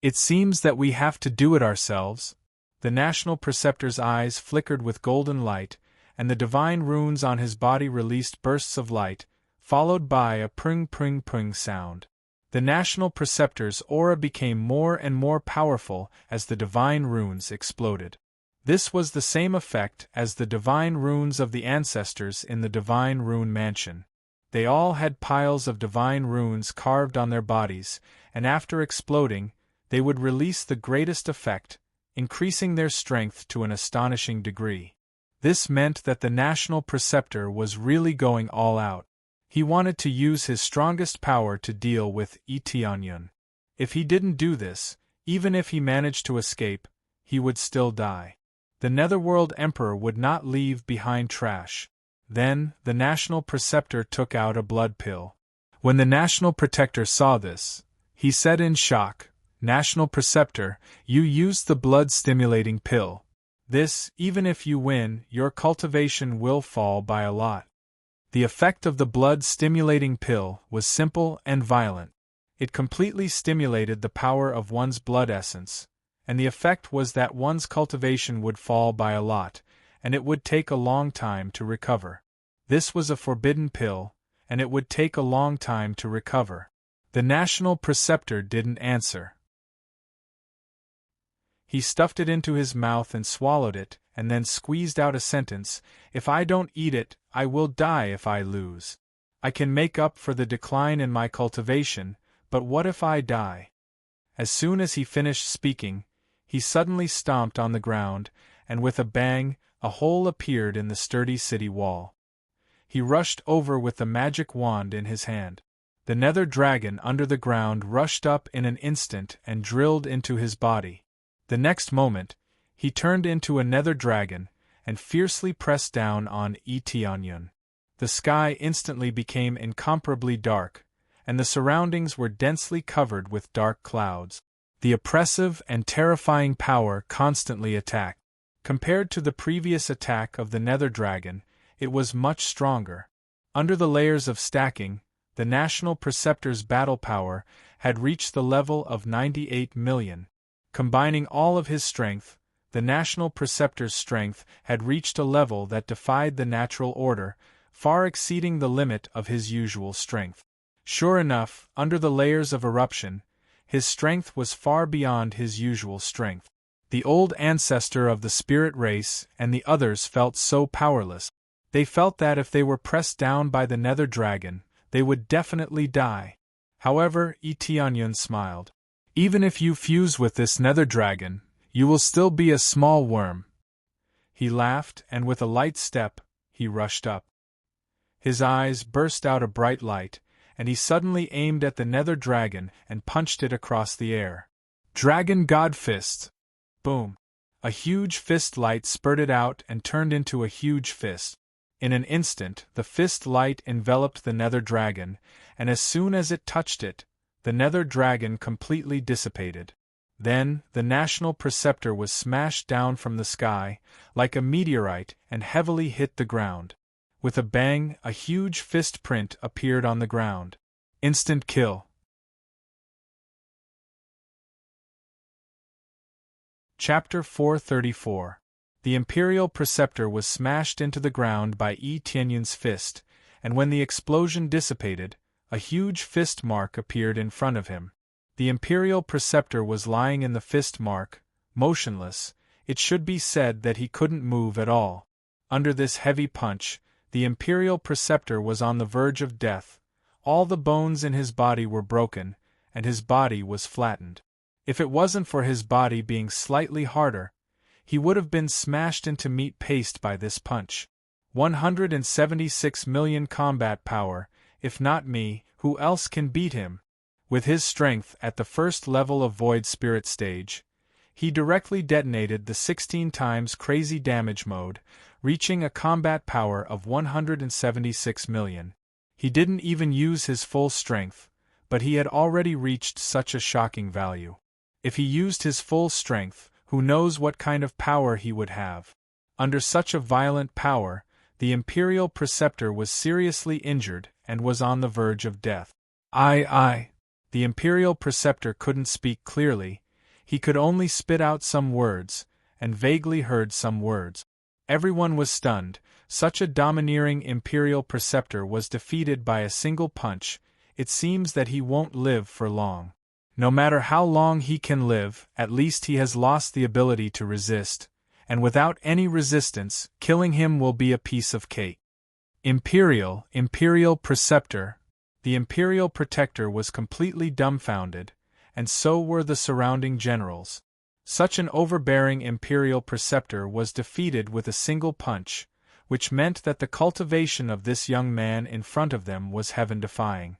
It seems that we have to do it ourselves. The National Preceptor's eyes flickered with golden light, and the divine runes on his body released bursts of light, followed by a pring pring pring sound. The National Preceptor's aura became more and more powerful as the divine runes exploded. This was the same effect as the divine runes of the ancestors in the Divine Rune Mansion. They all had piles of divine runes carved on their bodies, and after exploding, they would release the greatest effect, increasing their strength to an astonishing degree. This meant that the National Preceptor was really going all out. He wanted to use his strongest power to deal with Yi Tianyun. If he didn't do this, even if he managed to escape, he would still die. The Netherworld Emperor would not leave behind trash. Then, the National Preceptor took out a blood pill. When the National Protector saw this, he said in shock, "National Preceptor, you used the blood-stimulating pill. This, even if you win, your cultivation will fall by a lot." The effect of the blood-stimulating pill was simple and violent. It completely stimulated the power of one's blood essence, and the effect was that one's cultivation would fall by a lot, and it would take a long time to recover. This was a forbidden pill, and it would take a long time to recover. The National Preceptor didn't answer. He stuffed it into his mouth and swallowed it, and then squeezed out a sentence, "If I don't eat it, I will die if I lose. I can make up for the decline in my cultivation, but what if I die?" As soon as he finished speaking, he suddenly stomped on the ground, and with a bang, a hole appeared in the sturdy city wall. He rushed over with the magic wand in his hand. The nether dragon under the ground rushed up in an instant and drilled into his body. The next moment, he turned into a nether dragon, and fiercely pressed down on Eteonyun. The sky instantly became incomparably dark, and the surroundings were densely covered with dark clouds. The oppressive and terrifying power constantly attacked. Compared to the previous attack of the nether dragon, it was much stronger. Under the layers of stacking, the National Preceptor's battle power had reached the level of 98 million. Combining all of his strength, the National Preceptor's strength had reached a level that defied the natural order, far exceeding the limit of his usual strength. Sure enough, under the layers of eruption, his strength was far beyond his usual strength. The old ancestor of the spirit race and the others felt so powerless. They felt that if they were pressed down by the nether dragon, they would definitely die. However, Eteonyun smiled. "Even if you fuse with this nether dragon, you will still be a small worm." He laughed, and with a light step, he rushed up. His eyes burst out a bright light, and he suddenly aimed at the nether dragon and punched it across the air. Dragon God Fist! Boom! A huge fist light spurted out and turned into a huge fist. In an instant, the fist light enveloped the nether dragon, and as soon as it touched it, the nether dragon completely dissipated. Then, the National Preceptor was smashed down from the sky, like a meteorite, and heavily hit the ground. With a bang, a huge fist print appeared on the ground. Instant kill. Chapter 434. The Imperial Preceptor was smashed into the ground by Eteonyun's fist, and when the explosion dissipated, a huge fist mark appeared in front of him. The Imperial Preceptor was lying in the fist mark, motionless. It should be said that he couldn't move at all. Under this heavy punch, the Imperial Preceptor was on the verge of death. All the bones in his body were broken, and his body was flattened. If it wasn't for his body being slightly harder, he would have been smashed into meat paste by this punch. 176 million combat power. If not me, who else can beat him? With his strength at the first level of Void Spirit stage, he directly detonated the 16 times crazy damage mode, reaching a combat power of 176 million. He didn't even use his full strength, but he had already reached such a shocking value. If he used his full strength, who knows what kind of power he would have. Under such a violent power, the Imperial Preceptor was seriously injured and was on the verge of death. The Imperial Preceptor couldn't speak clearly. He could only spit out some words, and vaguely heard some words. Everyone was stunned. Such a domineering Imperial Preceptor was defeated by a single punch. It seems that he won't live for long. No matter how long he can live, at least he has lost the ability to resist, and without any resistance, killing him will be a piece of cake. Imperial Preceptor. The Imperial Protector was completely dumbfounded, and so were the surrounding generals. Such an overbearing Imperial Preceptor was defeated with a single punch, which meant that the cultivation of this young man in front of them was heaven-defying.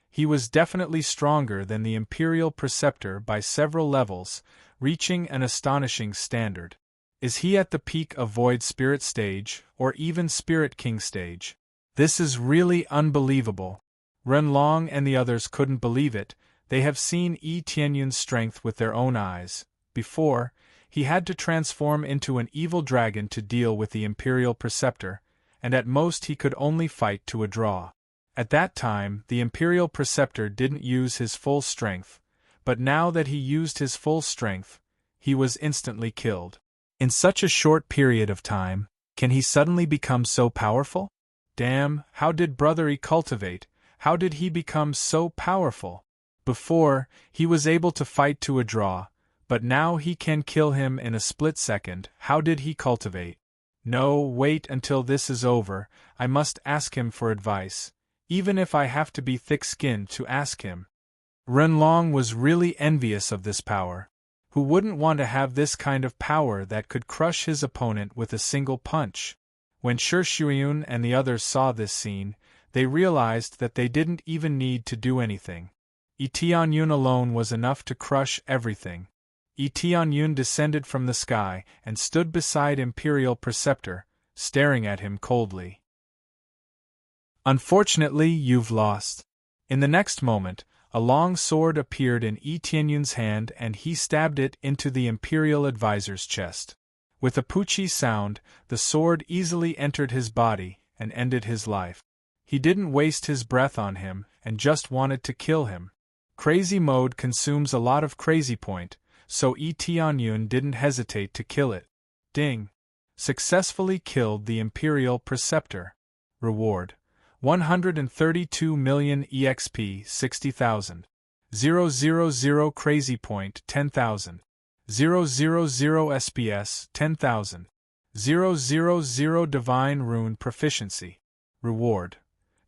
He was definitely stronger than the Imperial Preceptor by several levels, reaching an astonishing standard. Is he at the peak of Void Spirit stage, or even Spirit King stage? This is really unbelievable. Renlong and the others couldn't believe it. They have seen Eteonyun's strength with their own eyes. Before, he had to transform into an evil dragon to deal with the Imperial Preceptor, and at most he could only fight to a draw. At that time, the Imperial Preceptor didn't use his full strength, but now that he used his full strength, he was instantly killed. In such a short period of time, can he suddenly become so powerful? Damn, how did Brother E cultivate? How did he become so powerful? Before, he was able to fight to a draw, But now he can kill him in a split second. How did he cultivate? No, wait until this is over, I must ask him for advice, even if I have to be thick-skinned to ask him. Renlong was really envious of this power. Who wouldn't want to have this kind of power that could crush his opponent with a single punch? When Shi Shuiyun and the others saw this scene, they realized that they didn't even need to do anything. Tianyun alone was enough to crush everything. Tianyun descended from the sky and stood beside Imperial Preceptor, staring at him coldly. Unfortunately, you've lost. In the next moment, a long sword appeared in Tianyun's hand and he stabbed it into the Imperial Advisor's chest. With a poochie sound, the sword easily entered his body and ended his life. He didn't waste his breath on him and just wanted to kill him. Crazy mode consumes a lot of crazy point, so Tianyun didn't hesitate to kill it. Ding! Successfully killed the Imperial Preceptor. Reward: 132 million EXP 60,000. 000 Crazy Point 10,000. 000 SPS 10,000. 000 Divine Rune Proficiency. Reward: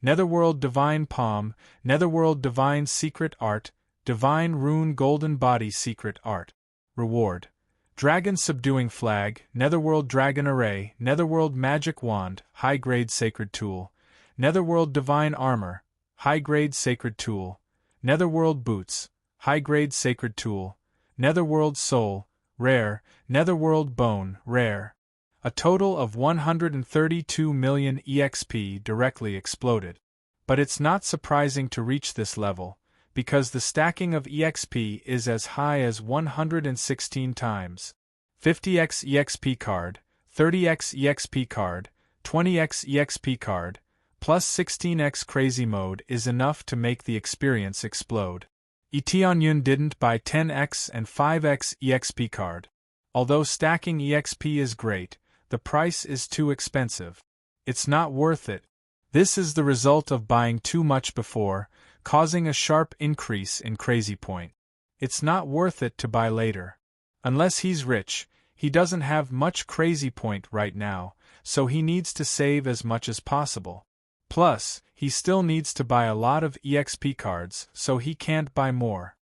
Netherworld Divine Palm, Netherworld Divine Secret Art, Divine Rune Golden Body Secret Art. Reward: Dragon Subduing Flag, Netherworld Dragon Array, Netherworld Magic Wand, High-Grade Sacred Tool, Netherworld Divine Armor, High-Grade Sacred Tool, Netherworld Boots, High-Grade Sacred Tool, Netherworld Soul, Rare, Netherworld Bone, Rare. A total of 132 million EXP directly exploded. But it's not surprising to reach this level, because the stacking of EXP is as high as 116 times. 50x EXP card, 30x EXP card, 20x EXP card, plus 16x Crazy Mode is enough to make the experience explode. Tianyun didn't buy 10x and 5x EXP card. Although stacking EXP is great, the price is too expensive. It's not worth it. This is the result of buying too much before, causing a sharp increase in Crazy Point. It's not worth it to buy later. Unless he's rich, he doesn't have much Crazy Point right now, so he needs to save as much as possible. Plus, he still needs to buy a lot of EXP cards, so he can't buy more.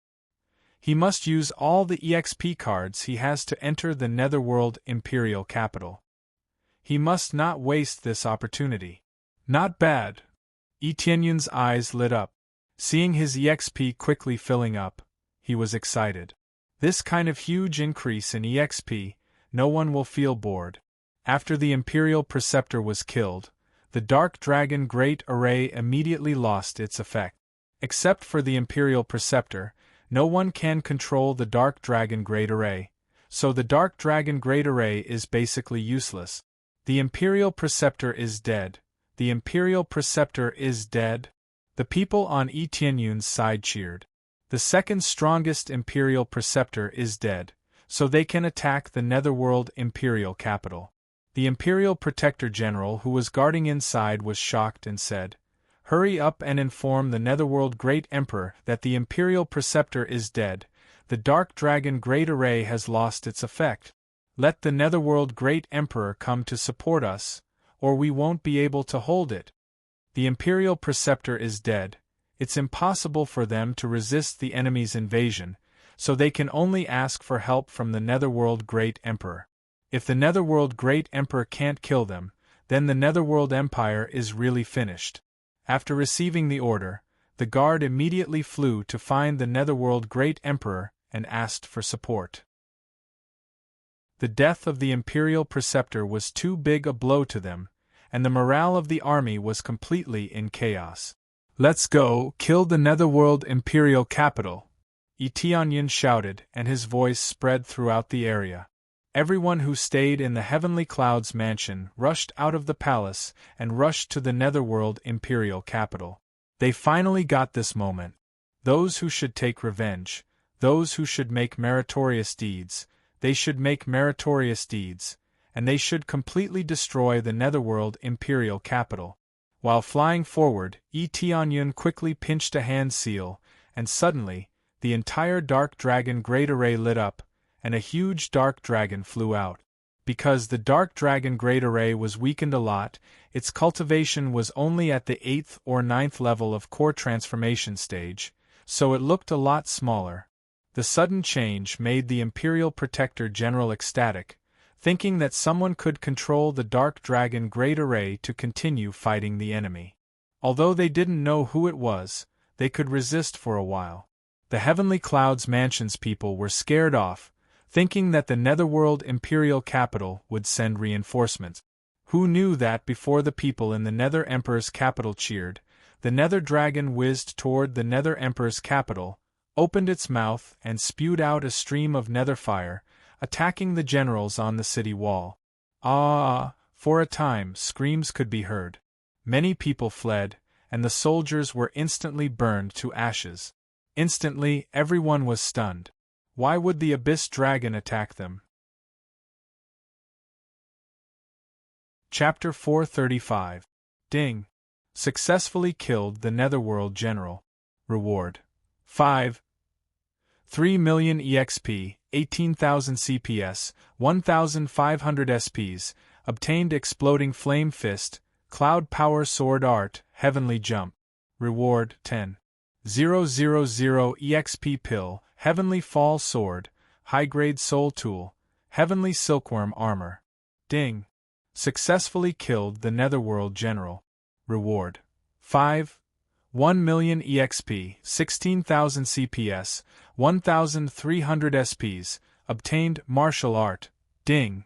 He must use all the EXP cards he has to enter the Netherworld Imperial Capital. He must not waste this opportunity. Not bad. Tianyun's eyes lit up. Seeing his EXP quickly filling up, he was excited. This kind of huge increase in EXP, no one will feel bored. After the Imperial Preceptor was killed, the Dark Dragon Great Array immediately lost its effect. Except for the Imperial Preceptor, no one can control the Dark Dragon Great Array, so the Dark Dragon Great Array is basically useless. The Imperial Preceptor is dead. The Imperial Preceptor is dead. The people on Tianyun's side cheered. The second strongest Imperial Preceptor is dead, so they can attack the Netherworld Imperial Capital. The Imperial Protector General who was guarding inside was shocked and said, "Hurry up and inform the Netherworld Great Emperor that the Imperial Preceptor is dead. The Dark Dragon Great Array has lost its effect. Let the Netherworld Great Emperor come to support us, or we won't be able to hold it. The Imperial Preceptor is dead. It's impossible for them to resist the enemy's invasion, so they can only ask for help from the Netherworld Great Emperor. If the Netherworld Great Emperor can't kill them, then the Netherworld Empire is really finished." After receiving the order, the guard immediately flew to find the Netherworld Great Emperor and asked for support. The death of the Imperial Preceptor was too big a blow to them, and the morale of the army was completely in chaos. "Let's go, kill the Netherworld Imperial Capital!" Tianyun shouted, and his voice spread throughout the area. Everyone who stayed in the Heavenly Clouds mansion rushed out of the palace and rushed to the Netherworld Imperial Capital. They finally got this moment. Those who should take revenge, those who should make meritorious deeds, they should make meritorious deeds, and they should completely destroy the Netherworld Imperial Capital. While flying forward, Tianyun quickly pinched a hand seal, and suddenly, the entire Dark Dragon Great Array lit up, and a huge dark dragon flew out. Because the dark dragon great array was weakened a lot, its cultivation was only at the 8th or 9th level of core transformation stage, so it looked a lot smaller. The sudden change made the Imperial Protector General ecstatic, thinking that someone could control the dark dragon great array to continue fighting the enemy. Although they didn't know who it was, they could resist for a while. The Heavenly Clouds Mansion's people were scared off, thinking that the Netherworld Imperial capital would send reinforcements. Who knew that before the people in the Nether Emperor's capital cheered, the Nether Dragon whizzed toward the Nether Emperor's capital, opened its mouth and spewed out a stream of nether fire, attacking the generals on the city wall. For a time screams could be heard. Many people fled, and the soldiers were instantly burned to ashes. Instantly, everyone was stunned. Why would the Abyss Dragon attack them? Chapter 435. Ding. Successfully killed the Netherworld General. Reward. 5. 3 million EXP, 18,000 CPS, 1,500 SPs, obtained Exploding Flame Fist, Cloud Power Sword Art, Heavenly Jump. Reward 10. 000 EXP Pill, Heavenly Fall Sword, High-Grade Soul Tool, Heavenly Silkworm Armor. Ding. Successfully killed the Netherworld General. Reward. 5. 1 million EXP, 16,000 CPS, 1,300 SPs, obtained Martial Art. Ding.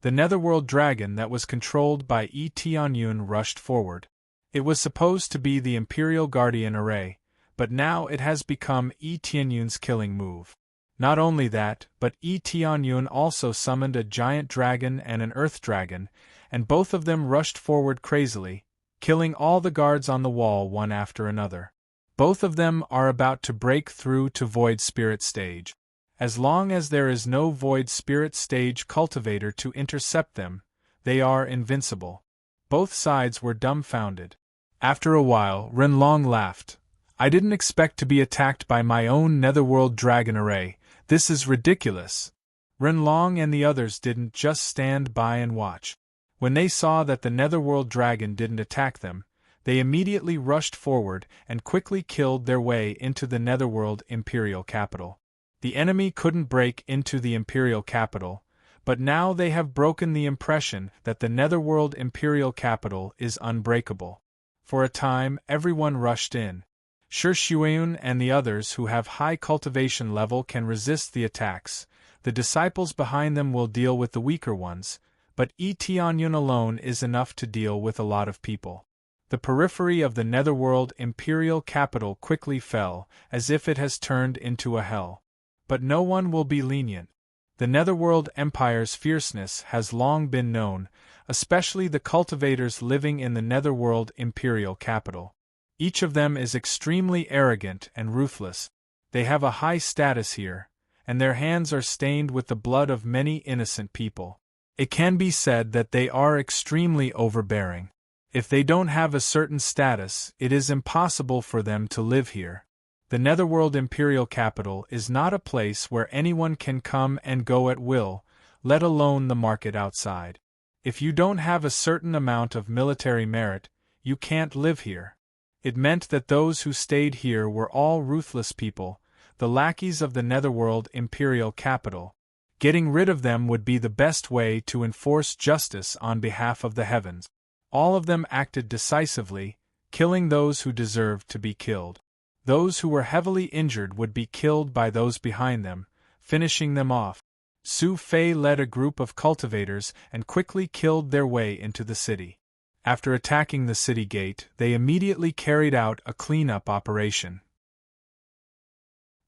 The Netherworld Dragon that was controlled by Tianyun rushed forward. It was supposed to be the Imperial Guardian Array, but now it has become Tianyun's killing move. Not only that, but Tianyun also summoned a giant dragon and an earth dragon, and both of them rushed forward crazily, killing all the guards on the wall one after another. Both of them are about to break through to Void Spirit Stage. As long as there is no Void Spirit Stage cultivator to intercept them, they are invincible. Both sides were dumbfounded. After a while, Renlong laughed. I didn't expect to be attacked by my own Netherworld Dragon Array. This is ridiculous. Renlong and the others didn't just stand by and watch. When they saw that the Netherworld Dragon didn't attack them, they immediately rushed forward and quickly killed their way into the Netherworld Imperial capital. The enemy couldn't break into the Imperial capital, but now they have broken the impression that the Netherworld Imperial capital is unbreakable. For a time, everyone rushed in. Shi Xueyun and the others who have high cultivation level can resist the attacks. The disciples behind them will deal with the weaker ones, but Tianyun alone is enough to deal with a lot of people. The periphery of the Netherworld Imperial capital quickly fell, as if it has turned into a hell. But no one will be lenient. The Netherworld Empire's fierceness has long been known, especially the cultivators living in the Netherworld Imperial capital. Each of them is extremely arrogant and ruthless. They have a high status here, and their hands are stained with the blood of many innocent people. It can be said that they are extremely overbearing. If they don't have a certain status, it is impossible for them to live here. The Netherworld Imperial capital is not a place where anyone can come and go at will, let alone the market outside. If you don't have a certain amount of military merit, you can't live here. It meant that those who stayed here were all ruthless people, the lackeys of the Netherworld Imperial capital. Getting rid of them would be the best way to enforce justice on behalf of the heavens. All of them acted decisively, killing those who deserved to be killed. Those who were heavily injured would be killed by those behind them, finishing them off. Su Fei led a group of cultivators and quickly killed their way into the city. After attacking the city gate, they immediately carried out a cleanup operation.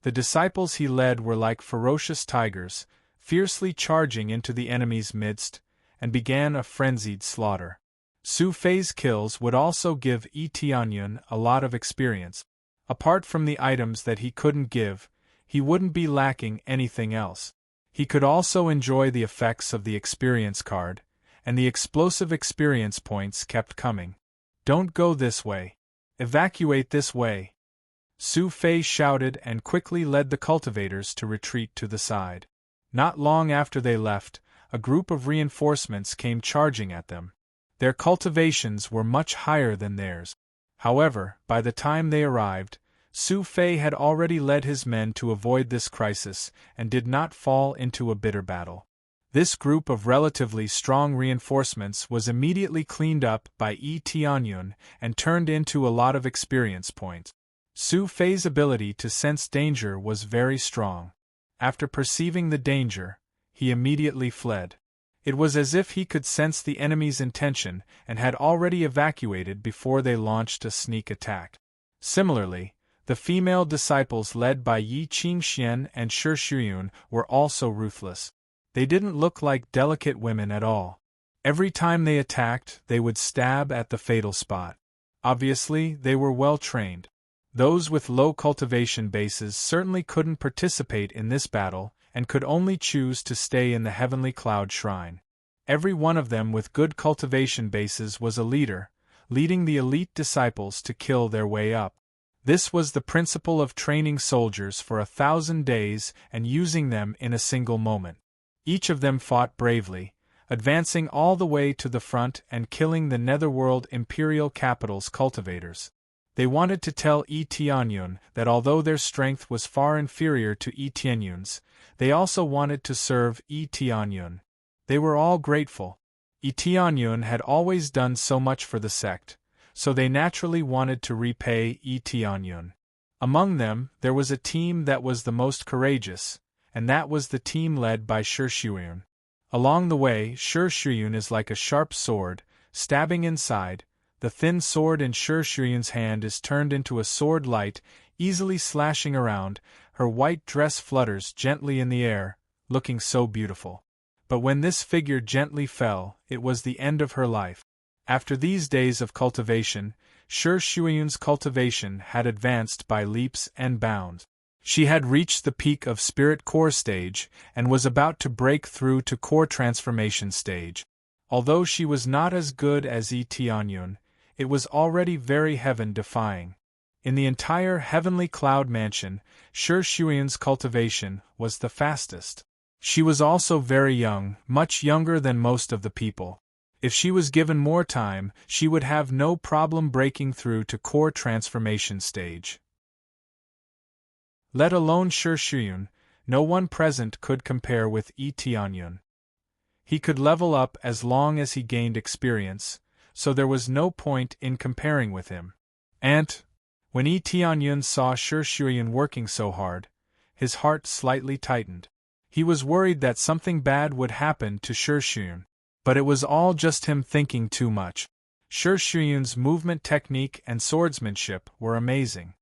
The disciples he led were like ferocious tigers, fiercely charging into the enemy's midst, and began a frenzied slaughter. Su Fei's kills would also give Tianyun a lot of experience. Apart from the items that he couldn't give, he wouldn't be lacking anything else. He could also enjoy the effects of the experience card, and the explosive experience points kept coming. Don't go this way. Evacuate this way. Su Fei shouted and quickly led the cultivators to retreat to the side. Not long after they left, a group of reinforcements came charging at them. Their cultivations were much higher than theirs. However, by the time they arrived, Su Fei had already led his men to avoid this crisis and did not fall into a bitter battle. This group of relatively strong reinforcements was immediately cleaned up by Yi Tianyun and turned into a lot of experience points. Su Fei's ability to sense danger was very strong. After perceiving the danger, he immediately fled. It was as if he could sense the enemy's intention and had already evacuated before they launched a sneak attack. Similarly, the female disciples led by Yi Qingxian and Shi Shuyun were also ruthless. They didn't look like delicate women at all. Every time they attacked, they would stab at the fatal spot. Obviously, they were well trained. Those with low cultivation bases certainly couldn't participate in this battle and could only choose to stay in the heavenly cloud shrine. Every one of them with good cultivation bases was a leader, leading the elite disciples to kill their way up. This was the principle of training soldiers for 1,000 days and using them in a single moment. Each of them fought bravely, advancing all the way to the front and killing the Netherworld Imperial Capital's cultivators. They wanted to tell Yi Tianyun that although their strength was far inferior to Yi Tianyun's, they also wanted to serve Yi Tianyun. They were all grateful. Yi Tianyun had always done so much for the sect, so they naturally wanted to repay Yi Tianyun. Among them, there was a team that was the most courageous, and that was the team led by Shi Shuyun. Along the way, Shi Shuyun is like a sharp sword, stabbing inside. The thin sword in Shi Shuyun's hand is turned into a sword light, easily slashing around. Her white dress flutters gently in the air, looking so beautiful. But when this figure gently fell, it was the end of her life. After these days of cultivation, Shi Shuyun's cultivation had advanced by leaps and bounds. She had reached the peak of Spirit Core stage and was about to break through to Core Transformation stage. Although she was not as good as Yi Tianyun, it was already very heaven-defying. In the entire heavenly cloud mansion, Shi Shuyun's cultivation was the fastest. She was also very young, much younger than most of the people. If she was given more time, she would have no problem breaking through to Core Transformation stage. Let alone Shi Shuyun, no one present could compare with Yi Tianyun. He could level up as long as he gained experience, so there was no point in comparing with him. And, when Yi Tianyun saw Shi Shuyun working so hard, his heart slightly tightened. He was worried that something bad would happen to Shi Shuyun. But it was all just him thinking too much. Shi Shuyun's movement technique and swordsmanship were amazing.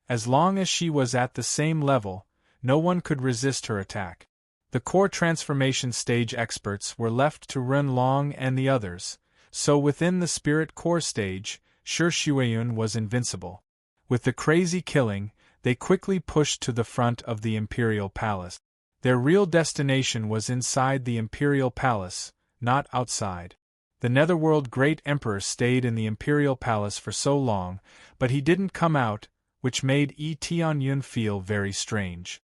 As long as she was at the same level, no one could resist her attack. The Core Transformation stage experts were left to Ren Long and the others, so within the Spirit Core stage, Shi Shuyun was invincible. With the crazy killing, they quickly pushed to the front of the Imperial Palace. Their real destination was inside the Imperial Palace, not outside. The Netherworld Great Emperor stayed in the Imperial Palace for so long, but he didn't come out, which made Yi Tianyun feel very strange.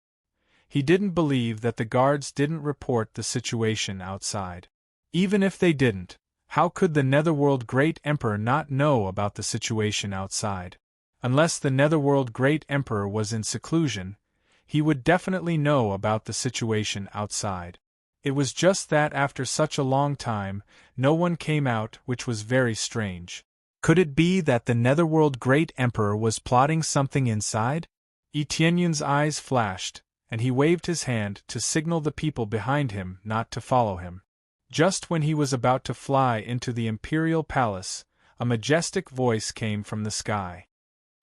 He didn't believe that the guards didn't report the situation outside. Even if they didn't, how could the Netherworld Great Emperor not know about the situation outside? Unless the Netherworld Great Emperor was in seclusion, he would definitely know about the situation outside. It was just that after such a long time, no one came out, which was very strange. Could it be that the Netherworld Great Emperor was plotting something inside? Yi Tianyun's eyes flashed, and he waved his hand to signal the people behind him not to follow him. Just when he was about to fly into the Imperial Palace, a majestic voice came from the sky.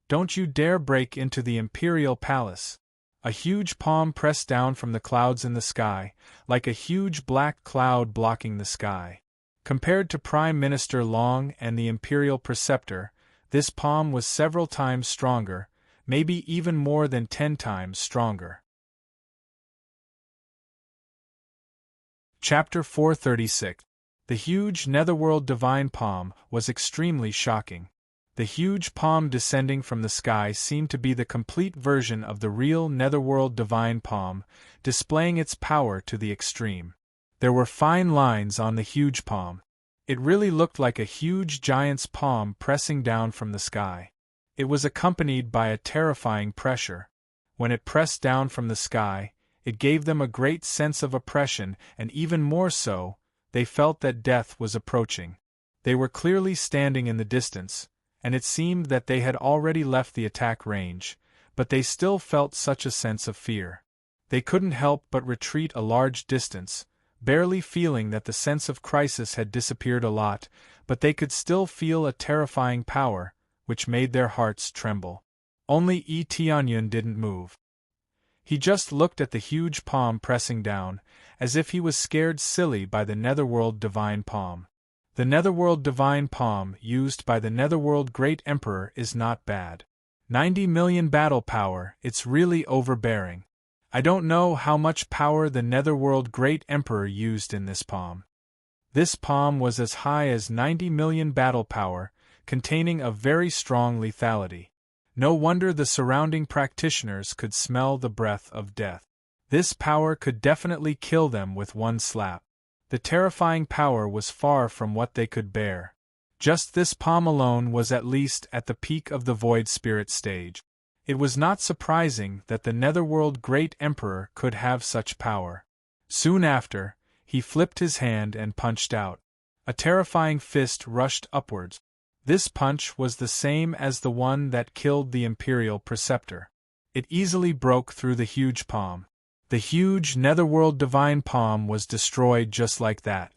"Don't you dare break into the Imperial Palace!" A huge palm pressed down from the clouds in the sky, like a huge black cloud blocking the sky. Compared to Prime Minister Long and the Imperial Preceptor, this palm was several times stronger, maybe even more than 10 times stronger. Chapter 436. The huge Netherworld Divine Palm was extremely shocking. The huge palm descending from the sky seemed to be the complete version of the real netherworld divine palm, displaying its power to the extreme. There were fine lines on the huge palm. It really looked like a huge giant's palm pressing down from the sky. It was accompanied by a terrifying pressure. When it pressed down from the sky, it gave them a great sense of oppression, and even more so, they felt that death was approaching. They were clearly standing in the distance, and it seemed that they had already left the attack range, but they still felt such a sense of fear. They couldn't help but retreat a large distance, barely feeling that the sense of crisis had disappeared a lot, but they could still feel a terrifying power, which made their hearts tremble. Only Etionyun didn't move. He just looked at the huge palm pressing down, as if he was scared silly by the netherworld divine palm. The netherworld divine palm used by the netherworld great emperor is not bad. 90 million battle power, it's really overbearing. I don't know how much power the netherworld great emperor used in this palm. This palm was as high as 90 million battle power, containing a very strong lethality. No wonder the surrounding practitioners could smell the breath of death. This power could definitely kill them with one slap. The terrifying power was far from what they could bear. Just this palm alone was at least at the peak of the void spirit stage. It was not surprising that the netherworld great emperor could have such power. Soon after, he flipped his hand and punched out. A terrifying fist rushed upwards. This punch was the same as the one that killed the imperial preceptor. It easily broke through the huge palm. The huge netherworld divine palm was destroyed just like that.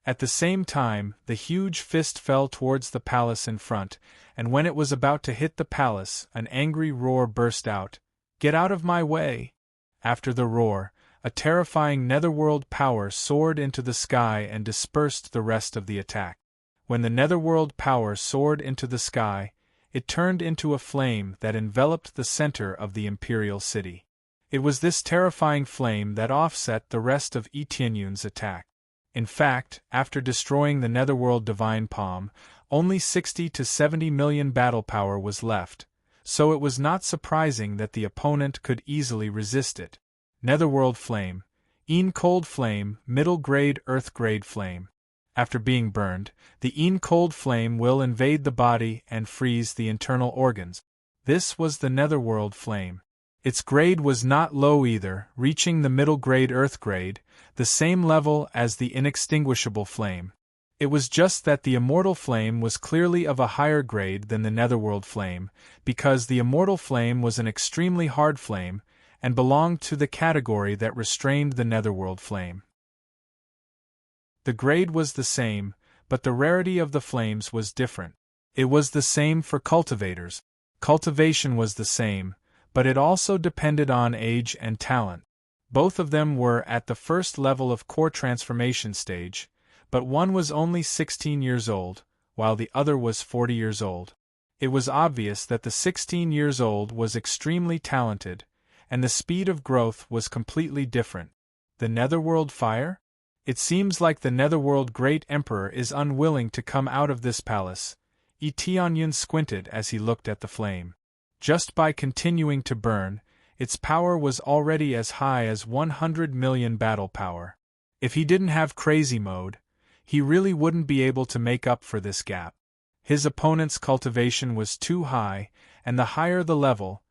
At the same time, the huge fist fell towards the palace in front, and when it was about to hit the palace, an angry roar burst out. "Get out of my way!" After the roar, a terrifying netherworld power soared into the sky and dispersed the rest of the attack. When the netherworld power soared into the sky, it turned into a flame that enveloped the center of the imperial city. It was this terrifying flame that offset the rest of Etionyun's attack. In fact, after destroying the netherworld divine palm, only 60 to 70 million battle power was left, so it was not surprising that the opponent could easily resist it. Netherworld flame, cold flame, middle grade earth grade flame. After being burned, the cold flame will invade the body and freeze the internal organs. This was the netherworld flame. Its grade was not low either, reaching the middle grade earth grade, the same level as the inextinguishable flame. It was just that the immortal flame was clearly of a higher grade than the netherworld flame, because the immortal flame was an extremely hard flame, and belonged to the category that restrained the netherworld flame. The grade was the same, but the rarity of the flames was different. It was the same for cultivators. Cultivation was the same, but it also depended on age and talent. Both of them were at the first level of core transformation stage, but one was only 16 years old, while the other was 40 years old. It was obvious that the 16 years old was extremely talented, and the speed of growth was completely different. The netherworld fire? It seems like the netherworld great emperor is unwilling to come out of this palace. Etionyun squinted as he looked at the flame. Just by continuing to burn, its power was already as high as 100 million battle power. If he didn't have crazy mode, he really wouldn't be able to make up for this gap. His opponent's cultivation was too high, and the higher the level,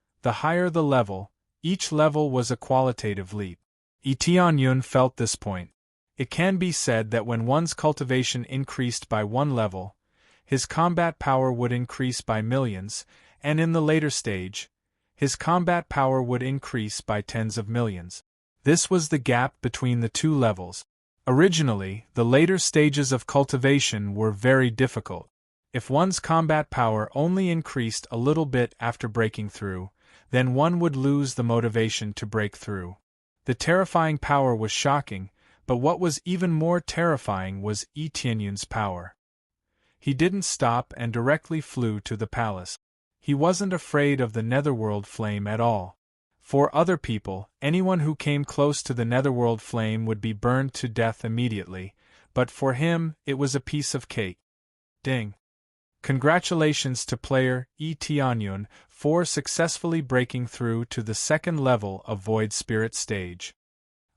each level was a qualitative leap. Etionyun felt this point. It can be said that when one's cultivation increased by one level, his combat power would increase by millions, and in the later stage, his combat power would increase by tens of millions. This was the gap between the two levels. Originally, the later stages of cultivation were very difficult. If one's combat power only increased a little bit after breaking through, then one would lose the motivation to break through. The terrifying power was shocking, but what was even more terrifying was Etionyun's power. He didn't stop and directly flew to the palace. He wasn't afraid of the netherworld flame at all. For other people, anyone who came close to the netherworld flame would be burned to death immediately, but for him, it was a piece of cake. Ding! Congratulations to player Yi Tianyun for successfully breaking through to the second level of Void Spirit stage.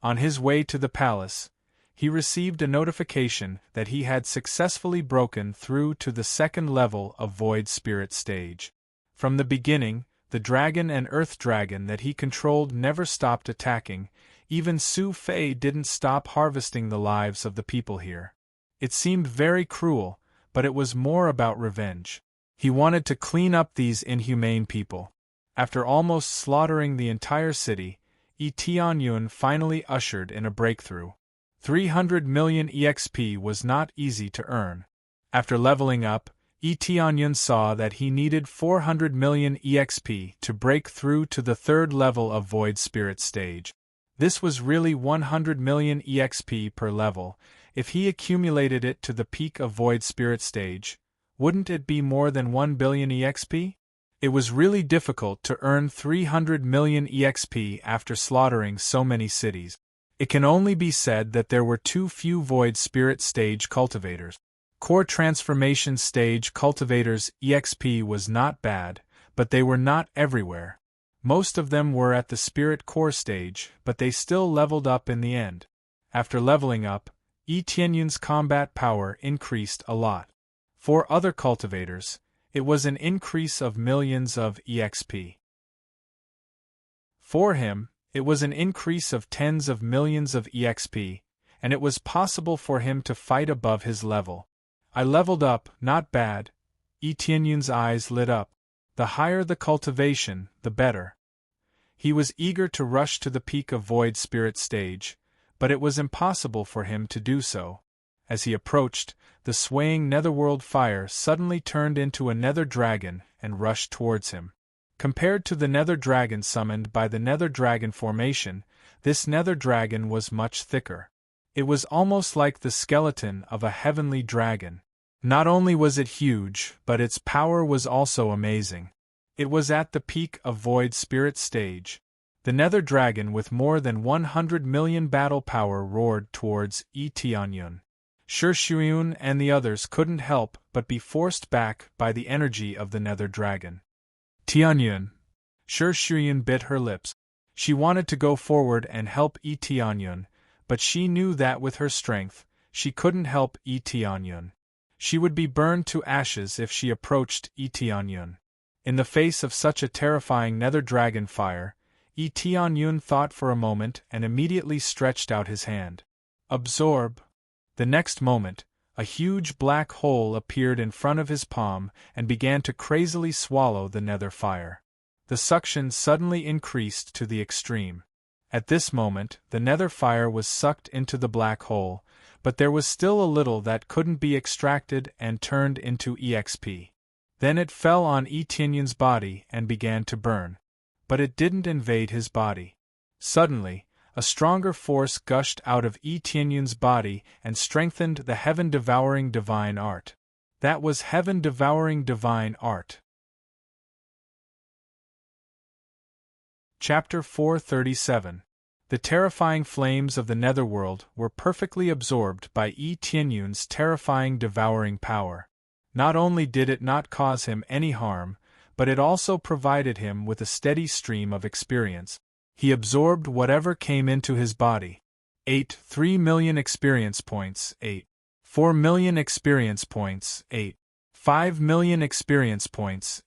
On his way to the palace, he received a notification that he had successfully broken through to the second level of Void Spirit stage. From the beginning, the dragon and earth dragon that he controlled never stopped attacking. Even Su Fei didn't stop harvesting the lives of the people here. It seemed very cruel, but it was more about revenge. He wanted to clean up these inhumane people. After almost slaughtering the entire city, Yi Tianyun finally ushered in a breakthrough. 300 million EXP was not easy to earn. After leveling up, Yi Tianyun saw that he needed 400 million EXP to break through to the third level of Void Spirit stage. This was really 100 million EXP per level. If he accumulated it to the peak of Void Spirit stage, wouldn't it be more than 1 billion EXP? It was really difficult to earn 300 million EXP after slaughtering so many cities. It can only be said that there were too few Void Spirit stage cultivators. Core Transformation stage cultivators' EXP was not bad, but they were not everywhere. Most of them were at the Spirit Core stage, but they still leveled up in the end. After leveling up, Yi Tianyun's combat power increased a lot. For other cultivators, it was an increase of millions of EXP. For him, it was an increase of tens of millions of EXP, and it was possible for him to fight above his level. I leveled up, not bad. Yi Tianyun's eyes lit up. The higher the cultivation, the better. He was eager to rush to the peak of Void Spirit stage, but it was impossible for him to do so. As he approached, the swaying netherworld fire suddenly turned into a nether dragon and rushed towards him. Compared to the nether dragon summoned by the nether dragon formation, this nether dragon was much thicker. It was almost like the skeleton of a heavenly dragon. Not only was it huge, but its power was also amazing. It was at the peak of Void Spirit stage. The nether dragon with more than 100 million battle power roared towards Yi Tianyun. Shuyun and the others couldn't help but be forced back by the energy of the nether dragon. Tianyun. Shuyun bit her lips. She wanted to go forward and help Yi Tianyun, but she knew that with her strength, she couldn't help Yi Tianyun. She would be burned to ashes if she approached Yi Tianyun. In the face of such a terrifying nether dragon fire, Yi Tianyun thought for a moment and immediately stretched out his hand. Absorb. The next moment, a huge black hole appeared in front of his palm and began to crazily swallow the nether fire. The suction suddenly increased to the extreme. At this moment, the nether fire was sucked into the black hole, but there was still a little that couldn't be extracted and turned into EXP. Then it fell on Yi Tianyun's body and began to burn. But it didn't invade his body. Suddenly, a stronger force gushed out of Yi Tianyun's body and strengthened the heaven-devouring divine art. That was heaven-devouring divine art. Chapter 437. The terrifying flames of the netherworld were perfectly absorbed by Yi Tianyun's terrifying devouring power. Not only did it not cause him any harm, but it also provided him with a steady stream of experience. He absorbed whatever came into his body. 3 million experience points, 4 million experience points, 5 million experience points,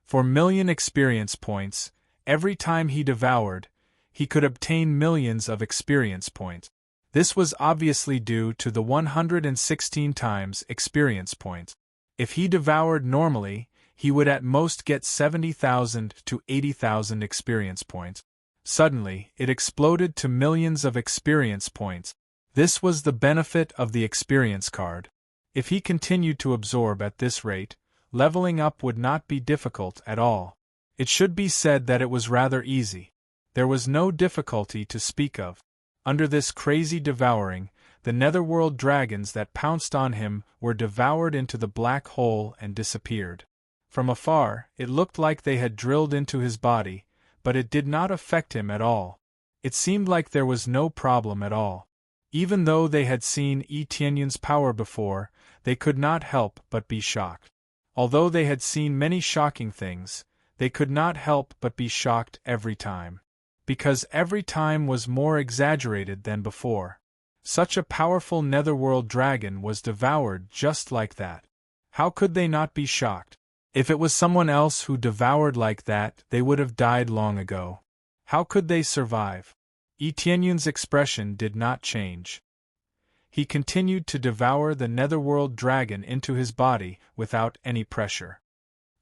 4 million experience points. Every time he devoured, he could obtain millions of experience points. This was obviously due to the 116 times experience points. If he devoured normally, he would at most get 70,000 to 80,000 experience points. Suddenly, it exploded to millions of experience points. This was the benefit of the experience card. If he continued to absorb at this rate, leveling up would not be difficult at all. It should be said that it was rather easy. There was no difficulty to speak of. Under this crazy devouring, the netherworld dragons that pounced on him were devoured into the black hole and disappeared. From afar, it looked like they had drilled into his body, but it did not affect him at all. It seemed like there was no problem at all. Even though they had seen Yi Tianyun's power before, they could not help but be shocked. Although they had seen many shocking things, they could not help but be shocked every time. Because every time was more exaggerated than before. Such a powerful netherworld dragon was devoured just like that. How could they not be shocked? If it was someone else who devoured like that, they would have died long ago. How could they survive? Etienne's expression did not change. He continued to devour the netherworld dragon into his body without any pressure.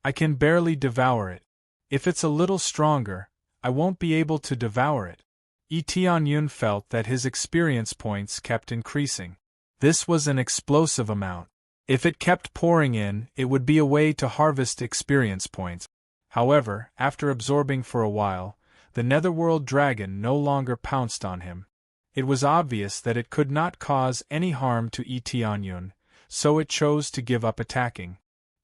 I can barely devour it. If it's a little stronger, I won't be able to devour it. Etienne felt that his experience points kept increasing. This was an explosive amount. If it kept pouring in, it would be a way to harvest experience points. However, after absorbing for a while, the netherworld dragon no longer pounced on him. It was obvious that it could not cause any harm to Etienne, so it chose to give up attacking.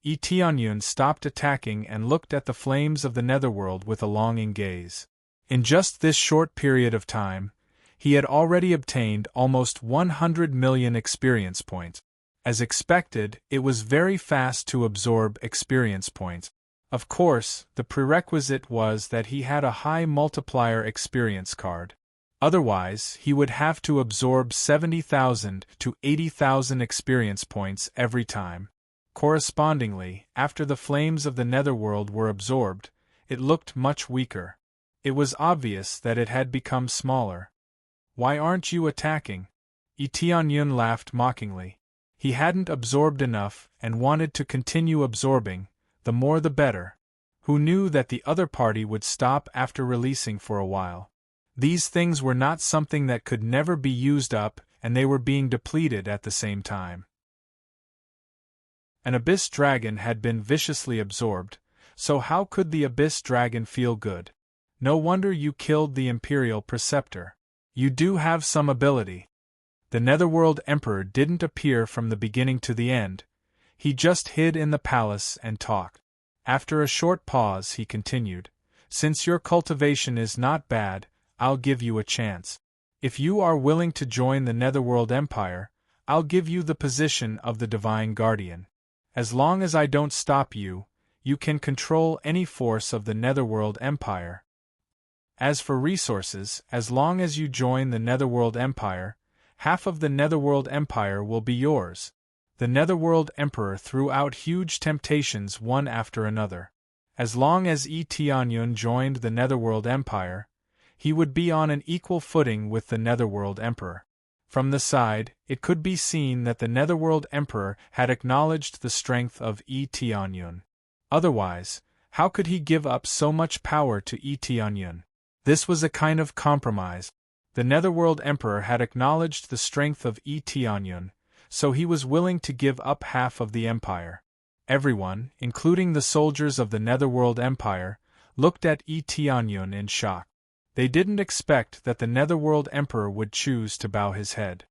Etienne stopped attacking and looked at the flames of the netherworld with a longing gaze. In just this short period of time, he had already obtained almost 100 million experience points. As expected, it was very fast to absorb experience points. Of course, the prerequisite was that he had a high multiplier experience card. Otherwise, he would have to absorb 70,000 to 80,000 experience points every time. Correspondingly, after the flames of the netherworld were absorbed, it looked much weaker. It was obvious that it had become smaller. Why aren't you attacking? Etienne laughed mockingly. He hadn't absorbed enough and wanted to continue absorbing, the more the better. Who knew that the other party would stop after releasing for a while? These things were not something that could never be used up, and they were being depleted at the same time. An abyss dragon had been viciously absorbed, so how could the abyss dragon feel good? No wonder you killed the Imperial Preceptor. You do have some ability. The Netherworld Emperor didn't appear from the beginning to the end. He just hid in the palace and talked. After a short pause he continued, "Since your cultivation is not bad, I'll give you a chance. If you are willing to join the Netherworld Empire, I'll give you the position of the Divine Guardian. As long as I don't stop you, you can control any force of the Netherworld Empire. As for resources, as long as you join the Netherworld Empire, half of the Netherworld Empire will be yours." The Netherworld Emperor threw out huge temptations one after another. As long as Etienne joined the Netherworld Empire, he would be on an equal footing with the Netherworld Emperor. From the side, it could be seen that the Netherworld Emperor had acknowledged the strength of Etienne. Otherwise, how could he give up so much power to Etienne? This was a kind of compromise. The Netherworld Emperor had acknowledged the strength of Etienne, so he was willing to give up half of the empire. Everyone, including the soldiers of the Netherworld Empire, looked at Etienne in shock. They didn't expect that the Netherworld Emperor would choose to bow his head.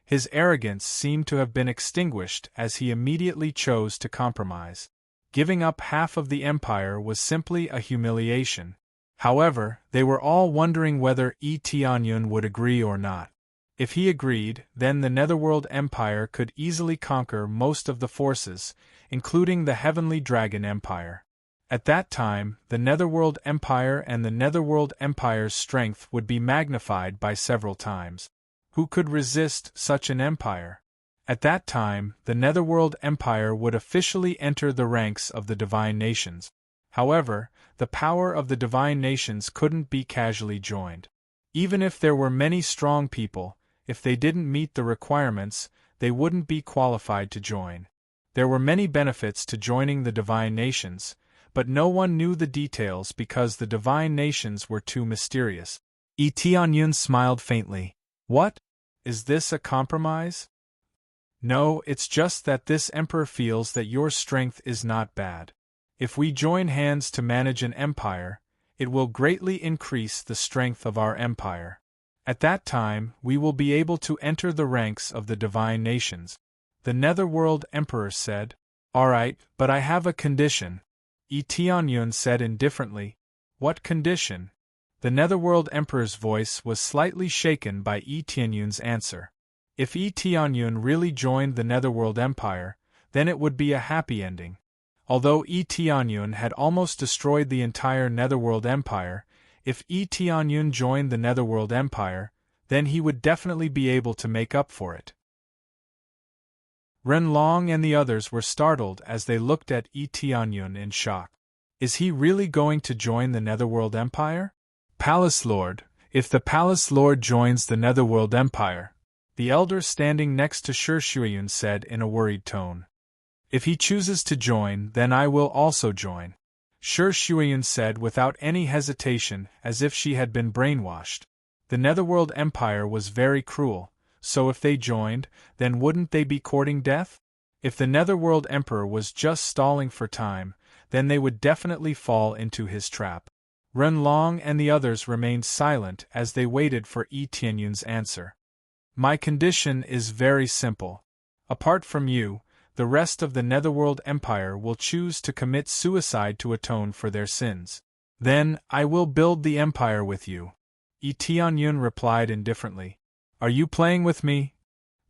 His arrogance seemed to have been extinguished as he immediately chose to compromise. Giving up half of the empire was simply a humiliation. However, they were all wondering whether Etienne would agree or not. If he agreed, then the Netherworld Empire could easily conquer most of the forces, including the Heavenly Dragon Empire. At that time, the Netherworld Empire and the Netherworld Empire's strength would be magnified by several times. Who could resist such an empire? At that time, the Netherworld Empire would officially enter the ranks of the Divine Nations. However, the power of the Divine Nations couldn't be casually joined. Even if there were many strong people, if they didn't meet the requirements, they wouldn't be qualified to join. There were many benefits to joining the Divine Nations, but no one knew the details because the Divine Nations were too mysterious. Etienne smiled faintly. What? Is this a compromise? No, it's just that this emperor feels that your strength is not bad. If we join hands to manage an empire, it will greatly increase the strength of our empire. At that time, we will be able to enter the ranks of the Divine Nations. The Netherworld Emperor said. All right, but I have a condition. Etienne said indifferently. What condition? The Netherworld Emperor's voice was slightly shaken by Etienne's answer. If Etienne really joined the Netherworld Empire, then it would be a happy ending. Although Yi Tianyun had almost destroyed the entire Netherworld Empire, if Yi Tianyun joined the Netherworld Empire, then he would definitely be able to make up for it. Renlong and the others were startled as they looked at Yi Tianyun in shock. Is he really going to join the Netherworld Empire? Palace Lord, if the Palace Lord joins the Netherworld Empire, the elder standing next to Shi Shuiyun said in a worried tone. If he chooses to join, then I will also join, Shi Shuiyun said without any hesitation, as if she had been brainwashed. The Netherworld Empire was very cruel, so if they joined, then wouldn't they be courting death? If the Netherworld Emperor was just stalling for time, then they would definitely fall into his trap. Renlong and the others remained silent as they waited for Yi Tianyun's answer. My condition is very simple. Apart from you, the rest of the Netherworld Empire will choose to commit suicide to atone for their sins. Then, I will build the empire with you. Yi Tianyun replied indifferently. Are you playing with me?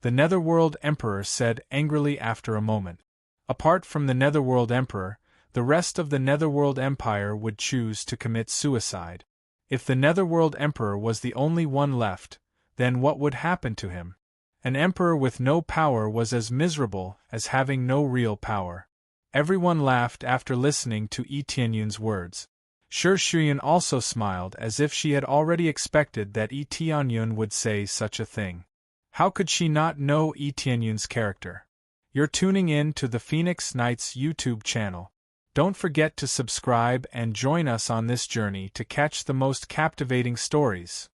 The Netherworld Emperor said angrily after a moment. Apart from the Netherworld Emperor, the rest of the Netherworld Empire would choose to commit suicide. If the Netherworld Emperor was the only one left, then what would happen to him? An emperor with no power was as miserable as having no real power. Everyone laughed after listening to Yi Tianyun's words. Shi Shuiyun also smiled as if she had already expected that Yi Tianyun would say such a thing. How could she not know Yi Tianyun's character? You're tuning in to the Phoenix Knights YouTube channel. Don't forget to subscribe and join us on this journey to catch the most captivating stories.